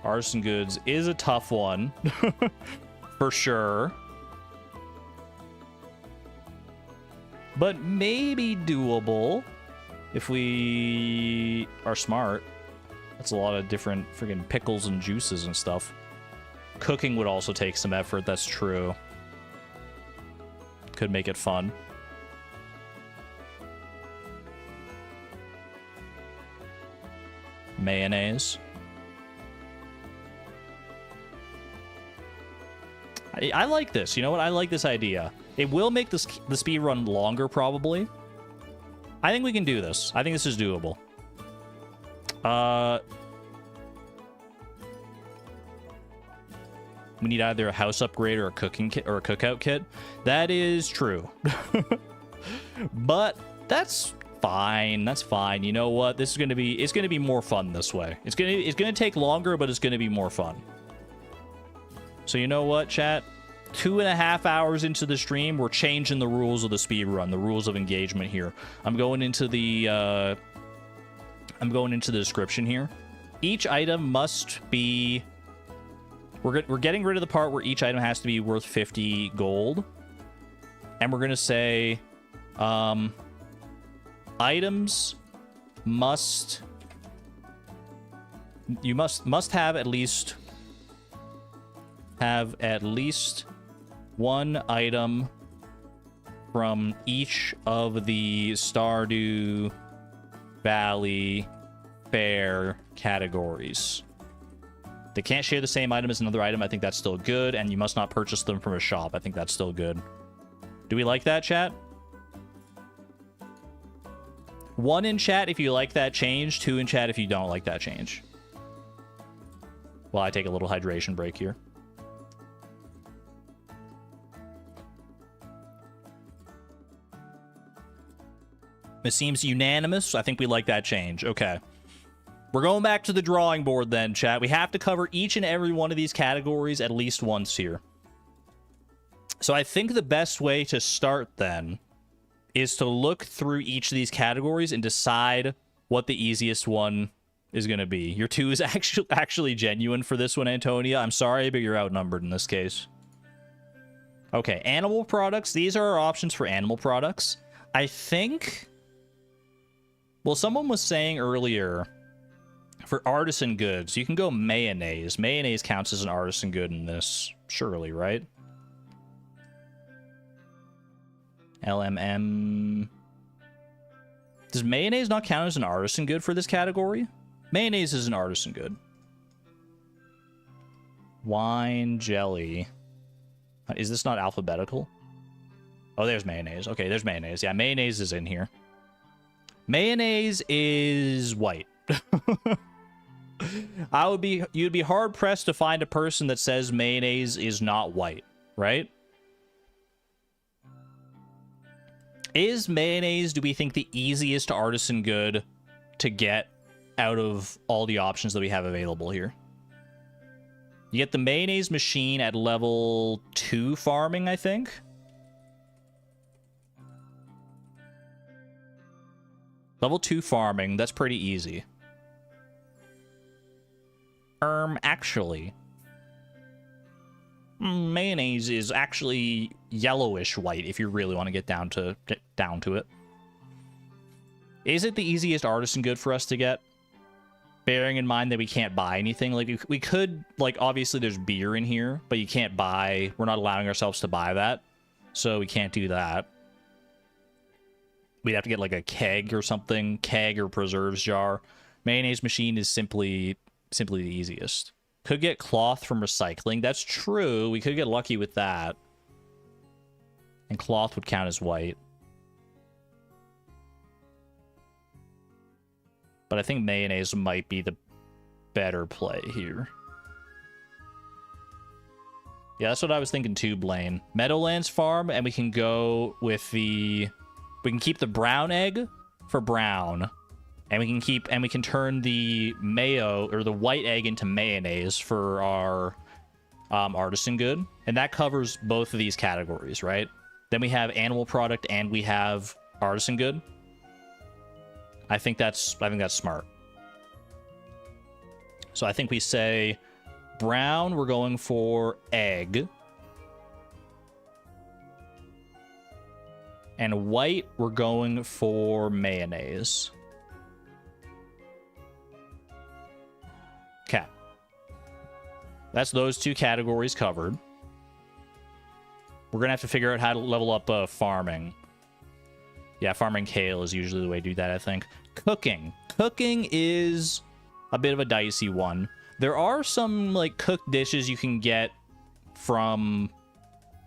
Artisan goods is a tough one. For sure. But maybe doable if we are smart. That's a lot of different freaking pickles and juices and stuff. Cooking would also take some effort, that's true. Could make it fun. Mayonnaise. I like this. You know what? I like this idea. It will make the speed run longer, probably. I think we can do this. I think this is doable. We need either a house upgrade or a cooking kit or a cookout kit. That is true. But that's fine. That's fine. You know what? This is going to be, it's going to be more fun this way. It's going to take longer, but it's going to be more fun. So you know what, chat? 2.5 hours into the stream, we're changing the rules of the speed run, the rules of engagement here. I'm going into the description here. Each item must be, we're getting rid of the part where each item has to be worth 50 gold. And we're going to say items must have at least one item from each of the Stardew Valley fair categories. They can't share the same item as another item. I think that's still good. And you must not purchase them from a shop. I think that's still good. Do we like that, chat? 1 in chat if you like that change. 2 in chat if you don't like that change. Well, I take a little hydration break here. It seems unanimous. I think we like that change. Okay. We're going back to the drawing board then, chat. We have to cover each and every one of these categories at least once here. So I think the best way to start then is to look through each of these categories and decide what the easiest one is going to be. Your 2 is actually genuine for this one, Antonia. I'm sorry, but you're outnumbered in this case. Okay, animal products. These are our options for animal products. I think... Well, someone was saying earlier, for artisan goods, you can go mayonnaise. Mayonnaise counts as an artisan good in this, surely, right? LMM. Does mayonnaise not count as an artisan good for this category? Mayonnaise is an artisan good. Wine, jelly. Is this not alphabetical? Oh, there's mayonnaise. Okay, there's mayonnaise. Yeah, mayonnaise is in here. Mayonnaise is white. You'd be hard pressed to find a person that says mayonnaise is not white, right? Is mayonnaise, do we think, the easiest artisan good to get out of all the options that we have available here? You get the mayonnaise machine at level 2 farming, I think. Level 2 farming, that's pretty easy. Actually. Mayonnaise is actually yellowish white if you really want to get down to it. Is it the easiest artisan good for us to get? Bearing in mind that we can't buy anything. Like, we could, like, obviously there's beer in here, but you can't buy, we're not allowing ourselves to buy that. So we can't do that. We'd have to get like a keg or something, keg or preserves jar. Mayonnaise machine is simply the easiest. Could get cloth from recycling. That's true. We could get lucky with that. And cloth would count as white. But I think mayonnaise might be the better play here. Yeah, that's what I was thinking too, Blaine. Meadowlands farm, and we can go with the... We can keep the brown egg for brown. And we can turn the mayo, or the white egg, into mayonnaise for our artisan good. And that covers both of these categories, right? Then we have animal product and we have artisan good. I think that's smart. So I think we say brown, we're going for egg. And white, we're going for mayonnaise. Okay. That's those two categories covered. We're going to have to figure out how to level up farming. Yeah, farming kale is usually the way to do that, I think. Cooking. Cooking is a bit of a dicey one. There are some, like, cooked dishes you can get from...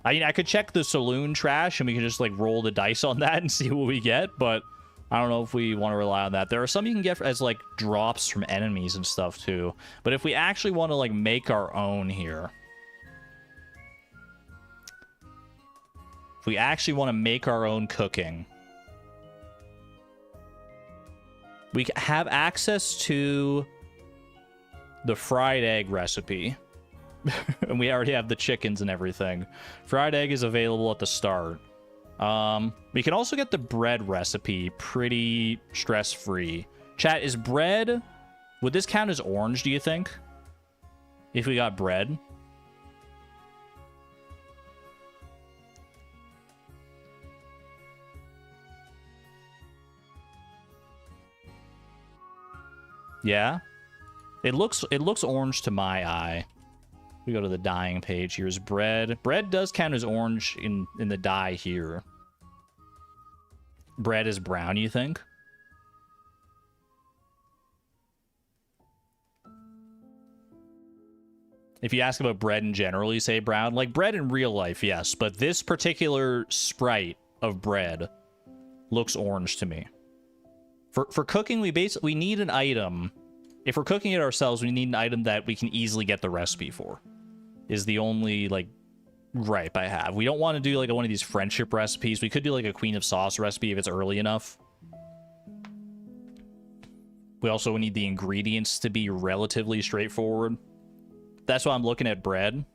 I mean, I could check the saloon trash, and we can just, like, roll the dice on that and see what we get, but I don't know if we want to rely on that. There are some you can get as, like, drops from enemies and stuff, too. But if we actually want to, like, make our own here... If we actually want to make our own cooking... We have access to the fried egg recipe. And we already have the chickens and everything. Fried egg is available at the start. We can also get the bread recipe pretty stress-free. Chat, is bread... Would this count as orange, do you think? If we got bread? Yeah? It looks orange to my eye. We go to the dyeing page. Here's bread. Bread does count as orange in the dye here. Bread is brown, you think? If you ask about bread in general, you say brown. Like, bread in real life, yes. But this particular sprite of bread looks orange to me. For cooking, we need an item. If we're cooking it ourselves, we need an item that we can easily get the recipe for. Is the only, like, gripe I have. We don't want to do, like, one of these friendship recipes. We could do, like, a Queen of Sauce recipe if it's early enough. We also need the ingredients to be relatively straightforward. That's why I'm looking at bread.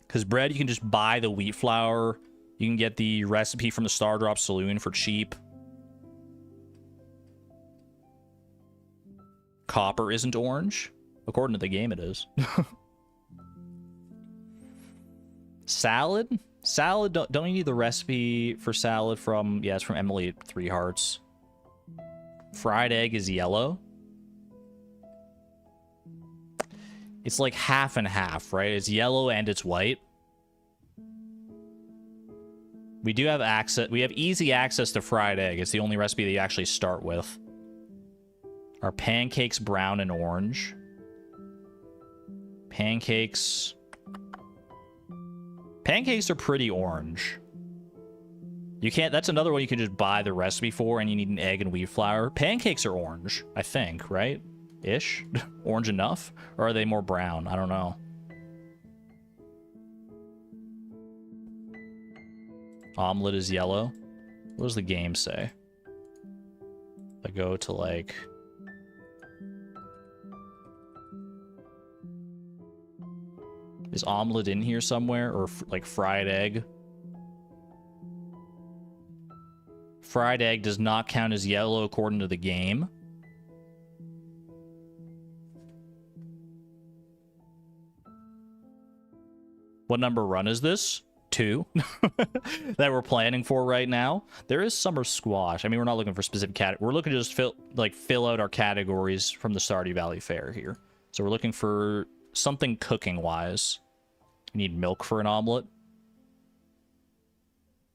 Because bread, you can just buy the wheat flour. You can get the recipe from the Stardrop Saloon for cheap. Copper isn't orange. According to the game, it is. Salad? Salad, don't you need the recipe for salad from... Yeah, it's from Emily at 3 Hearts. Fried egg is yellow. It's like half and half, right? It's yellow and it's white. We do have access. We have easy access to fried egg. It's the only recipe that you actually start with. Are pancakes brown and orange? Pancakes... Pancakes are pretty orange. You can't... That's another one you can just buy the recipe for, and you need an egg and wheat flour. Pancakes are orange, I think, right? Ish? Orange enough? Or are they more brown? I don't know. Omelet is yellow. What does the game say? I go to, like... Is omelet in here somewhere? Or, like, fried egg? Fried egg does not count as yellow according to the game. What number run is this? 2 that we're planning for right now. There is summer squash. I mean, we're not looking for specific we're looking to just fill out our categories from the Stardew Valley Fair here. So we're looking for something cooking wise. We need milk for an omelet.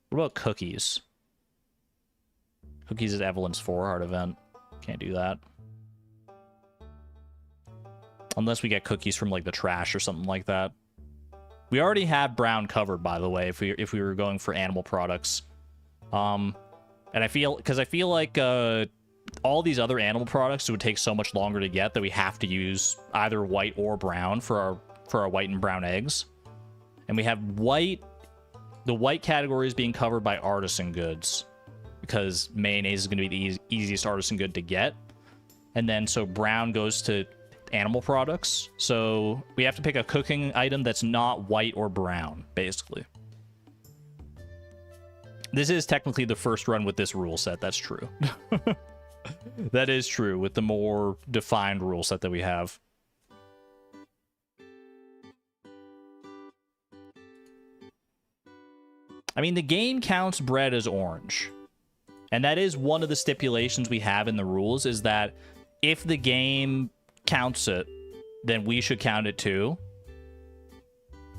What about cookies? Cookies is Evelyn's 4-heart event. Can't do that. Unless we get cookies from, like, the trash or something like that. We already have brown covered, by the way, if we were going for animal products. And I feel like all these other animal products would take so much longer to get that we have to use either white or brown for our white and brown eggs. And we have white. The white category is being covered by artisan goods because mayonnaise is going to be the easiest artisan good to get. And then so brown goes to animal products. So we have to pick a cooking item that's not white or brown, basically. This is technically the first run with this rule set. That's true. That is true with the more defined rule set that we have. I mean, the game counts bread as orange. And that is one of the stipulations we have in the rules, is that if the game counts it, then we should count it too.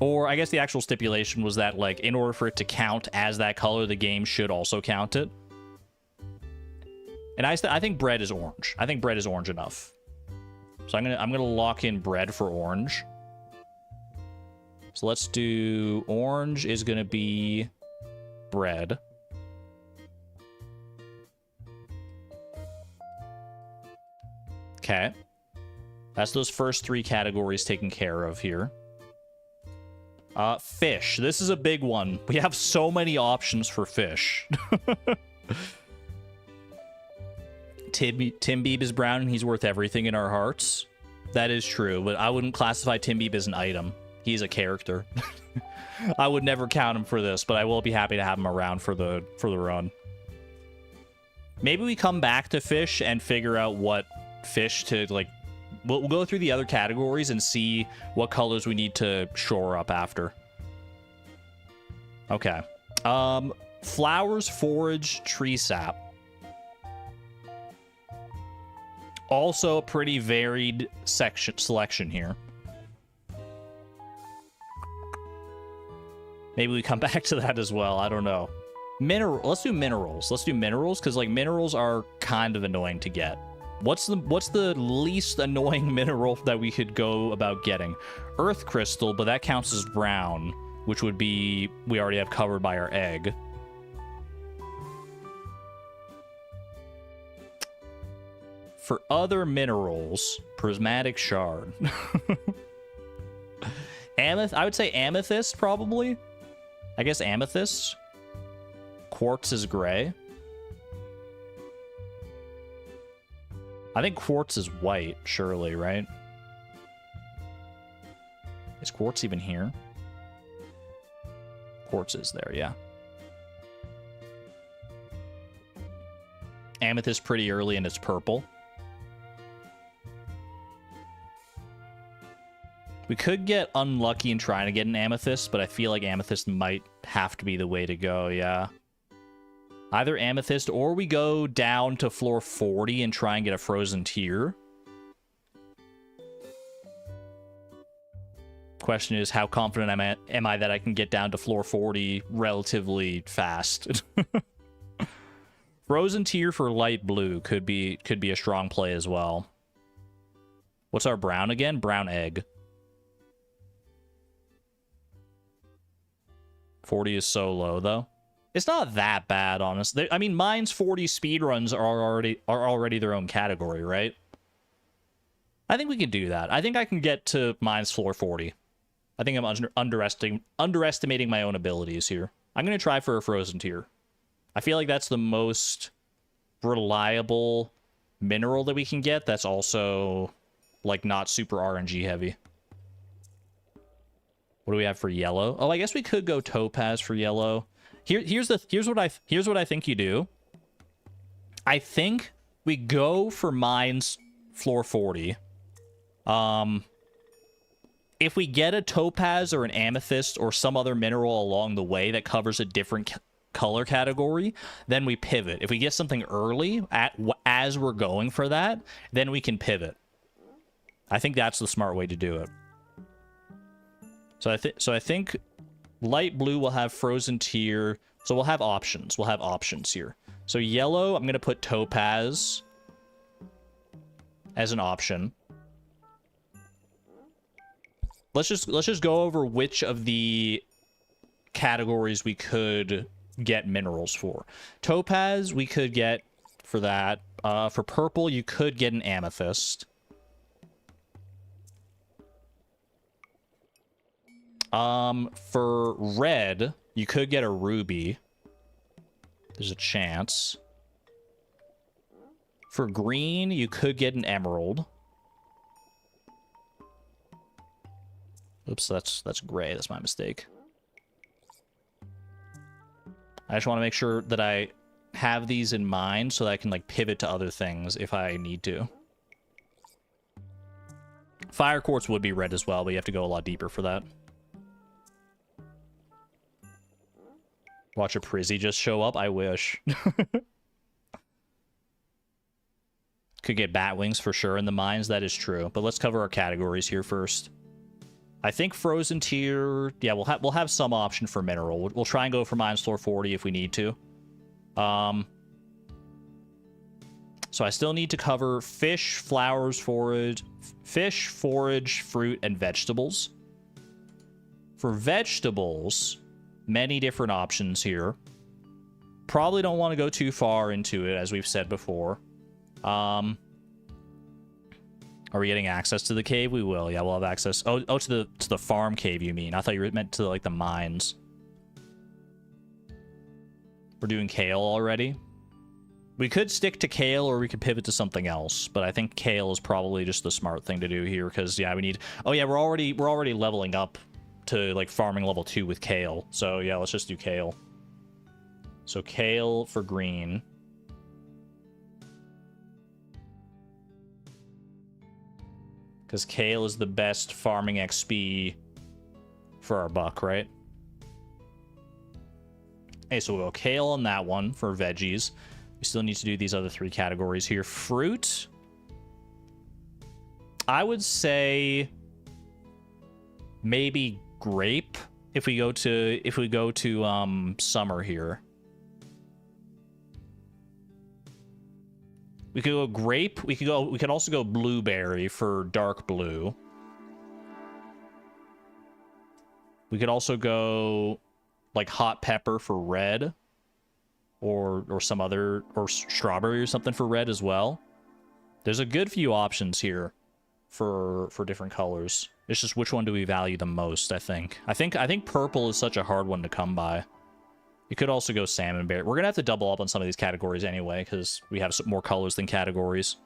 Or I guess the actual stipulation was that, like, in order for it to count as that color, the game should also count it. And I think bread is orange. I think bread is orange enough. So I'm gonna lock in bread for orange. So let's do orange is gonna be bread. Okay. That's those first 3 categories taken care of here. Fish. This is a big one. We have so many options for fish. Tim Beeb is brown and he's worth everything in our hearts. That is true, but I wouldn't classify Tim Beeb as an item. He's a character. I would never count him for this, but I will be happy to have him around for the run. Maybe we come back to fish and figure out what fish to, like, we'll go through the other categories and see what colors we need to shore up after. Okay. Flowers, forage, tree sap. Also a pretty varied selection here. Maybe we come back to that as well. I don't know. Let's do minerals. Let's do minerals, because, like, minerals are kind of annoying to get. What's the least annoying mineral that we could go about getting? Earth crystal, but that counts as brown, which would be we already have covered by our egg. For other minerals, prismatic shard. I would say amethyst, probably. I guess amethyst. Quartz is gray. I think quartz is white, surely, right? Is quartz even here? Quartz is there, yeah. Amethyst pretty early and it's purple. We could get unlucky in trying to get an amethyst, but I feel like amethyst might have to be the way to go, yeah. Either amethyst, or we go down to floor 40 and try and get a frozen tear. Question is, how confident am I that I can get down to floor 40 relatively fast? Frozen tear for light blue could be a strong play as well. What's our brown again? Brown egg. 40 is so low, though. It's not that bad, honestly. I mean, mine's 40 speedruns are already their own category, right? I think we can do that. I think I can get to mine's floor 40. I think I'm underestimating my own abilities here. I'm going to try for a frozen tear. I feel like that's the most reliable mineral that we can get that's also, like, not super RNG heavy. What do we have for yellow? Oh, I guess we could go topaz for yellow. Here's what I think you do. I think we go for mine's floor 40. If we get a topaz or an amethyst or some other mineral along the way that covers a different color category, then we pivot. If we get something early as we're going for that, then we can pivot. I think that's the smart way to do it. So I think light blue will have frozen tear. So we'll have options. We'll have options here. So yellow, I'm going to put topaz as an option. Let's just go over which of the categories we could get minerals for. Topaz, we could get for that. For purple, you could get an amethyst. For red, you could get a ruby. There's a chance. For green, you could get an emerald. Oops, that's gray. That's my mistake. I just want to make sure that I have these in mind so that I can like pivot to other things if I need to. Fire quartz would be red as well, but you have to go a lot deeper for that. Watch a Prizzy just show up. I wish. Could get bat wings for sure in the mines. That is true. But let's cover our categories here first. I think frozen tier. Yeah, we'll have some option for mineral. We'll try and go for mines floor 40 if we need to. So I still need to cover fish, flowers, forage, fruit, and vegetables. For vegetables, many different options here. Probably don't want to go too far into it, as we've said before. Are we getting access to the cave? We will. Yeah, we'll have access. Oh, to the farm cave, you mean? I thought you were meant to like the mines. We're doing kale already. We could stick to kale, or we could pivot to something else. But I think kale is probably just the smart thing to do here, because yeah, we need. Oh yeah, we're already leveling up to like farming level 2 with kale. So yeah, let's just do kale. So kale for green. Because kale is the best farming XP for our buck, right? Hey, so we'll go kale on that one for veggies. We still need to do these other 3 categories here. Fruit. I would say maybe grape if we go to summer here. We could go grape. We could also go blueberry for dark blue. We could also go like hot pepper for red, or some other, or strawberry or something for red as well. There's a good few options here for different colors. It's just which one do we value the most, I think. I think purple is such a hard one to come by. You could also go salmon berry. We're going to have to double up on some of these categories anyway, because we have some more colors than categories.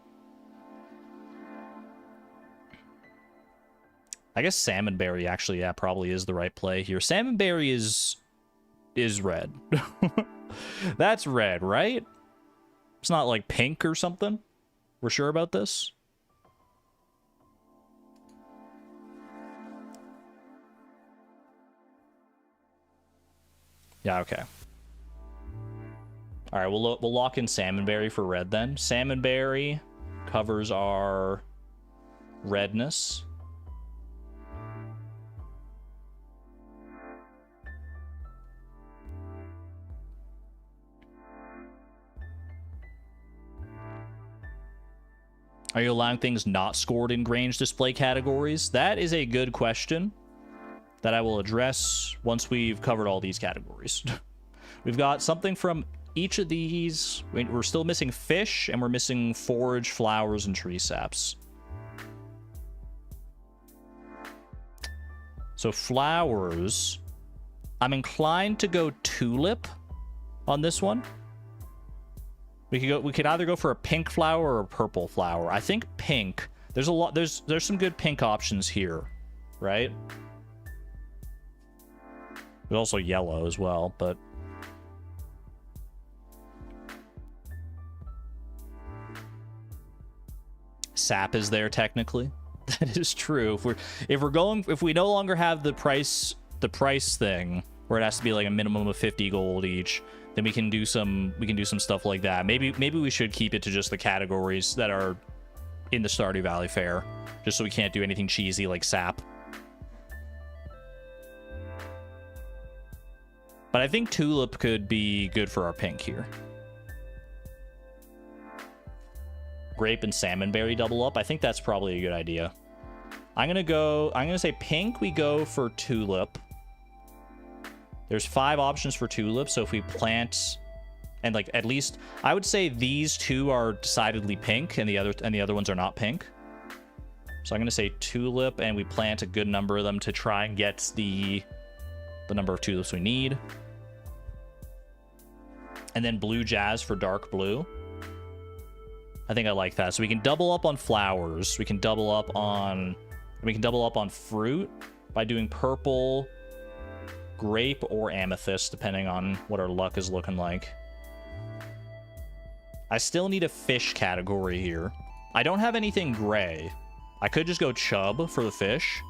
I guess salmon berry actually, yeah, probably is the right play here. Salmon berry is red. That's red, right? It's not like pink or something? We're sure about this? Yeah, okay. All right, we'll lock in salmonberry for red then. Salmonberry covers our redness. Are you allowing things not scored in Grange display categories? That is a good question that I will address once we've covered all these categories. We've got something from each of these. We're still missing fish, and we're missing forage, flowers, and tree saps. So flowers, I'm inclined to go tulip on this one. We could either go for a pink flower or a purple flower. I think pink. There's a lot. There's some good pink options here, right? There's also yellow as well, but sap is there technically. That is true. If we no longer have the price thing where it has to be like a minimum of 50 gold each, then we can do some stuff like that. Maybe we should keep it to just the categories that are in the Stardew Valley fair, just so we can't do anything cheesy like sap. But I think tulip could be good for our pink here. grape and salmonberry double up. I think that's probably a good idea. I'm gonna say pink, we go for tulip. There's 5 options for tulip, so if we plant, and like at least I would say these 2 are decidedly pink, and the other ones are not pink. So I'm gonna say tulip, and we plant a good number of them to try and get the number of tulips we need. And then blue jazz for dark blue. I think I like that. So we can double up on flowers. We can double up on fruit by doing purple, grape, or amethyst, depending on what our luck is looking like. I still need a fish category here. I don't have anything gray. I could just go chub for the fish.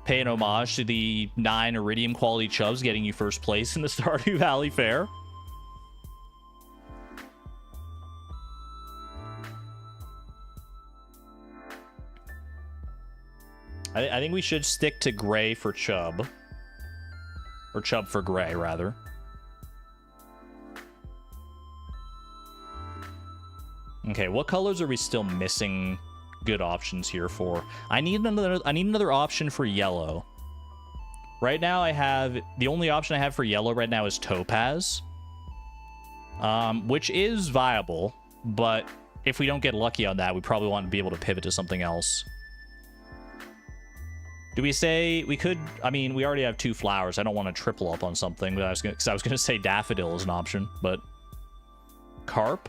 Pay an homage to the 9 iridium quality chubs getting you first place in the Stardew Valley Fair. I think we should stick to gray for chub. Or chub for gray, rather. Okay, what colors are we still missing good options here for? I need another option for yellow. Right now the only option I have for yellow right now is topaz. Which is viable, but if we don't get lucky on that, we probably want to be able to pivot to something else. Do we say we could? I mean, we already have 2 flowers. I don't want to triple up on something, but I was gonna say daffodil is an option, but carp.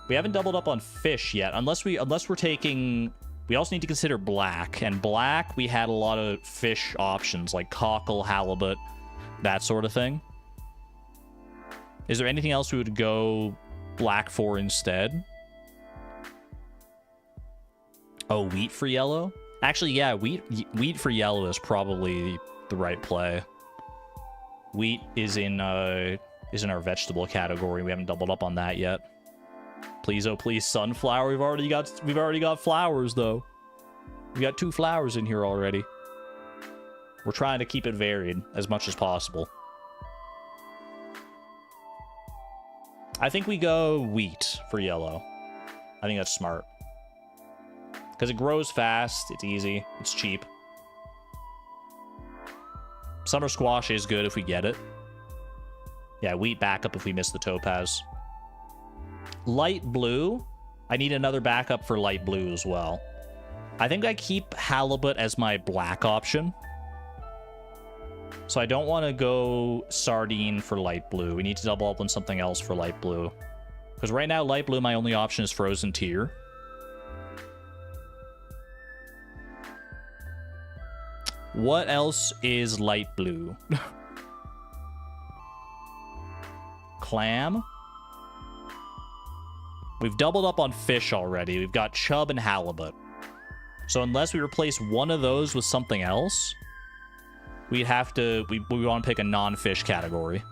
We haven't doubled up on fish yet, unless we're taking. We also need to consider black, and black we had a lot of fish options like cockle, halibut, that sort of thing. Is there anything else we would go black for instead? Oh, wheat for yellow. Actually, yeah, wheat for yellow is probably the right play. Wheat is in our vegetable category. We haven't doubled up on that yet. Please, oh please, sunflower. We've already got flowers though. We got 2 flowers in here already. We're trying to keep it varied as much as possible. I think we go wheat for yellow. I think that's smart. Because it grows fast, it's easy, it's cheap. Summer squash is good if we get it. Yeah, wheat backup if we miss the topaz. Light blue. I need another backup for light blue as well. I think I keep halibut as my black option. So I don't want to go sardine for light blue. We need to double up on something else for light blue. Because right now, light blue, my only option is frozen tear. What else is light blue? Clam. We've doubled up on fish already. We've got chub and halibut. So unless we replace one of those with something else, we'd have to... We want to pick a non-fish category.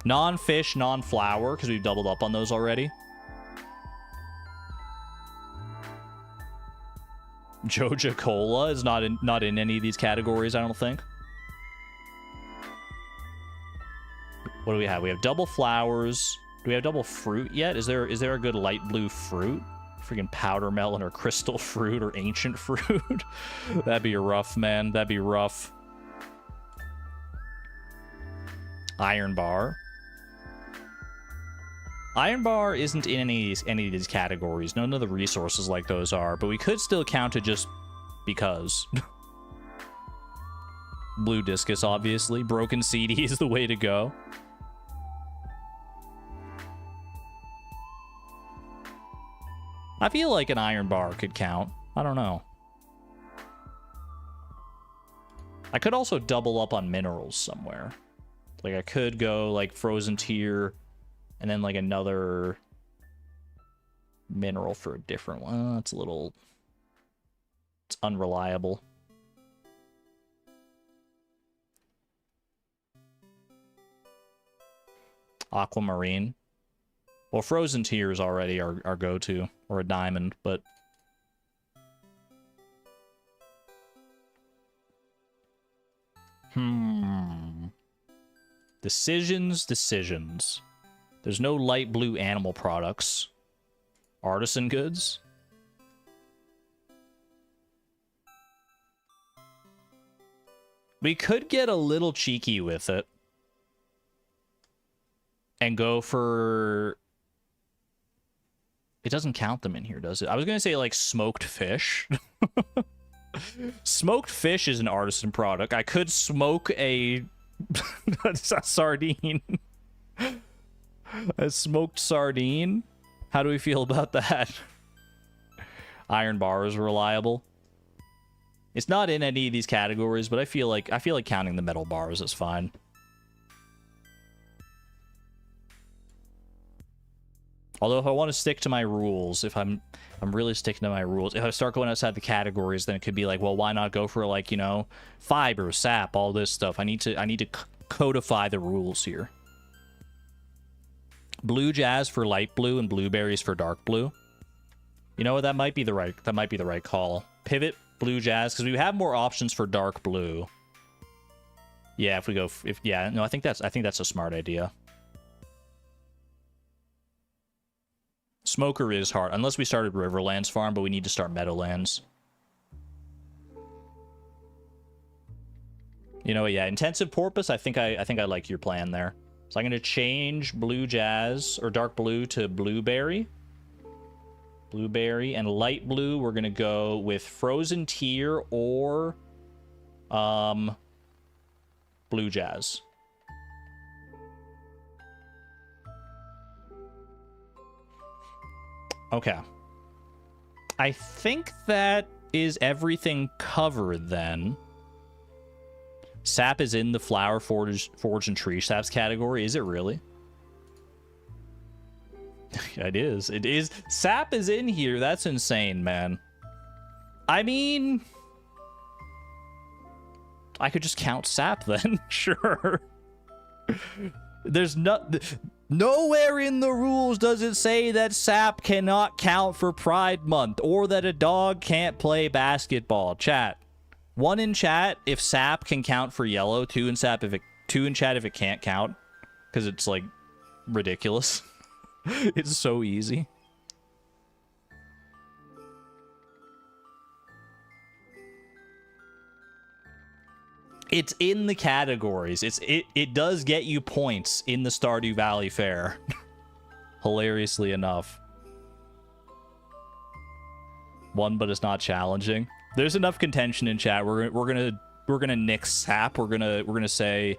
Non-fish, non-flower, because we've doubled up on those already. Joja Cola is not in any of these categories, I don't think. What do we have? We have double flowers. Do we have double fruit yet? Is there a good light blue fruit? Freaking powder melon or crystal fruit or ancient fruit? That'd be rough, man. That'd be rough. Iron bar. Iron bar isn't in any of these categories. None of the resources like those are, but we could still count it just because. Blue discus, obviously. Broken CD is the way to go. I feel like an iron bar could count. I don't know. I could also double up on minerals somewhere. Like I could go like frozen tear and then like another mineral for a different one. It's a little... It's unreliable. Aquamarine. Well, frozen tear is already our go-to. Or a diamond, but... Decisions. There's no light blue animal products. Artisan goods. We could get a little cheeky with it. And go for... It doesn't count them in here, does it? I was going to say, like, smoked fish. Smoked fish is an artisan product. I could smoke a sardine. A smoked sardine. How do we feel about that? Iron bar is reliable. It's not in any of these categories, but I feel like counting the metal bars is fine. Although if I want to stick to my rules, if I'm really sticking to my rules, if I start going outside the categories, then it could be like, well, why not go for, like, you know, fiber, sap, all this stuff. I need to codify the rules here. Blue jazz for light blue and blueberries for dark blue. You know what? That might be the right call. Pivot blue jazz, because we have more options for dark blue. Yeah, if we go I think that's a smart idea. Smoker is hard, unless we started Riverlands Farm, but we need to start Meadowlands. You know what? Yeah, intensive porpoise. I think I like your plan there. So I'm gonna change blue jazz or dark blue to blueberry. Blueberry and light blue. We're gonna go with frozen tear or blue jazz. Okay. I think that is everything covered then. Sap is in the flower, forge, and tree saps category. Is it really? It is. It is. Sap is in here. That's insane, man. I mean, I could just count sap then. Sure. There's nowhere in the rules does it say that sap cannot count for Pride Month or that a dog can't play basketball. Chat. 1 in chat if sap can count for yellow, 2 in chat if it can't count, because it's like ridiculous. It's so easy. It's in the categories. It does get you points in the Stardew Valley Fair. Hilariously enough. But it's not challenging. There's enough contention in chat. We're gonna nix sap. We're gonna say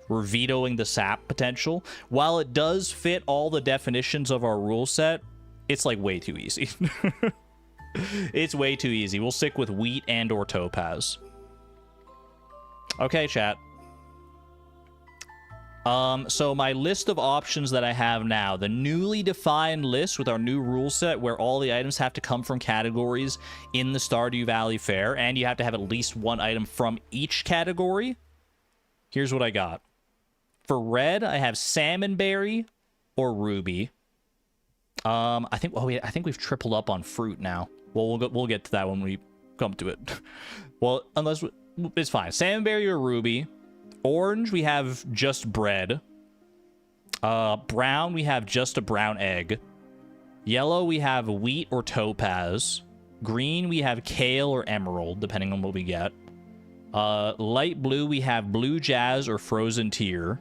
we're vetoing the sap potential. While it does fit all the definitions of our rule set, it's like way too easy. It's way too easy. We'll stick with wheat and or topaz. Okay, chat. So my list of options that I have now, the newly defined list with our new rule set where all the items have to come from categories in the Stardew Valley Fair, and you have to have at least one item from each category. Here's what I got. For red, I have salmonberry or ruby. I think we've tripled up on fruit now. Well, we'll get to that when we come to it. Well, it's fine. Salmonberry or ruby. Orange, we have just bread. Brown, we have just a brown egg. Yellow, we have wheat or topaz. Green, we have kale or emerald, depending on what we get. Light blue, we have blue jazz or frozen tear.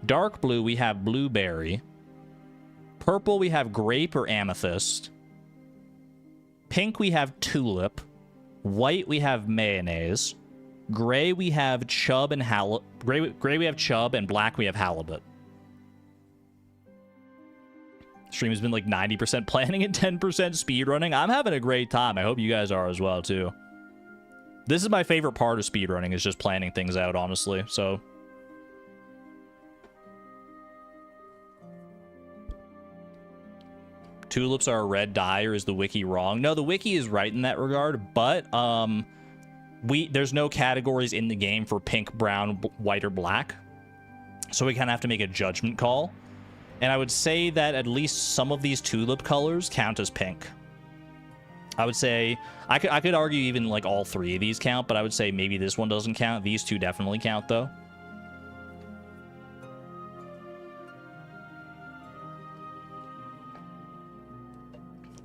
Dark blue, we have blueberry. Purple, we have grape or amethyst. Pink, we have tulip. White, we have mayonnaise. Gray, we have chub and gray, we have chub, and black, we have halibut. Stream has been like 90% planning and 10% speedrunning. I'm having a great time. I hope you guys are as well, too. This is my favorite part of speedrunning, is just planning things out, honestly, so... Tulips are a red dye, or is the wiki wrong? No, the wiki is right in that regard, but, there's no categories in the game for pink, brown, white, or black. So we kind of have to make a judgment call. And I would say that at least some of these tulip colors count as pink. I would say, I could argue even like all 3 of these count, but I would say maybe this one doesn't count. These 2 definitely count, though.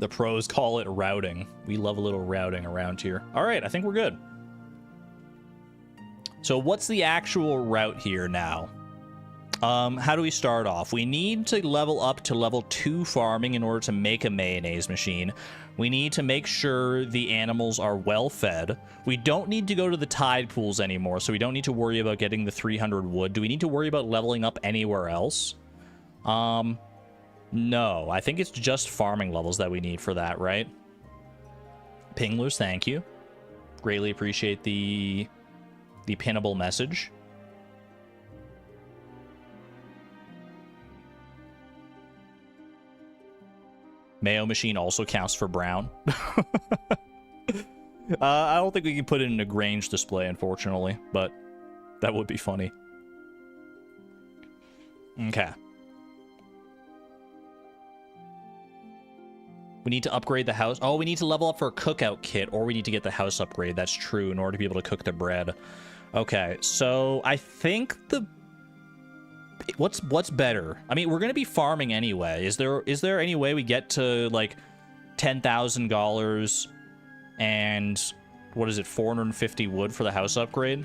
The pros call it routing. We love a little routing around here. All right, I think we're good. So what's the actual route here now? How do we start off? We need to level up to level 2 farming in order to make a mayonnaise machine. We need to make sure the animals are well fed. We don't need to go to the tide pools anymore, so we don't need to worry about getting the 300 wood. Do we need to worry about leveling up anywhere else? No. I think it's just farming levels that we need for that, right? Pinglers, thank you. Greatly appreciate the pinnable message. Mayo machine also counts for brown. I don't think we can put it in a Grange display, unfortunately, but that would be funny. Okay. We need to upgrade the house. Oh, we need to level up for a cookout kit, or we need to get the house upgrade. That's true, in order to be able to cook the bread. Okay, so I think the... What's better? I mean, we're gonna be farming anyway. Is there any way we get to like $10,000 and what is it, 450 wood for the house upgrade?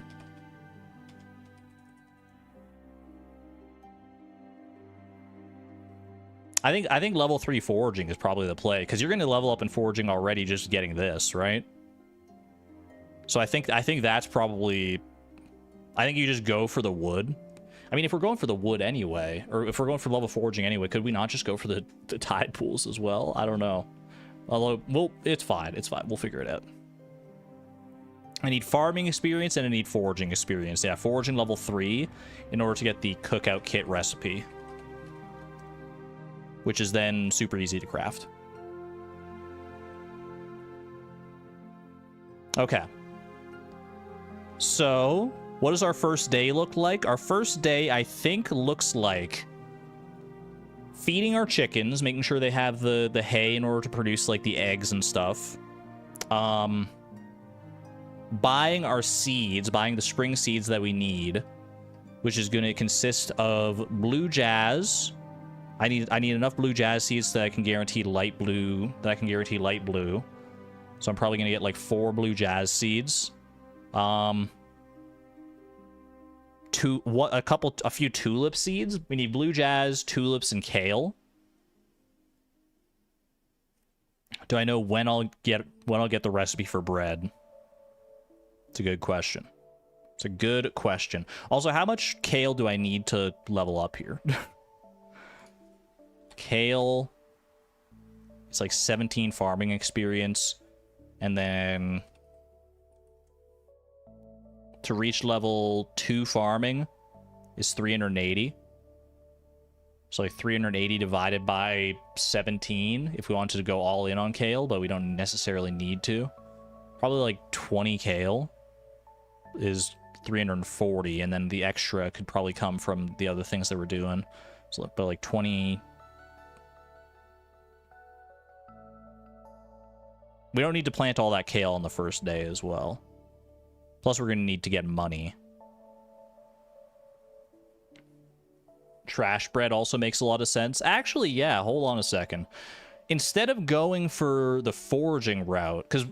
I think level 3 foraging is probably the play, because you're gonna level up in foraging already just getting this, right? So I think that's probably... I think you just go for the wood. I mean, if we're going for the wood anyway, or if we're going for level foraging anyway, could we not just go for the tide pools as well? I don't know. Although, well, it's fine. It's fine. We'll figure it out. I need farming experience and I need foraging experience. Yeah, foraging level 3 in order to get the cookout kit recipe, which is then super easy to craft. Okay. So... what does our first day look like? Our first day, I think, looks like feeding our chickens, making sure they have the hay in order to produce, like, the eggs and stuff. Buying our seeds, buying the spring seeds that we need, which is going to consist of blue jazz. I need enough blue jazz seeds that I can guarantee light blue, So I'm probably going to get, like, 4 blue jazz seeds. A few tulip seeds. We need blue jazz, tulips, and kale. Do I know when I'll get the recipe for bread? It's a good question. It's a good question. Also, how much kale do I need to level up here? Kale. It's like 17 farming experience, and then to reach level 2 farming is 380. So like 380 divided by 17 if we wanted to go all in on kale, but we don't necessarily need to. Probably like 20 kale is 340, and then the extra could probably come from the other things that we're doing. So, but like 20... we don't need to plant all that kale on the first day as well. Plus, we're going to need to get money. Trash bread also makes a lot of sense. Actually, yeah, hold on a second. Instead of going for the foraging route, because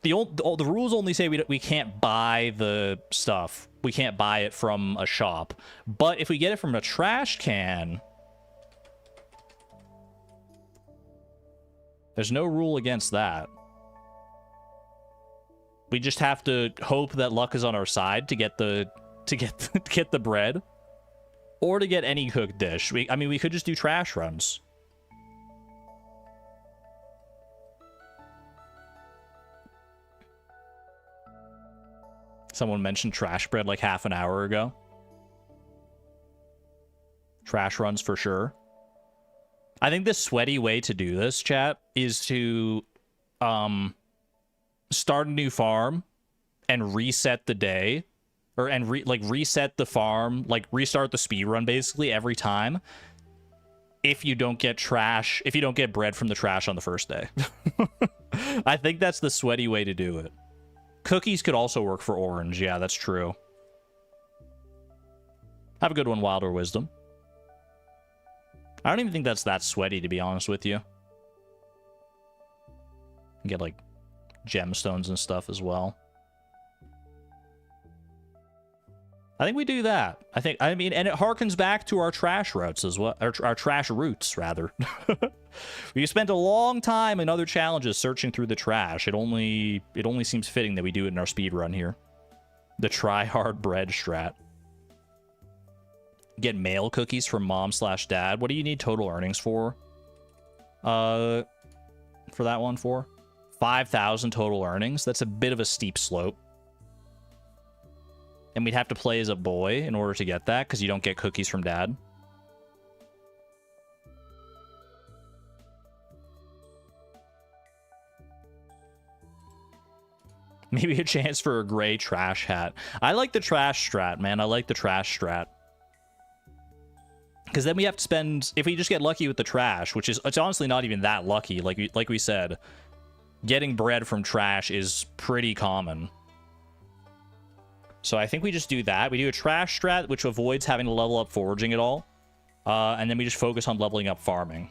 the rules only say we can't buy the stuff. We can't buy it from a shop. But if we get it from a trash can, there's no rule against that. We just have to hope that luck is on our side to get the get the bread, or to get any cooked dish. I mean, we could just do trash runs. Someone mentioned trash bread like half an hour ago. Trash runs for sure. I think the sweaty way to do this, chat, is to start a new farm and reset the day, or reset the farm, like restart the speed run basically every time if you don't get bread from the trash on the first day. I think that's the sweaty way to do it. Cookies could also work for orange. Yeah, that's true. Have a good one, Wilder Wisdom. I don't even think that's that sweaty, to be honest with you. Get, like, gemstones and stuff as well. I think we do that. I mean, and it harkens back to our trash routes as well. Our trash routes, rather. We spent a long time in other challenges searching through the trash. It only seems fitting that we do it in our speed run here. The try-hard bread strat. Get mail cookies from mom/dad. What do you need total earnings for? For that one, 5,000 total earnings. That's a bit of a steep slope. And we'd have to play as a boy in order to get that, because you don't get cookies from dad. Maybe a chance for a gray trash hat. I like the trash strat, man. I like the trash strat. Because then we have to spend... If we just get lucky with the trash, which is... It's honestly not even that lucky. Like we said, getting bread from trash is pretty common. So I think we just do that. We do a trash strat, which avoids having to level up foraging at all. And then we just focus on leveling up farming,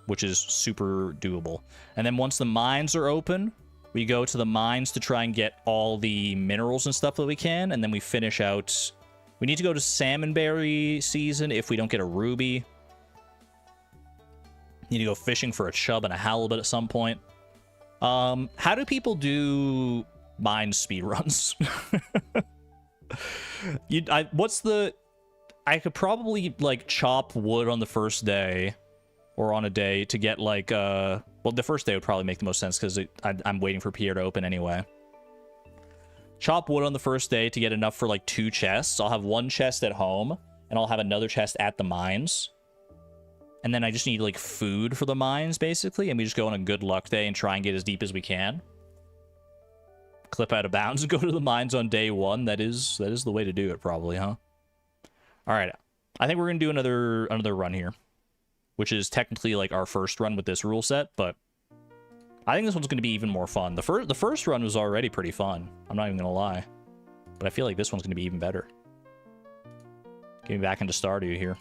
which is super doable. And then once the mines are open, we go to the mines to try and get all the minerals and stuff that we can. And then we finish out... We need to go to salmonberry season if we don't get a ruby. Need to go fishing for a chub and a halibut at some point. How do people do mine speedruns? I could probably, like, chop wood on the first day, or on a day, to get, like, well, the first day would probably make the most sense, because I'm waiting for Pierre to open anyway. Chop wood on the first day to get enough for, like, 2 chests. I'll have 1 chest at home, and I'll have another chest at the mines. And then I just need, like, food for the mines, basically, and we just go on a good luck day and try and get as deep as we can. Clip out of bounds and go to the mines on day 1. That is the way to do it, probably, huh? All right, I think we're gonna do another run here, which is technically like our first run with this rule set, but I think this one's gonna be even more fun. The first run was already pretty fun. I'm not even gonna lie, but I feel like this one's gonna be even better. Getting back into Stardew here.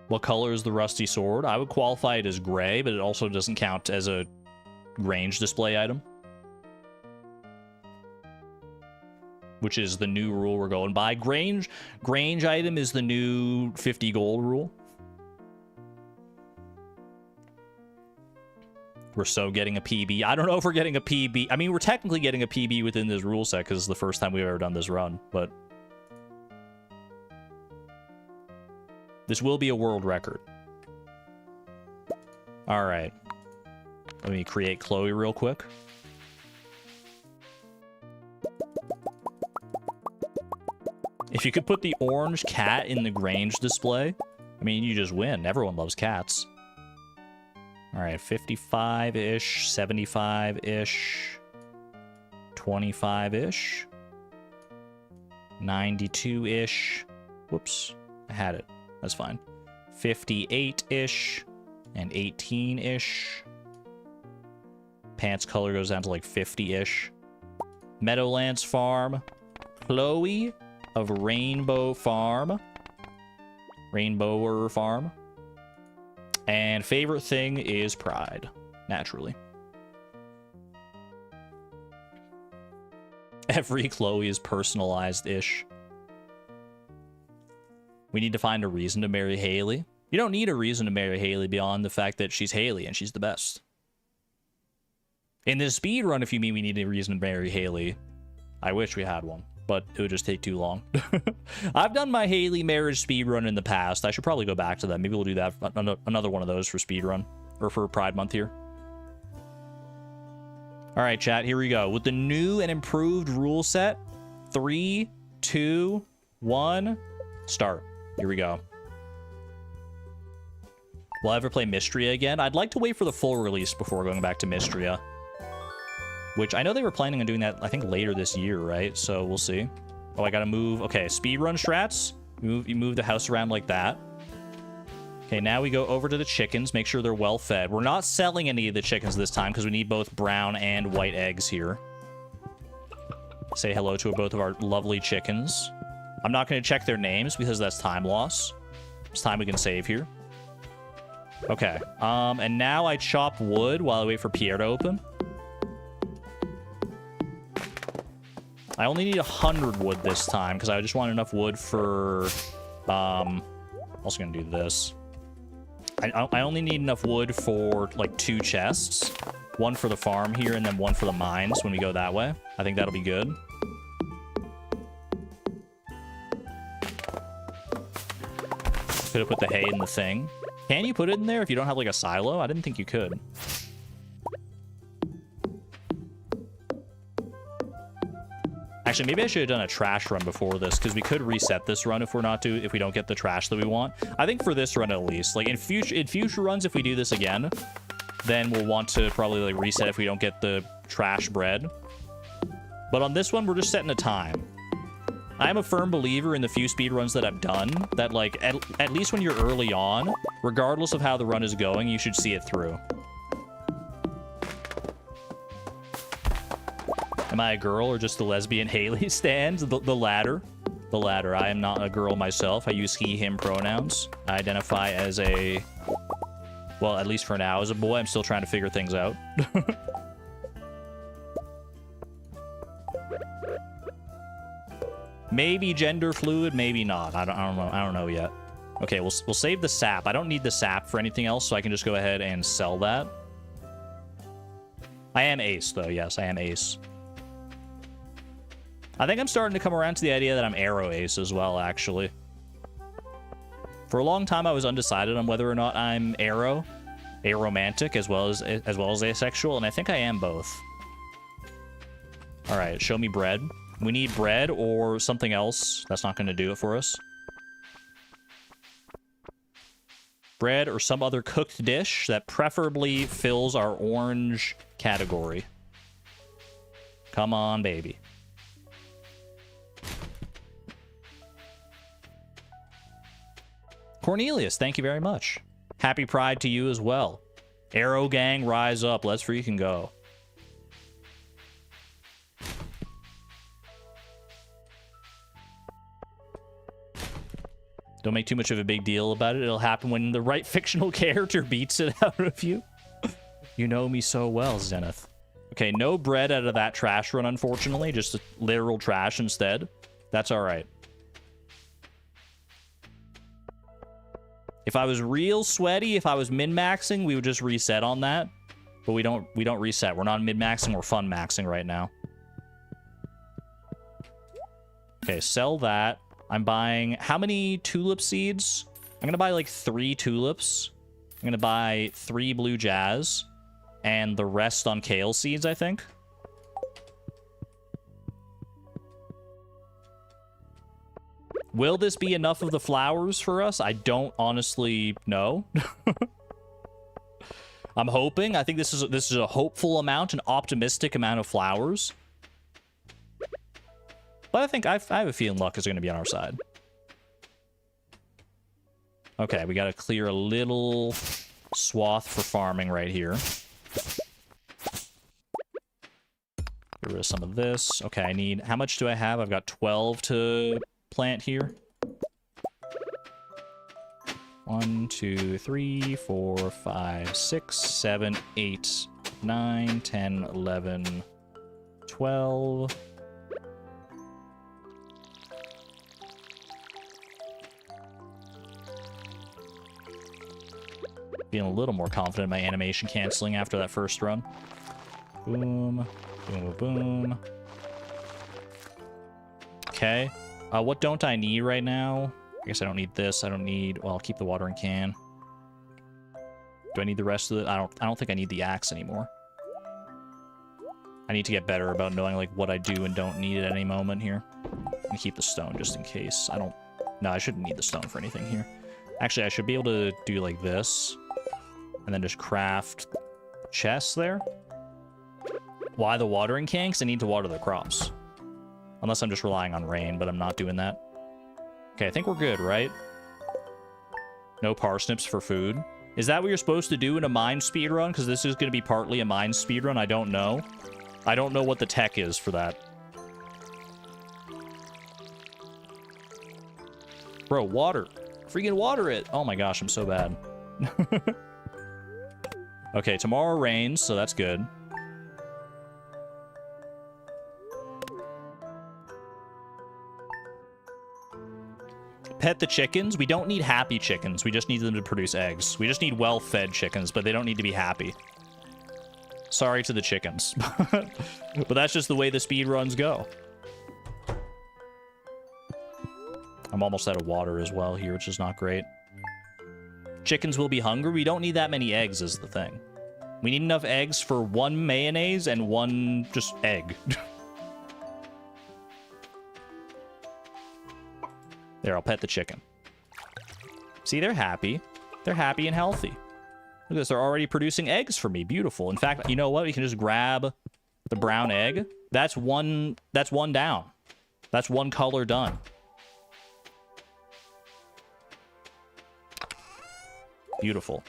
What color is the rusty sword? I would qualify it as gray, but it also doesn't count as a range display item, which is the new rule we're going by. Grange item is the new 50 gold rule. We're so getting a PB. I don't know if we're getting a PB. I mean, we're technically getting a PB within this rule set because it's the first time we've ever done this run, but this will be a world record. All right. Let me create Chloe real quick. If you could put the orange cat in the Grange display, I mean, you just win. Everyone loves cats. All right, 55-ish, 75-ish, 25-ish, 92-ish. Whoops, I had it. That's fine. 58-ish and 18-ish. Pants color goes down to like 50-ish. Meadowlands Farm. Chloe of Rainbower Farm. And favorite thing is Pride, naturally. Every Chloe is personalized-ish. We need to find a reason to marry Haley. You don't need a reason to marry Haley beyond the fact that she's Haley and she's the best. In this speed run, if you mean we need a reason to marry Haley, I wish we had one, but it would just take too long. I've done my Haley marriage speed run in the past. I should probably go back to that. Maybe we'll do that, another one of those for speed run, or for Pride Month here. All right, chat, here we go. With the new and improved rule set, 3, 2, 1, start. Here we go. Will I ever play Mystria again? I'd like to wait for the full release before going back to Mystria, which I know they were planning on doing that, I think, later this year, right? So we'll see. Oh, I gotta move. Okay, speedrun strats. You move the house around like that. Okay, now we go over to the chickens. Make sure they're well fed. We're not selling any of the chickens this time because we need both brown and white eggs here. Say hello to both of our lovely chickens. I'm not going to check their names because that's time loss. It's time we can save here. Okay. And now I chop wood while I wait for Pierre to open. I only need 100 wood this time because I just want enough wood for... also gonna do this. I only need enough wood for, like, 2 chests. One for the farm here and then one for the mines when we go that way. I think that'll be good. Could have put the hay in the thing. Can you put it in there if you don't have, like, a silo? I didn't think you could. Actually, maybe I should have done a trash run before this, because we could reset this run if we don't get the trash that we want. I think for this run at least, like in future runs, if we do this again, then we'll want to probably like reset if we don't get the trash bread. But on this one, we're just setting a time. I'm a firm believer in the few speed runs that I've done that like at least when you're early on, regardless of how the run is going, you should see it through. Am I a girl or just the lesbian Haley stand? The latter. The latter. I am not a girl myself. I use he, him pronouns. I identify as a... Well, at least for now, as a boy. I'm still trying to figure things out. Maybe gender fluid, maybe not. I don't know. I don't know yet. Okay, we'll save the sap. I don't need the sap for anything else, so I can just go ahead and sell that. I am ace, though. Yes, I am ace. I think I'm starting to come around to the idea that I'm arrow ace as well, actually. For a long time, I was undecided on whether or not I'm aromantic, as well as asexual, and I think I am both. All right, show me bread. We need bread or something else. That's not going to do it for us. Bread or some other cooked dish that preferably fills our orange category. Come on, baby. Cornelius, thank you very much. Happy Pride to you as well. Arrow Gang, rise up. Let's freaking go. Don't make too much of a big deal about it. It'll happen when the right fictional character beats it out of you. You know me so well, Zenith. Okay, no bread out of that trash run, unfortunately. Just literal trash instead. That's all right. If I was real sweaty, if I was min-maxing, we would just reset on that. But we don't reset. We're not min-maxing, we're fun-maxing right now. Okay, sell that. I'm buying... How many tulip seeds? I'm going to buy like 3 tulips. I'm going to buy 3 blue jazz. And the rest on kale seeds, I think. Will this be enough of the flowers for us? I don't honestly know. I'm hoping. I think this is a hopeful amount, an optimistic amount of flowers. But I think I have a feeling luck is going to be on our side. Okay, we got to clear a little swath for farming right here. Get rid of some of this. Okay, I need... How much do I have? I've got 12 to plant here. 1, 2, 3, 4, 5, 6, 7, 8, 9, 10, 11, 12... Feeling a little more confident in my animation canceling after that first run. Boom. Boom, boom. Okay. What don't I need right now? I guess I don't need this. I don't need... Well, I'll keep the watering can. Do I need the rest of it? I don't think I need the axe anymore. I need to get better about knowing, like, what I do and don't need at any moment here. And keep the stone just in case. No, I shouldn't need the stone for anything here. Actually, I should be able to do, like, this. And then just craft chests there. Why the watering can? Because I need to water the crops. Unless I'm just relying on rain, but I'm not doing that. Okay, I think we're good, right? No parsnips for food. Is that what you're supposed to do in a mine speedrun? Because this is going to be partly a mine speedrun. I don't know. I don't know what the tech is for that. Bro, water. Freaking water it. Oh my gosh, I'm so bad. Okay, tomorrow rains, so that's good. Pet the chickens. We don't need happy chickens. We just need them to produce eggs. We just need well-fed chickens, but they don't need to be happy. Sorry to the chickens. But that's just the way the speedruns go. I'm almost out of water as well here, which is not great. Chickens will be hungry. We don't need that many eggs is the thing. We need enough eggs for 1 mayonnaise and 1 just egg. There, I'll pet the chicken. See, they're happy. They're happy and healthy. Look at this. They're already producing eggs for me. Beautiful. In fact, you know what? We can just grab the brown egg. That's one down. That's 1 color done. Beautiful.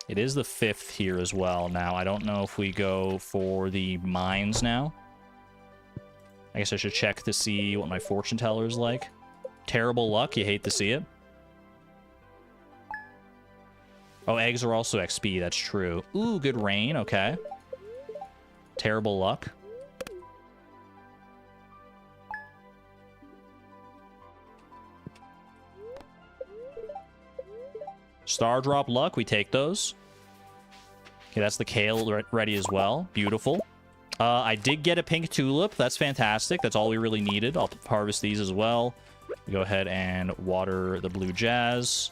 It is the 5th here as well. Now, I don't know if we go for the mines now. I guess I should check to see what my fortune teller is like. Terrible luck. You hate to see it. Oh, eggs are also XP. That's true. Ooh, good rain. Okay. Terrible luck. Star drop luck. We take those. Okay, that's the kale ready as well. Beautiful. I did get a pink tulip. That's fantastic. That's all we really needed. I'll harvest these as well. We go ahead and water the blue jazz.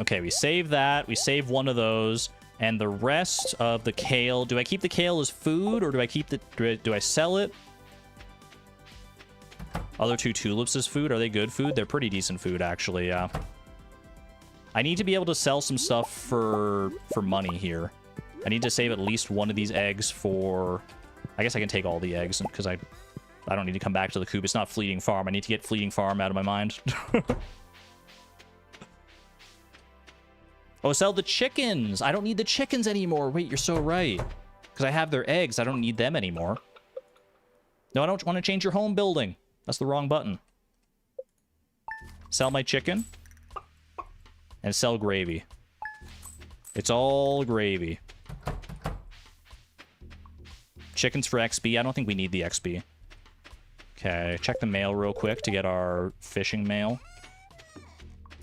Okay, we save that. We save 1 of those. And the rest of the kale... Do I keep the kale as food, or do I keep the... Do I sell it? Other 2 tulips as food. Are they good food? They're pretty decent food, actually, yeah. I need to be able to sell some stuff for money here. I need to save at least 1 of these eggs for... I guess I can take all the eggs, because I don't need to come back to the coop. It's not Fleeting Farm. I need to get Fleeting Farm out of my mind. Oh, sell the chickens! I don't need the chickens anymore! Wait, you're so right. Because I have their eggs. I don't need them anymore. No, I don't want to change your home building. That's the wrong button. Sell my chicken. And sell gravy. It's all gravy. Chickens for XP. I don't think we need the XP. Okay, check the mail real quick to get our fishing mail.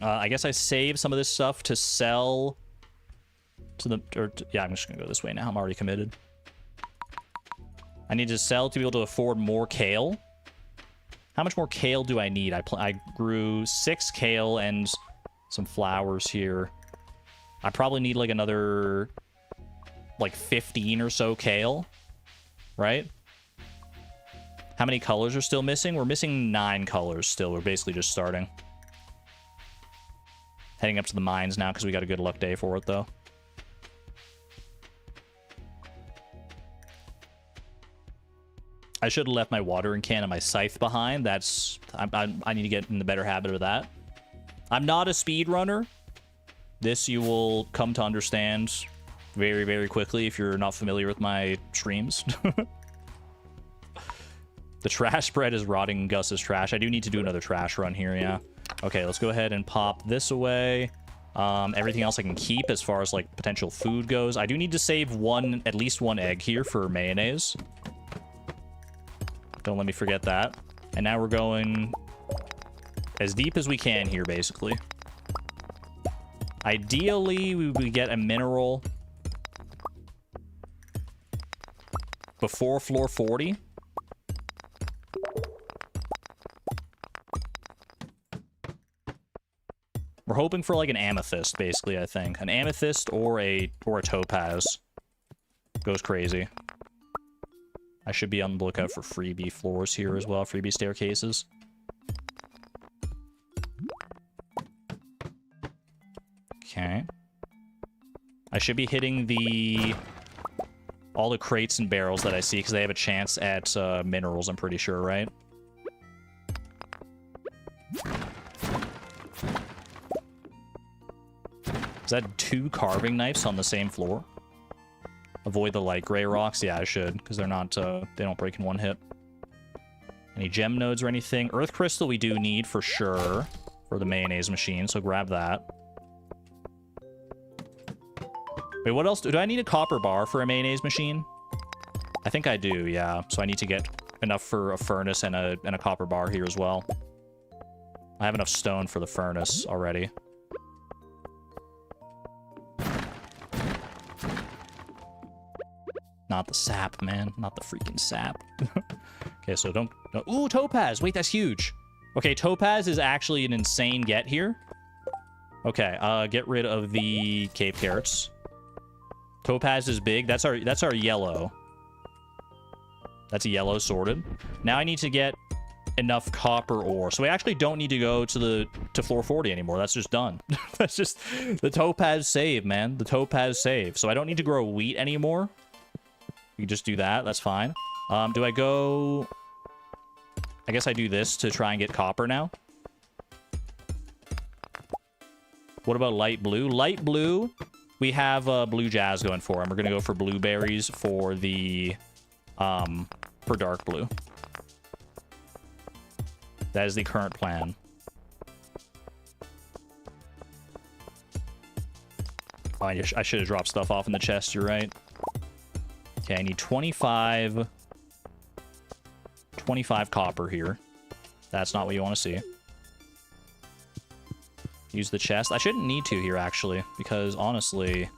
I guess I saved some of this stuff to sell to the... yeah, I'm just going to go this way now. I'm already committed. I need to sell to be able to afford more kale. How much more kale do I need? I grew 6 kale and some flowers here. I probably need like another like 15 or so kale, right? How many colors are still missing? We're missing 9 colors still. We're basically just starting. Heading up to the mines now because we got a good luck day for it, though. I should have left my watering can and my scythe behind. That's... I need to get in the better habit of that. I'm not a speedrunner. This you will come to understand very, very quickly if you're not familiar with my streams. The trash spread is rotting Gus's trash. I do need to do another trash run here, yeah. Okay, let's go ahead and pop this away. Everything else I can keep as far as, like, potential food goes. I do need to save at least one egg here for mayonnaise. Don't let me forget that. And now we're going as deep as we can here, basically. Ideally, we would get a mineral before floor 40. We're hoping for like an amethyst, basically, I think. An amethyst or a topaz. Goes crazy. I should be on the lookout for freebie floors here as well, freebie staircases. Okay. I should be hitting all the crates and barrels that I see, because they have a chance at minerals, I'm pretty sure, right? Is that 2 carving knives on the same floor? Avoid the light gray rocks? Yeah, I should, because they're not, they don't break in one hit. Any gem nodes or anything? Earth crystal we do need for sure for the mayonnaise machine, so grab that. Wait, what else? Do I need a copper bar for a mayonnaise machine? I think I do, yeah. So I need to get enough for a furnace and a copper bar here as well. I have enough stone for the furnace already. Not the sap, man. Not the freaking sap. Okay, so don't... No. Ooh, topaz! Wait, that's huge. Okay, topaz is actually an insane get here. Okay, get rid of the cave carrots. Topaz is big. That's our yellow. That's a yellow sorted. Now I need to get enough copper ore. So we actually don't need to go to floor 40 anymore. That's just done. That's just the topaz save, man. The topaz save. So I don't need to grow wheat anymore. We can just do that. That's fine. Do I go... I guess I do this to try and get copper now. What about light blue? Light blue, we have blue jazz going for him. We're going to go for blueberries for the... for dark blue. That is the current plan. Oh, I should have dropped stuff off in the chest, you're right. Okay, I need 25 copper here. That's not what you want to see. Use the chest. I shouldn't need to here, actually, because honestly,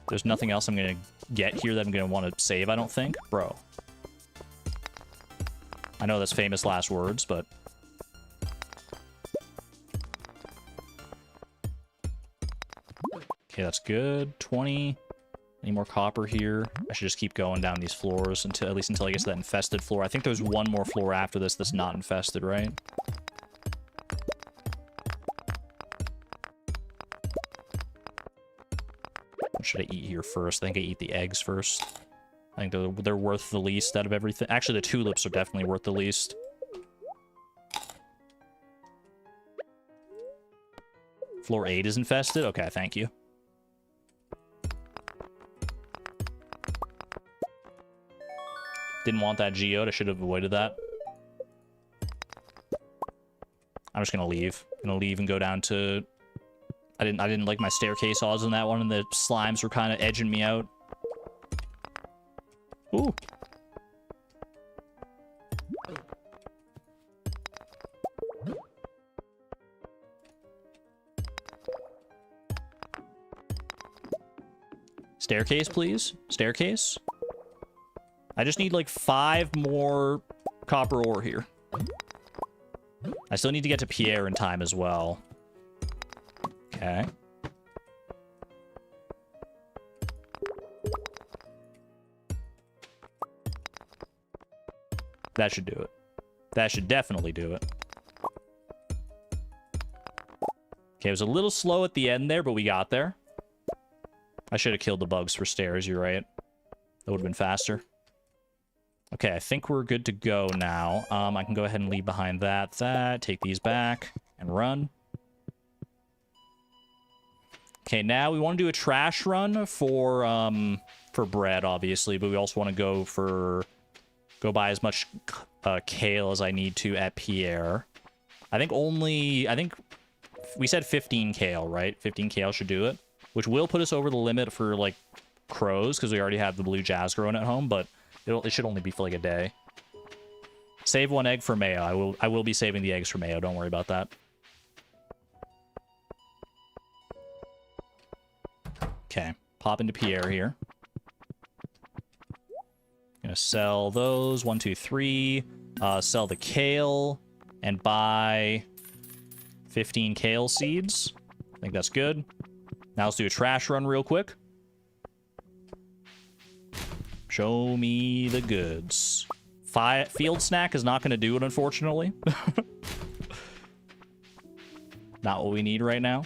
there's nothing else I'm going to get here that I'm going to want to save, I don't think. Bro. I know that's famous last words, but... Okay, that's good. 20. Any more copper here? I should just keep going down these floors until at least until I get to that infested floor. I think there's one more floor after this that's not infested, right? What should I eat here first? I think I eat the eggs first. I think they're worth the least out of everything. Actually, the tulips are definitely worth the least. Floor 8 is infested? Okay, thank you. Didn't want that geode. I should have avoided that. I'm just gonna leave. I'm gonna leave and go down to... I didn't like my staircase odds on that one, and the slimes were kind of edging me out. Ooh. Staircase, please. Staircase. I just need like 5 more copper ore here. I still need to get to Pierre in time as well. Okay. That should do it. That should definitely do it. Okay, it was a little slow at the end there, but we got there. I should have killed the bugs for stairs, you're right. That would have been faster. Okay, I think we're good to go now. I can go ahead and leave behind that, take these back, and run. Okay, now we want to do a trash run for bread, obviously, but we also want to go buy as much kale as I need to at Pierre. I think we said 15 kale, right? 15 kale should do it, which will put us over the limit for, like, crows, because we already have the blue jazz growing at home, but it should only be for, like, a day. Save 1 egg for Mayo. I will be saving the eggs for Mayo. Don't worry about that. Okay, pop into Pierre here. Gonna sell those. 1, 2, 3. Sell the kale and buy 15 kale seeds. I think that's good. Now let's do a trash run real quick. Show me the goods. Field snack is not going to do it, unfortunately. Not what we need right now.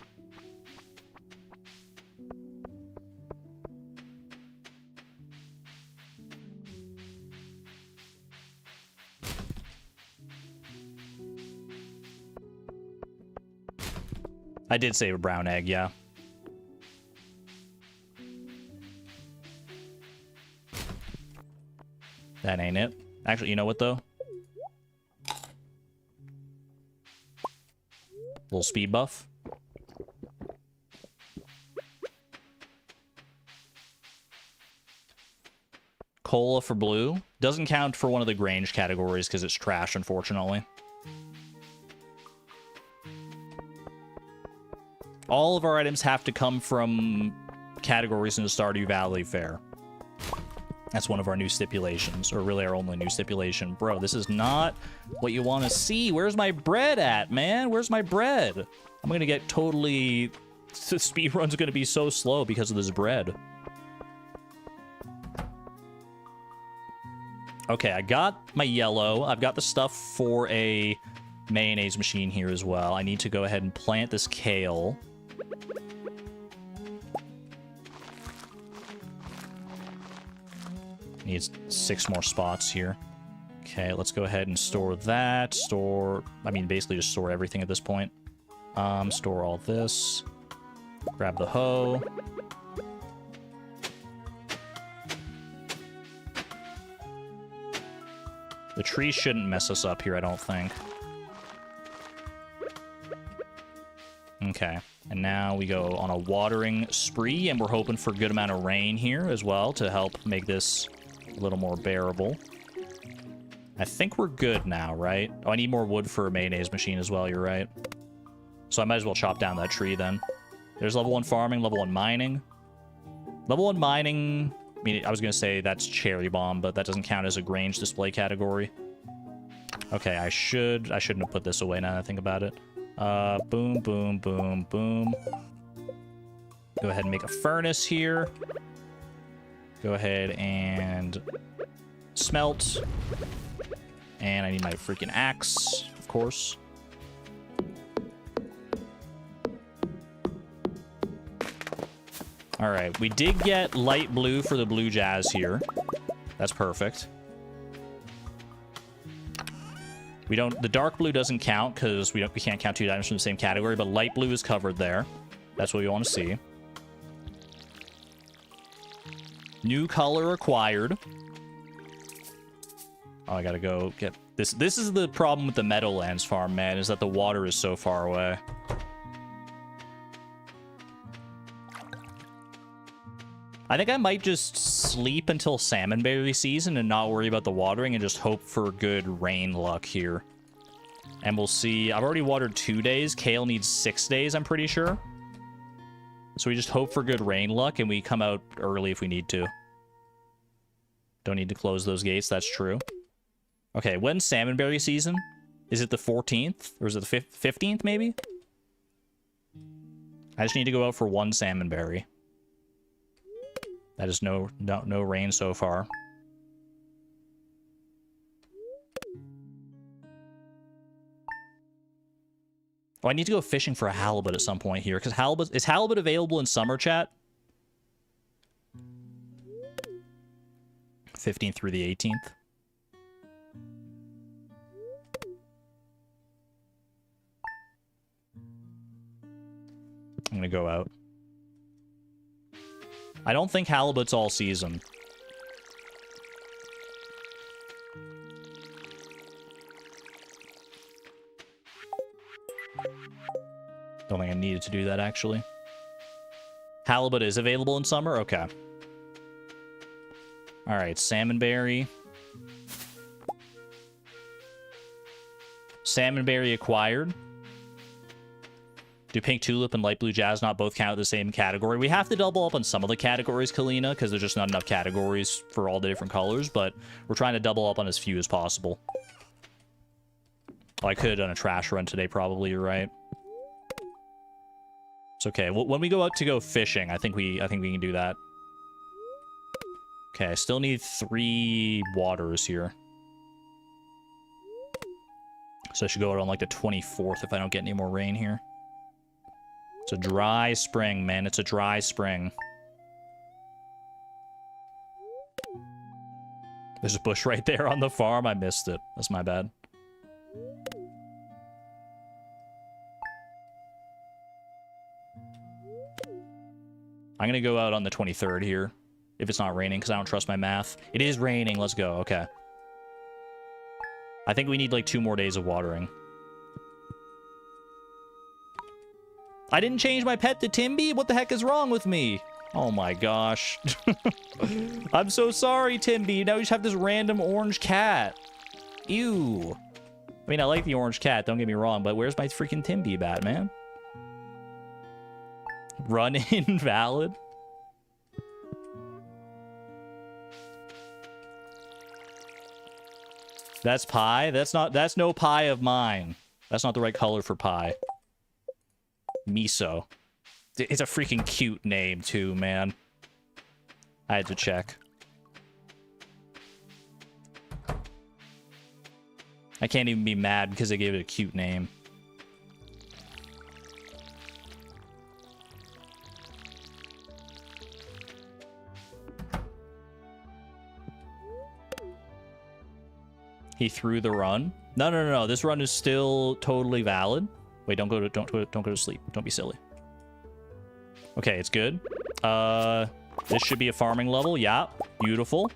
I did save a brown egg, yeah. That ain't it. Actually, you know what, though? Little speed buff. Cola for blue. Doesn't count for one of the Grange categories because it's trash, unfortunately. All of our items have to come from categories in the Stardew Valley fair. That's one of our new stipulations, or really our only new stipulation. Bro, this is not what you want to see. Where's my bread at, man? Where's my bread? I'm going to get totally... Speedrun's going to be so slow because of this bread. Okay, I got my yellow. I've got the stuff for a mayonnaise machine here as well. I need to go ahead and plant this kale. Needs 6 more spots here. Okay, let's go ahead and store that. Basically just store everything at this point. Store all this. Grab the hoe. The tree shouldn't mess us up here, I don't think. Okay, and now we go on a watering spree, and we're hoping for a good amount of rain here as well to help make this a little more bearable. I think we're good now, right? Oh, I need more wood for a mayonnaise machine as well, you're right. So I might as well chop down that tree then. There's level 1 farming, level 1 mining. Level 1 mining... I was going to say that's cherry bomb, but that doesn't count as a Grange display category. Okay, I shouldn't have put this away now that I think about it. Boom, boom, boom, boom. Go ahead and make a furnace here. Go ahead and smelt. And I need my freaking axe, of course. All right, we did get light blue for the blue jazz here. That's perfect. The dark blue doesn't count because we can't count 2 items from the same category, but light blue is covered there. That's what we want to see. New color acquired. Oh, I gotta go get this. This is the problem with the Meadowlands farm, man, is that the water is so far away. I think I might just sleep until salmonberry season and not worry about the watering and just hope for good rain luck here. And we'll see. I've already watered 2 days. Kale needs 6 days, I'm pretty sure. So we just hope for good rain luck and we come out early if we need to. Don't need to close those gates, that's true. Okay, when's salmonberry season? Is it the 14th? Or is it the 15th, maybe? I just need to go out for 1 salmonberry. That is no rain so far. Oh, I need to go fishing for a halibut at some point here, because is halibut available in summer, chat? 15th through the 18th. I'm gonna go out. I don't think halibut's all season. Don't think I needed to do that, actually. Halibut is available in summer? Okay. Alright, salmonberry. Salmonberry acquired. Do pink tulip and light blue jazz not both count the same category? We have to double up on some of the categories, Kalina, because there's just not enough categories for all the different colors, but we're trying to double up on as few as possible. Oh, I could have done a trash run today, probably, you're right. It's okay. Well, when we go out to go fishing, I think we can do that. Okay, I still need 3 waters here. So I should go out on like the 24th if I don't get any more rain here. It's a dry spring, man. It's a dry spring. There's a bush right there on the farm. I missed it. That's my bad. I'm going to go out on the 23rd here, if it's not raining, because I don't trust my math. It is raining. Let's go. Okay. I think we need like 2 more days of watering. I didn't change my pet to Timby? What the heck is wrong with me? Oh my gosh. I'm so sorry, Timby. Now you just have this random orange cat. Ew. I mean, I like the orange cat, don't get me wrong, but where's my freaking Timby bat, man? Run invalid? That's pie? That's no pie of mine. That's not the right color for pie. Miso. It's a freaking cute name, too, man. I had to check. I can't even be mad because they gave it a cute name. He threw the run. No. This run is still totally valid. Wait, don't go to sleep. Don't be silly. Okay, it's good. This should be a farming level. Yeah, beautiful.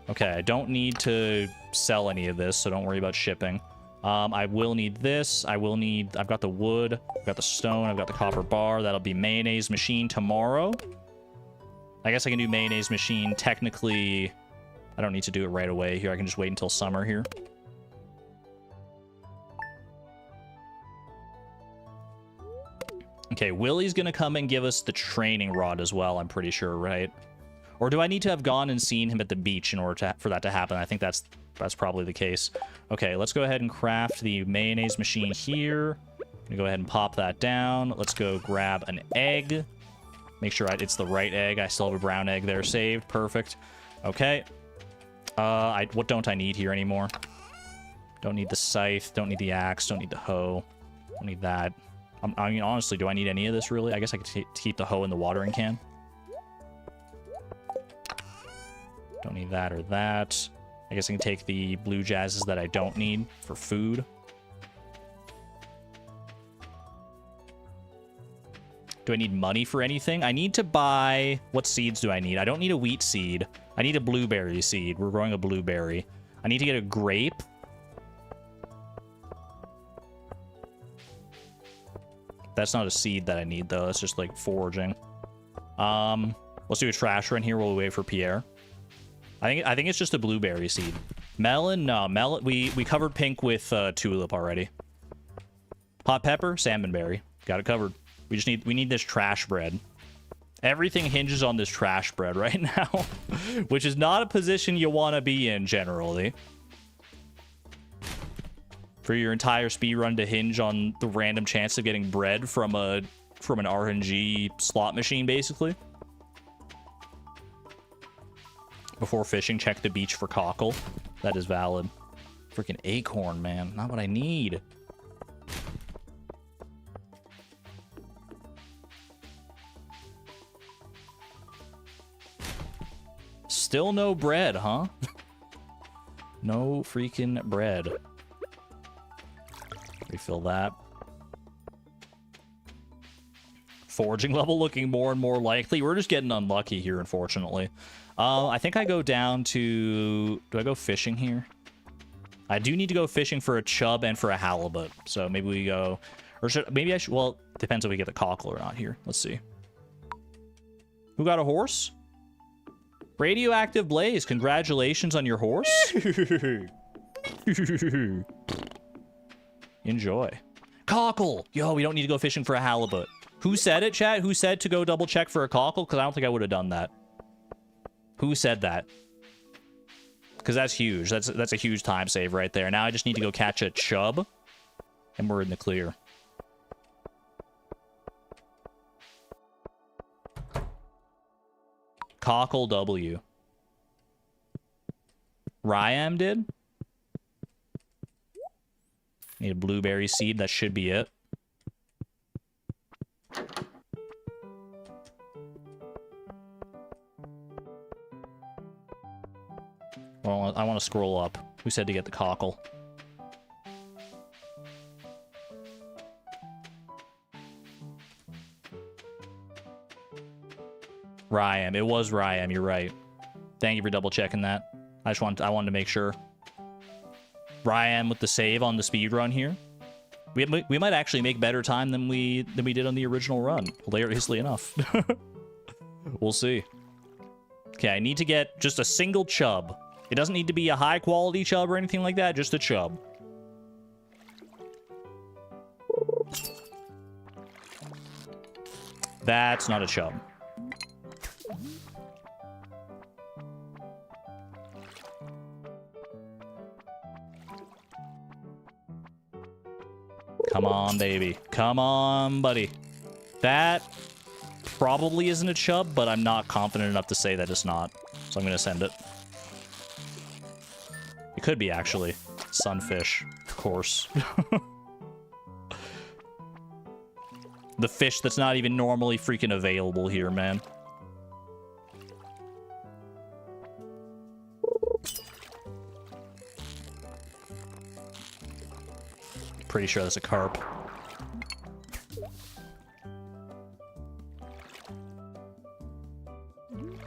Okay, I don't need to sell any of this, so don't worry about shipping. I will need this. I've got the wood, I've got the stone, I've got the copper bar. That'll be mayonnaise machine tomorrow. I guess I can do mayonnaise machine. Technically, I don't need to do it right away here. I can just wait until summer here. Okay, Willie's gonna come and give us the training rod as well, I'm pretty sure, right? Or do I need to have gone and seen him at the beach in order for that to happen? I think that's probably the case. Okay, let's go ahead and craft the mayonnaise machine here. I'm gonna go ahead and pop that down. Let's go grab an egg. Make sure it's the right egg. I still have a brown egg there saved. Perfect. Okay. What don't I need here anymore? Don't need the scythe. Don't need the axe. Don't need the hoe. Don't need that. I mean, honestly, do I need any of this, really? I guess I could keep the hoe in the watering can. Don't need that or that. I guess I can take the blue jazzes that I don't need for food. Do I need money for anything? I need to buy... What seeds do I need? I don't need a wheat seed. I need a blueberry seed. We're growing a blueberry. I need to get a grape. That's not a seed that I need, though. That's just, like, foraging. Let's do a trash run here while we wait for Pierre. I think it's just a blueberry seed. Melon? No, melon. We covered pink with tulip already. Hot pepper? Salmonberry. Got it covered. We need this trash bread. Everything hinges on this trash bread right now, which is not a position you want to be in generally. For your entire speedrun to hinge on the random chance of getting bread from an RNG slot machine, basically. Before fishing, check the beach for cockle. That is valid. Freaking acorn, man. Not what I need. Still no bread, huh? No freaking bread. Refill that. Foraging level looking more and more likely. We're just getting unlucky here, unfortunately. I think I go down to... Do I go fishing here? I do need to go fishing for a chub and for a halibut. So maybe we go... Or should... Maybe I should... Well, depends if we get the cockle or not here. Let's see. Who got a horse? Radioactive Blaze. Congratulations on your horse. Enjoy. Cockle! Yo, we don't need to go fishing for a halibut. Who said it, chat? Who said to go double check for a cockle? Because I don't think I would have done that. Who said that? Because that's huge. That's a huge time save right there. Now I just need to go catch a chub. And we're in the clear. Cockle W. Ryam did? Need a blueberry seed. That should be it. Well, I want to scroll up. Who said to get the cockle? Ryam. It was Ryam. You're right. Thank you for double checking that. I wanted to make sure. where I am with the save on the speed run here. We might actually make better time than we did on the original run, hilariously enough. We'll see. Okay, I need to get just a single chub. It doesn't need to be a high quality chub or anything like that, just a chub. That's not a chub. Come on, baby. Come on, buddy. That probably isn't a chub, but I'm not confident enough to say that it's not. So I'm going to send it. It could be, actually. Sunfish, of course. The fish that's not even normally freaking available here, man. Pretty sure that's a carp.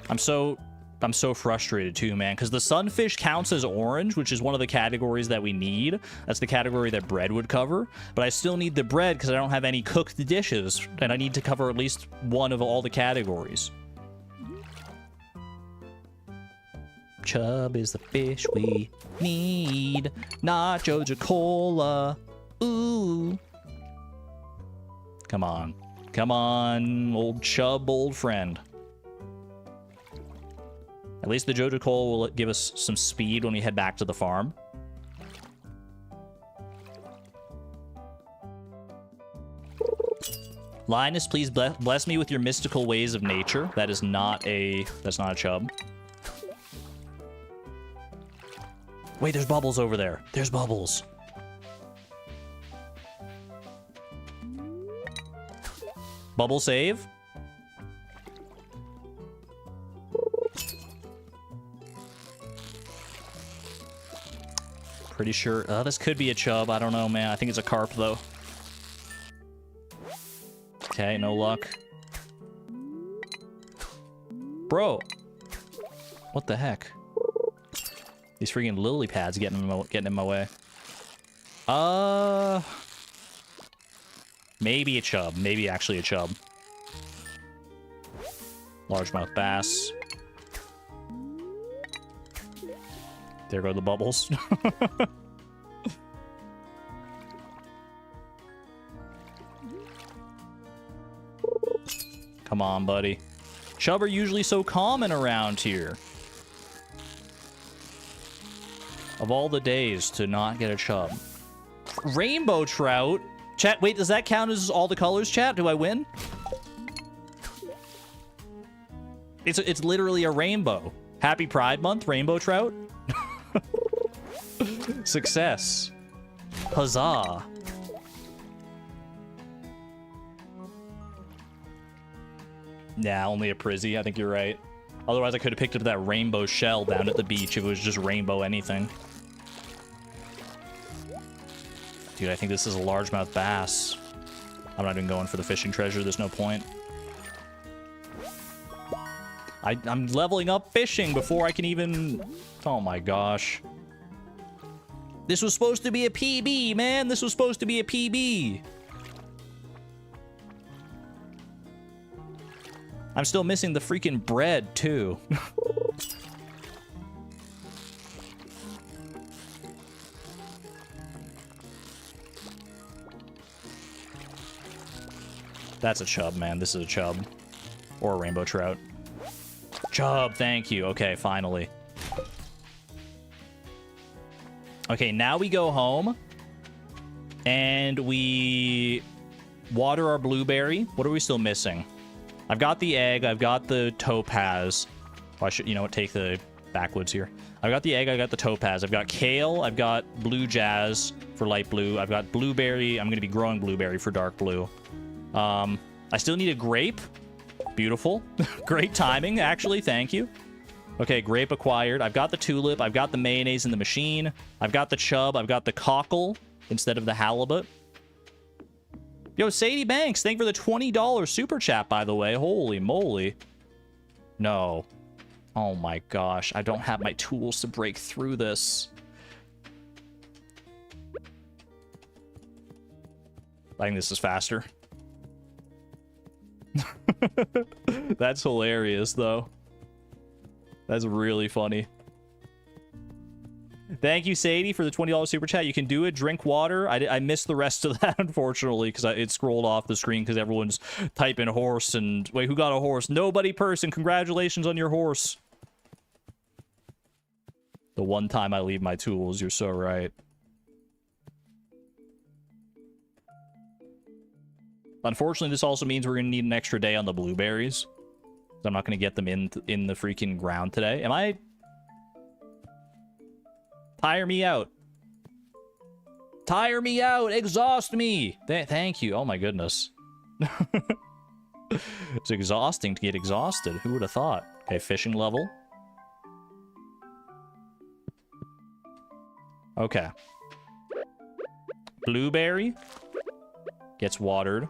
I'm so frustrated too, man, because the sunfish counts as orange, which is one of the categories that we need. That's the category that bread would cover. But I still need the bread because I don't have any cooked dishes, and I need to cover at least one of all the categories. Chub is the fish we need, not Joja Cola. Ooh. Come on. Come on, old chub, old friend. At least the Joja Cola will give us some speed when we head back to the farm. Linus, please bless me with your mystical ways of nature. That's not a chub. Wait, there's bubbles over there. There's bubbles. Bubble save. Pretty sure. This could be a chub. I don't know, man. I think it's a carp, though. Okay, no luck. Bro. What the heck? These freaking lily pads getting in my way. Maybe a chub. Maybe actually a chub. Largemouth bass. There go the bubbles. Come on, buddy. Chub are usually so common around here. Of all the days to not get a chub. Rainbow trout? Chat, wait, does that count as all the colors, chat? Do I win? It's literally a rainbow. Happy Pride Month, rainbow trout? Success. Huzzah. Nah, only a Prizzy. I think you're right. Otherwise, I could have picked up that rainbow shell down at the beach if it was just rainbow anything. Dude, I think this is a largemouth bass. I'm not even going for the fishing treasure. There's no point. I'm leveling up fishing before I can even... Oh my gosh. This was supposed to be a PB, man. This was supposed to be a PB. I'm still missing the freaking bread, too. That's a chub, man. This is a chub. Or a rainbow trout. Chub, thank you. Okay, finally. Okay, now we go home. And we water our blueberry. What are we still missing? I've got the egg. I've got the topaz. Oh, I should, you know what, take the backwoods here. I've got the egg. I got the topaz. I've got kale. I've got blue jazz for light blue. I've got blueberry. I'm going to be growing blueberry for dark blue. I still need a grape. Beautiful. Great timing, actually. Thank you. Okay, grape acquired. I've got the tulip. I've got the mayonnaise in the machine. I've got the chub. I've got the cockle instead of the halibut. Yo, Sadie Banks, thank you for the $20 super chat, by the way. Holy moly. No. Oh my gosh. I don't have my tools to break through this. I think this is faster. That's hilarious, though. That's really funny. Thank you, Sadie, for the $20 super chat. You can do it. Drink water. I missed the rest of that, unfortunately, because it scrolled off the screen because everyone's typing horse and... Wait, who got a horse? Nobody person. Congratulations on your horse. The one time I leave my tools. You're so right. Unfortunately, this also means we're going to need an extra day on the blueberries. I'm not going to get them in the freaking ground today. Am I... Tire me out. Tire me out. Exhaust me. Thank you. Oh my goodness. It's exhausting to get exhausted. Who would have thought? Okay, fishing level. Okay. Blueberry gets watered.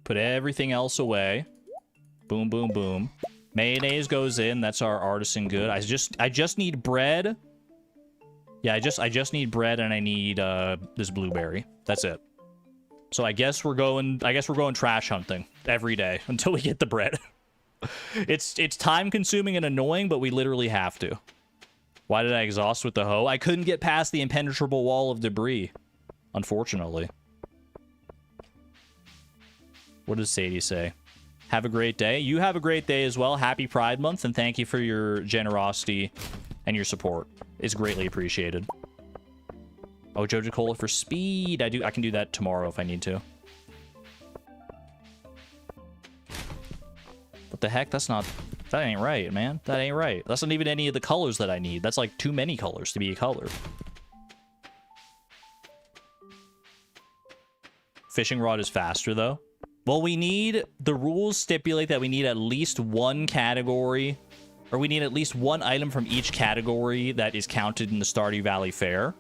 Put everything else away. Boom, boom, boom. Mayonnaise goes in. That's our artisan good. I just need bread. Yeah, I just need bread and I need this blueberry. That's it. So I guess we're going trash hunting every day until we get the bread. It's time consuming and annoying, but we literally have to. Why did I exhaust with the hoe? I couldn't get past the impenetrable wall of debris, unfortunately. What does Sadie say? Have a great day. You have a great day as well. Happy Pride Month, and thank you for your generosity and your support. It's greatly appreciated. Oh, Jojo Cola for speed. I can do that tomorrow if I need to. What the heck? That ain't right, man. That ain't right. That's not even any of the colors that I need. That's like too many colors to be a color. Fishing rod is faster, though. Well, the rules stipulate that we need at least one category, or we need at least one item from each category that is counted in the Stardew Valley Fair.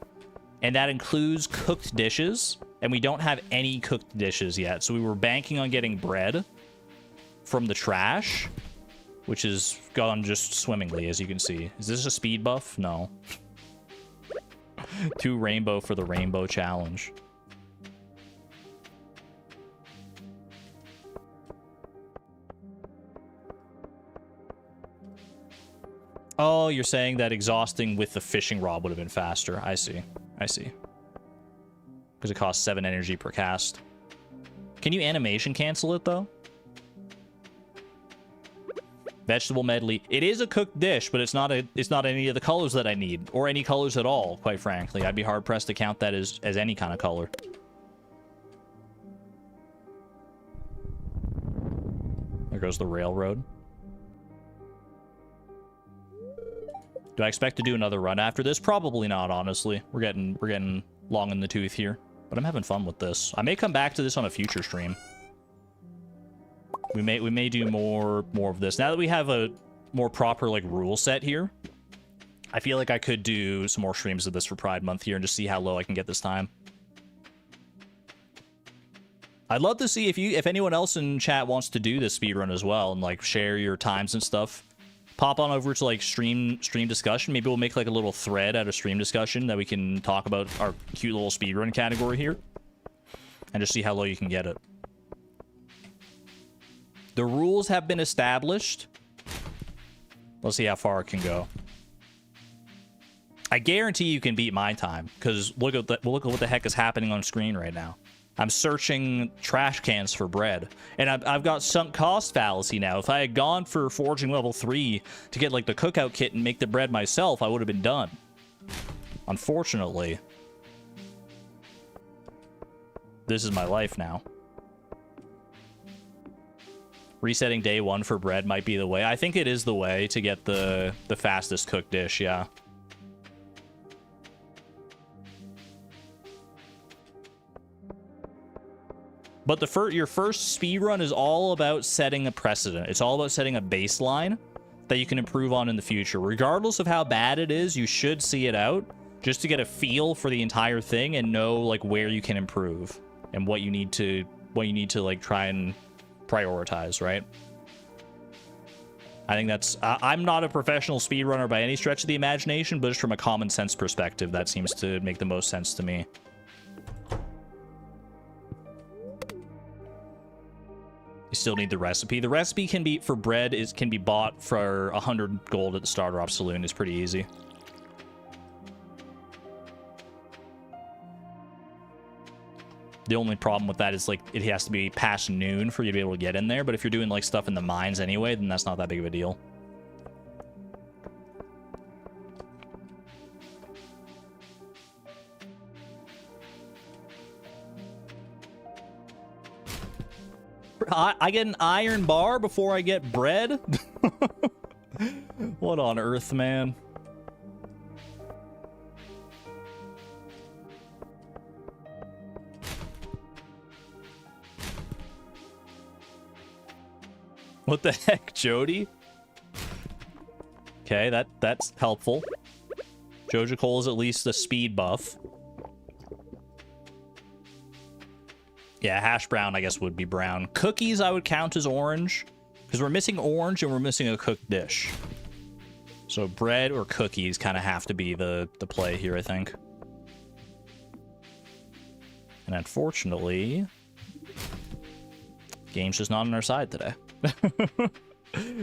And that includes cooked dishes, and we don't have any cooked dishes yet. So we were banking on getting bread from the trash, which has gone just swimmingly, as you can see. Is this a speed buff? No. 2 rainbow for the rainbow challenge. Oh, you're saying that exhausting with the fishing rod would have been faster. I see. I see. Because it costs 7 energy per cast. Can you animation cancel it, though? Vegetable medley. It is a cooked dish, but it's not any of the colors that I need. Or any colors at all, quite frankly. I'd be hard-pressed to count that as any kind of color. There goes the railroad. Do I expect to do another run after this? Probably not, honestly. We're getting long in the tooth here. But I'm having fun with this. I may come back to this on a future stream. We may do more of this. Now that we have a more proper like rule set here, I feel like I could do some more streams of this for Pride Month here and just see how low I can get this time. I'd love to see if anyone else in chat wants to do this speedrun as well and like share your times and stuff. Pop on over to like stream discussion. Maybe we'll make like a little thread out of stream discussion that we can talk about our cute little speedrun category here and just see how low you can get it. The rules have been established. Let's see how far it can go. I guarantee you can beat my time because look at what the heck is happening on screen right now. I'm searching trash cans for bread. And I've got sunk cost fallacy now. If I had gone for forging level 3 to get like the cookout kit and make the bread myself, I would have been done. Unfortunately. This is my life now. Resetting day 1 for bread might be the way. I think it is the way to get the fastest cooked dish, yeah. But your first speedrun is all about setting a precedent. It's all about setting a baseline that you can improve on in the future. Regardless of how bad it is, you should see it out just to get a feel for the entire thing and know like where you can improve and what you need to like try and prioritize, right? I think that's... I'm not a professional speedrunner by any stretch of the imagination, but just from a common sense perspective, that seems to make the most sense to me. You still need the recipe. The recipe can be for bread can be bought for 100 gold at the Star Drop Saloon. It's pretty easy. The only problem with that is like it has to be past noon for you to be able to get in there. But if you're doing like stuff in the mines anyway, then that's not that big of a deal. I get an iron bar before I get bread? What on earth, man? What the heck, Jody? Okay, that's helpful. Joja Cole is at least a speed buff. Yeah, hash brown, I guess, would be brown. Cookies, I would count as orange. Because we're missing orange and we're missing a cooked dish. So bread or cookies kind of have to be the play here, I think. And unfortunately, game's just not on our side today.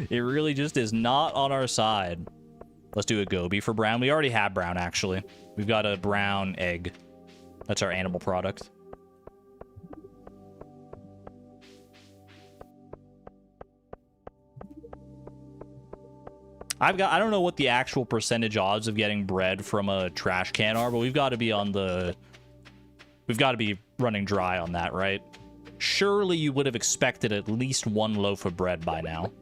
It really just is not on our side. Let's do a goby for brown. We already have brown, actually. We've got a brown egg. That's our animal product. I don't know what the actual percentage odds of getting bread from a trash can are, but we've got to be running dry on that, right? Surely you would have expected at least one loaf of bread by now.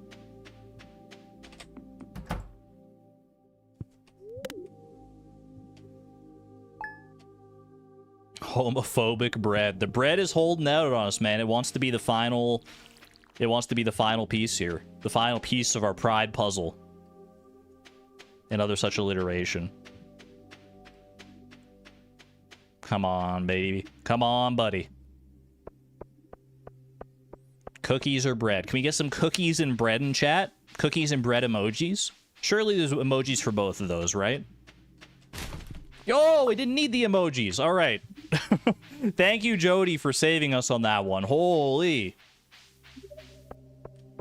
Homophobic bread. The bread is holding out on us, man. It wants to be the final piece here. The final piece of our pride puzzle. And other such alliteration. Come on, baby. Come on, buddy. Cookies or bread? Can we get some cookies and bread in chat? Cookies and bread emojis? Surely there's emojis for both of those, right? Yo, we didn't need the emojis. All right. Thank you, Jody, for saving us on that one. Holy.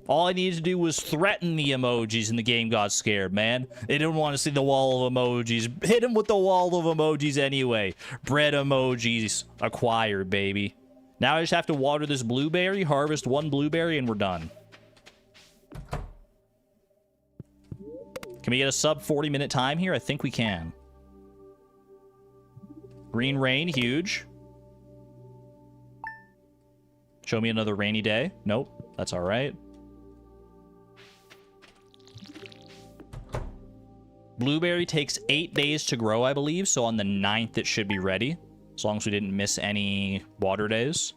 All I needed to do was threaten the emojis and the game got scared, man. They didn't want to see the wall of emojis. Hit him with the wall of emojis anyway. Bread emojis acquired, baby. Now I just have to water this blueberry, harvest one blueberry, and we're done. Can we get a sub 40-minute time here? I think we can. Green rain, huge. Show me another rainy day. Nope, that's all right. Blueberry takes 8 days to grow, I believe, so on the 9th it should be ready. As long as we didn't miss any water days.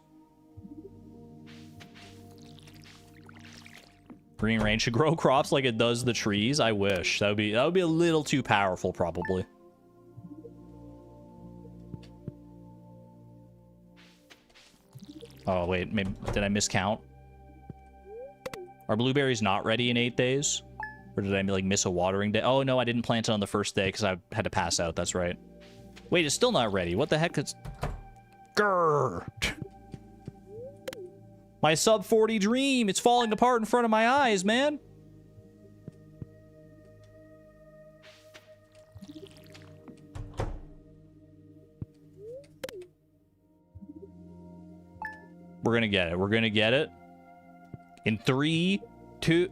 Green rain should grow crops like it does the trees. I wish. That would be a little too powerful, probably. Oh, wait. Maybe, did I miscount? Are blueberries not ready in 8 days? Or did I, like, miss a watering day? Oh, no, I didn't plant it on the first day because I had to pass out. That's right. Wait, it's still not ready. What the heck is... Grrr! My sub 40 dream! It's falling apart in front of my eyes, man! We're gonna get it. We're gonna get it. In 3, 2...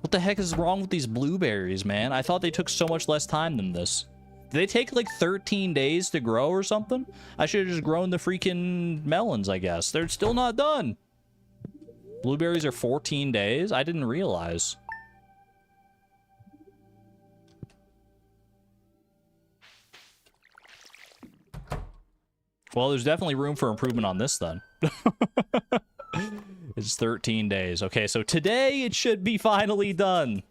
What the heck is wrong with these blueberries, man? I thought they took so much less time than this. Did they take like 13 days to grow or something? I should have just grown the freaking melons, I guess. They're still not done. Blueberries are 14 days? I didn't realize. Well, there's definitely room for improvement on this then. It's 13 days. Okay, so today it should be finally done.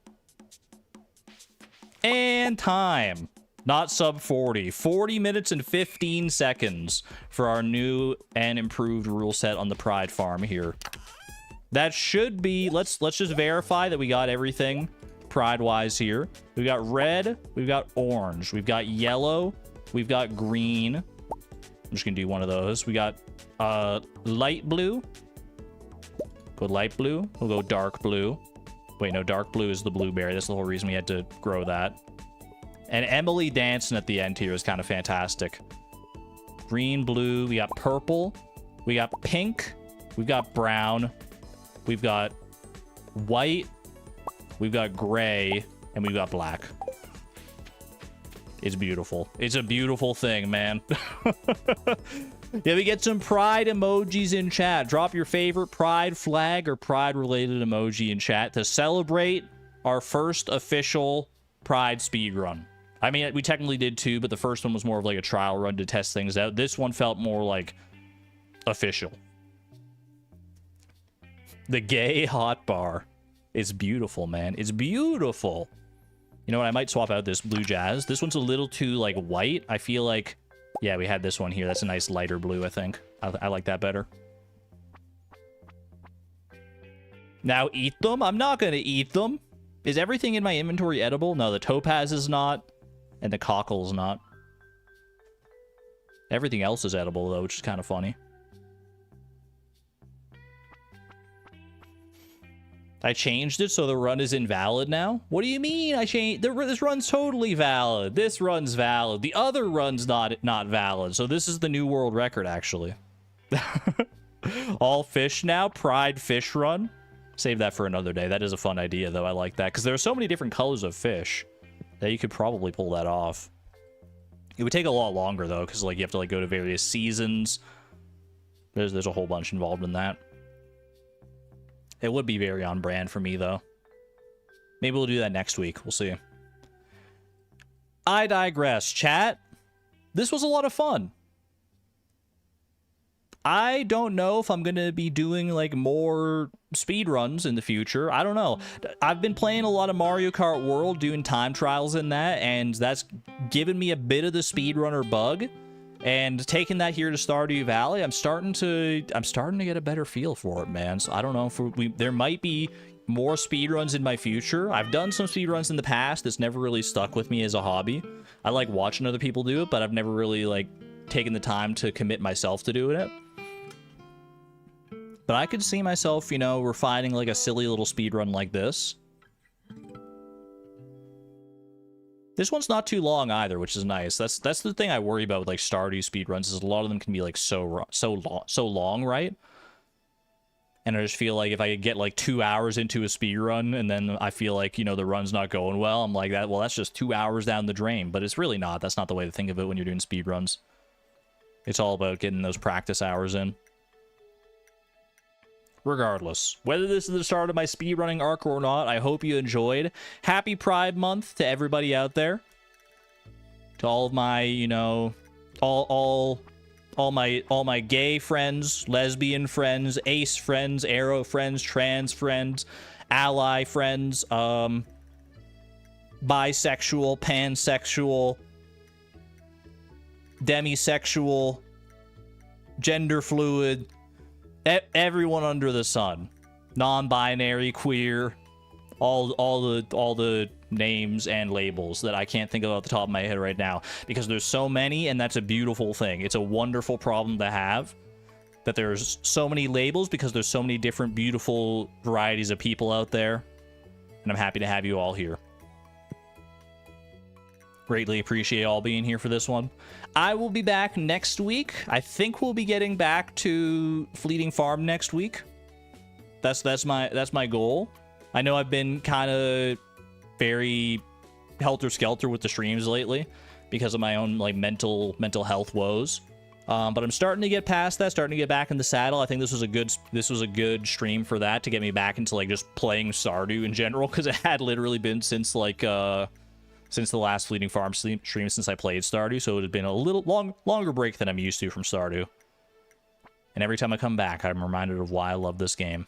And time. Not sub 40. 40 minutes and 15 seconds for our new and improved rule set on the Pride Farm here. That should be... Let's just verify that we got everything Pride-wise here. We've got red. We've got orange. We've got yellow. We've got green. I'm just going to do one of those. We got light blue. Go light blue. We'll go dark blue. Wait, no, dark blue is the blueberry. That's the whole reason we had to grow that. And Emily dancing at the end here is kind of fantastic. Green, blue. We got purple. We got pink. We've got brown. We've got white. We've got gray. And we've got black. It's beautiful. It's a beautiful thing, man. Yeah, we get some pride emojis in chat. Drop your favorite pride flag or pride-related emoji in chat to celebrate our first official pride speedrun. I mean, we technically did two, but the first one was more of like a trial run to test things out. This one felt more like official. The gay hot bar is beautiful, man. It's beautiful. You know what? I might swap out this blue jazz. This one's a little too, like, white. I feel like... Yeah, we had this one here. That's a nice lighter blue, I think. I like that better. Now eat them? I'm not going to eat them. Is everything in my inventory edible? No, the topaz is not. And the cockle is not. Everything else is edible, though, which is kind of funny. I changed it so the run is invalid now? What do you mean I changed? This run's totally valid. This run's valid. The other run's not valid. So this is the new world record, actually. All fish now. Pride fish run. Save that for another day. That is a fun idea, though. I like that. Because there are so many different colors of fish that you could probably pull that off. It would take a lot longer, though, because like you have to like go to various seasons. There's a whole bunch involved in that. It would be very on brand for me, though. Maybe we'll do that next week. We'll see. I digress. Chat, this was a lot of fun. I don't know if I'm going to be doing, like, more speedruns in the future. I don't know. I've been playing a lot of Mario Kart World, doing time trials in that, and that's given me a bit of the speedrunner bug. And taking that here to Stardew Valley, I'm starting to get a better feel for it, man. So I don't know if there might be more speedruns in my future. I've done some speedruns in the past. It's never really stuck with me as a hobby. I like watching other people do it, but I've never really like taken the time to commit myself to doing it. But I could see myself, you know, refining like a silly little speedrun like this. This one's not too long either, which is nice. That's the thing I worry about with like Stardew speedruns, is a lot of them can be like so long, right? And I just feel like if I get like 2 hours into a speedrun and then I feel like, you know, the run's not going well, I'm like, well, that's just 2 hours down the drain. But it's really not. That's not the way to think of it when you're doing speedruns. It's all about getting those practice hours in. Regardless, whether this is the start of my speedrunning arc or not, I hope you enjoyed. Happy Pride Month to everybody out there. To all of my, you know, all my gay friends, lesbian friends, ace friends, arrow friends, trans friends, ally friends, bisexual, pansexual, demisexual, gender fluid, everyone under the sun, non-binary, queer, all the names and labels that I can't think of off the top of my head right now, because there's so many, and that's a beautiful thing. It's a wonderful problem to have, that there's so many labels, because there's so many different beautiful varieties of people out there, and I'm happy to have you all here. Greatly appreciate all being here for this one. I will be back next week. I think we'll be getting back to Fleeting Farm next week. That's my goal. I know I've been kind of very helter-skelter with the streams lately because of my own like mental health woes. But I'm starting to get past that, starting to get back in the saddle. I think this was a good stream for that, to get me back into like just playing Stardew in general, because it had literally been since like since the last Fleeting Farm stream since I played Stardew, so it had been a little longer break than I'm used to from Stardew. And every time I come back, I'm reminded of why I love this game.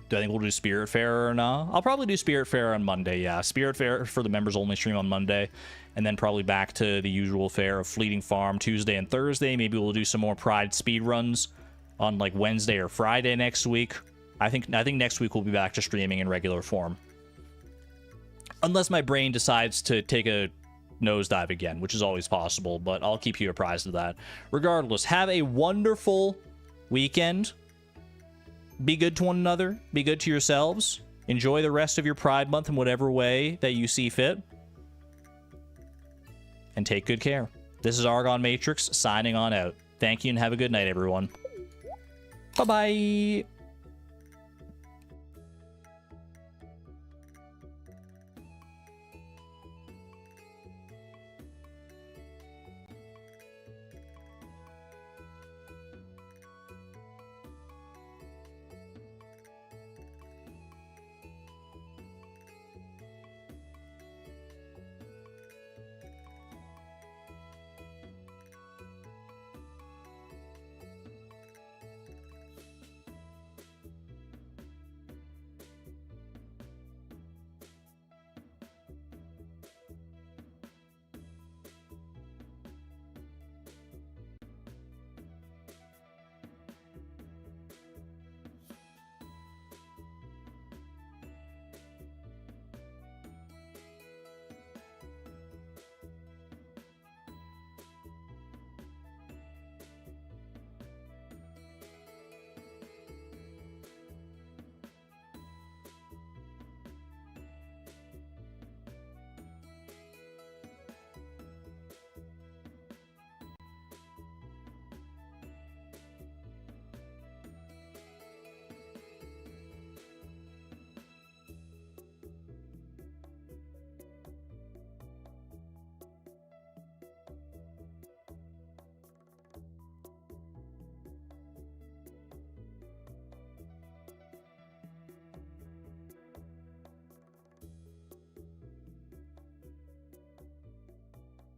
Do I think we'll do Spirit Fair or not? I'll probably do Spirit Fair on Monday, yeah. Spirit Fair for the members only stream on Monday, and then probably back to the usual fare of Fleeting Farm Tuesday and Thursday. Maybe we'll do some more Pride speedruns on like Wednesday or Friday next week. I think next week we'll be back to streaming in regular form. Unless my brain decides to take a nosedive again, which is always possible, but I'll keep you apprised of that. Regardless, have a wonderful weekend. Be good to one another. Be good to yourselves. Enjoy the rest of your Pride Month in whatever way that you see fit. And take good care. This is Argon Matrix signing on out. Thank you and have a good night, everyone. Bye-bye.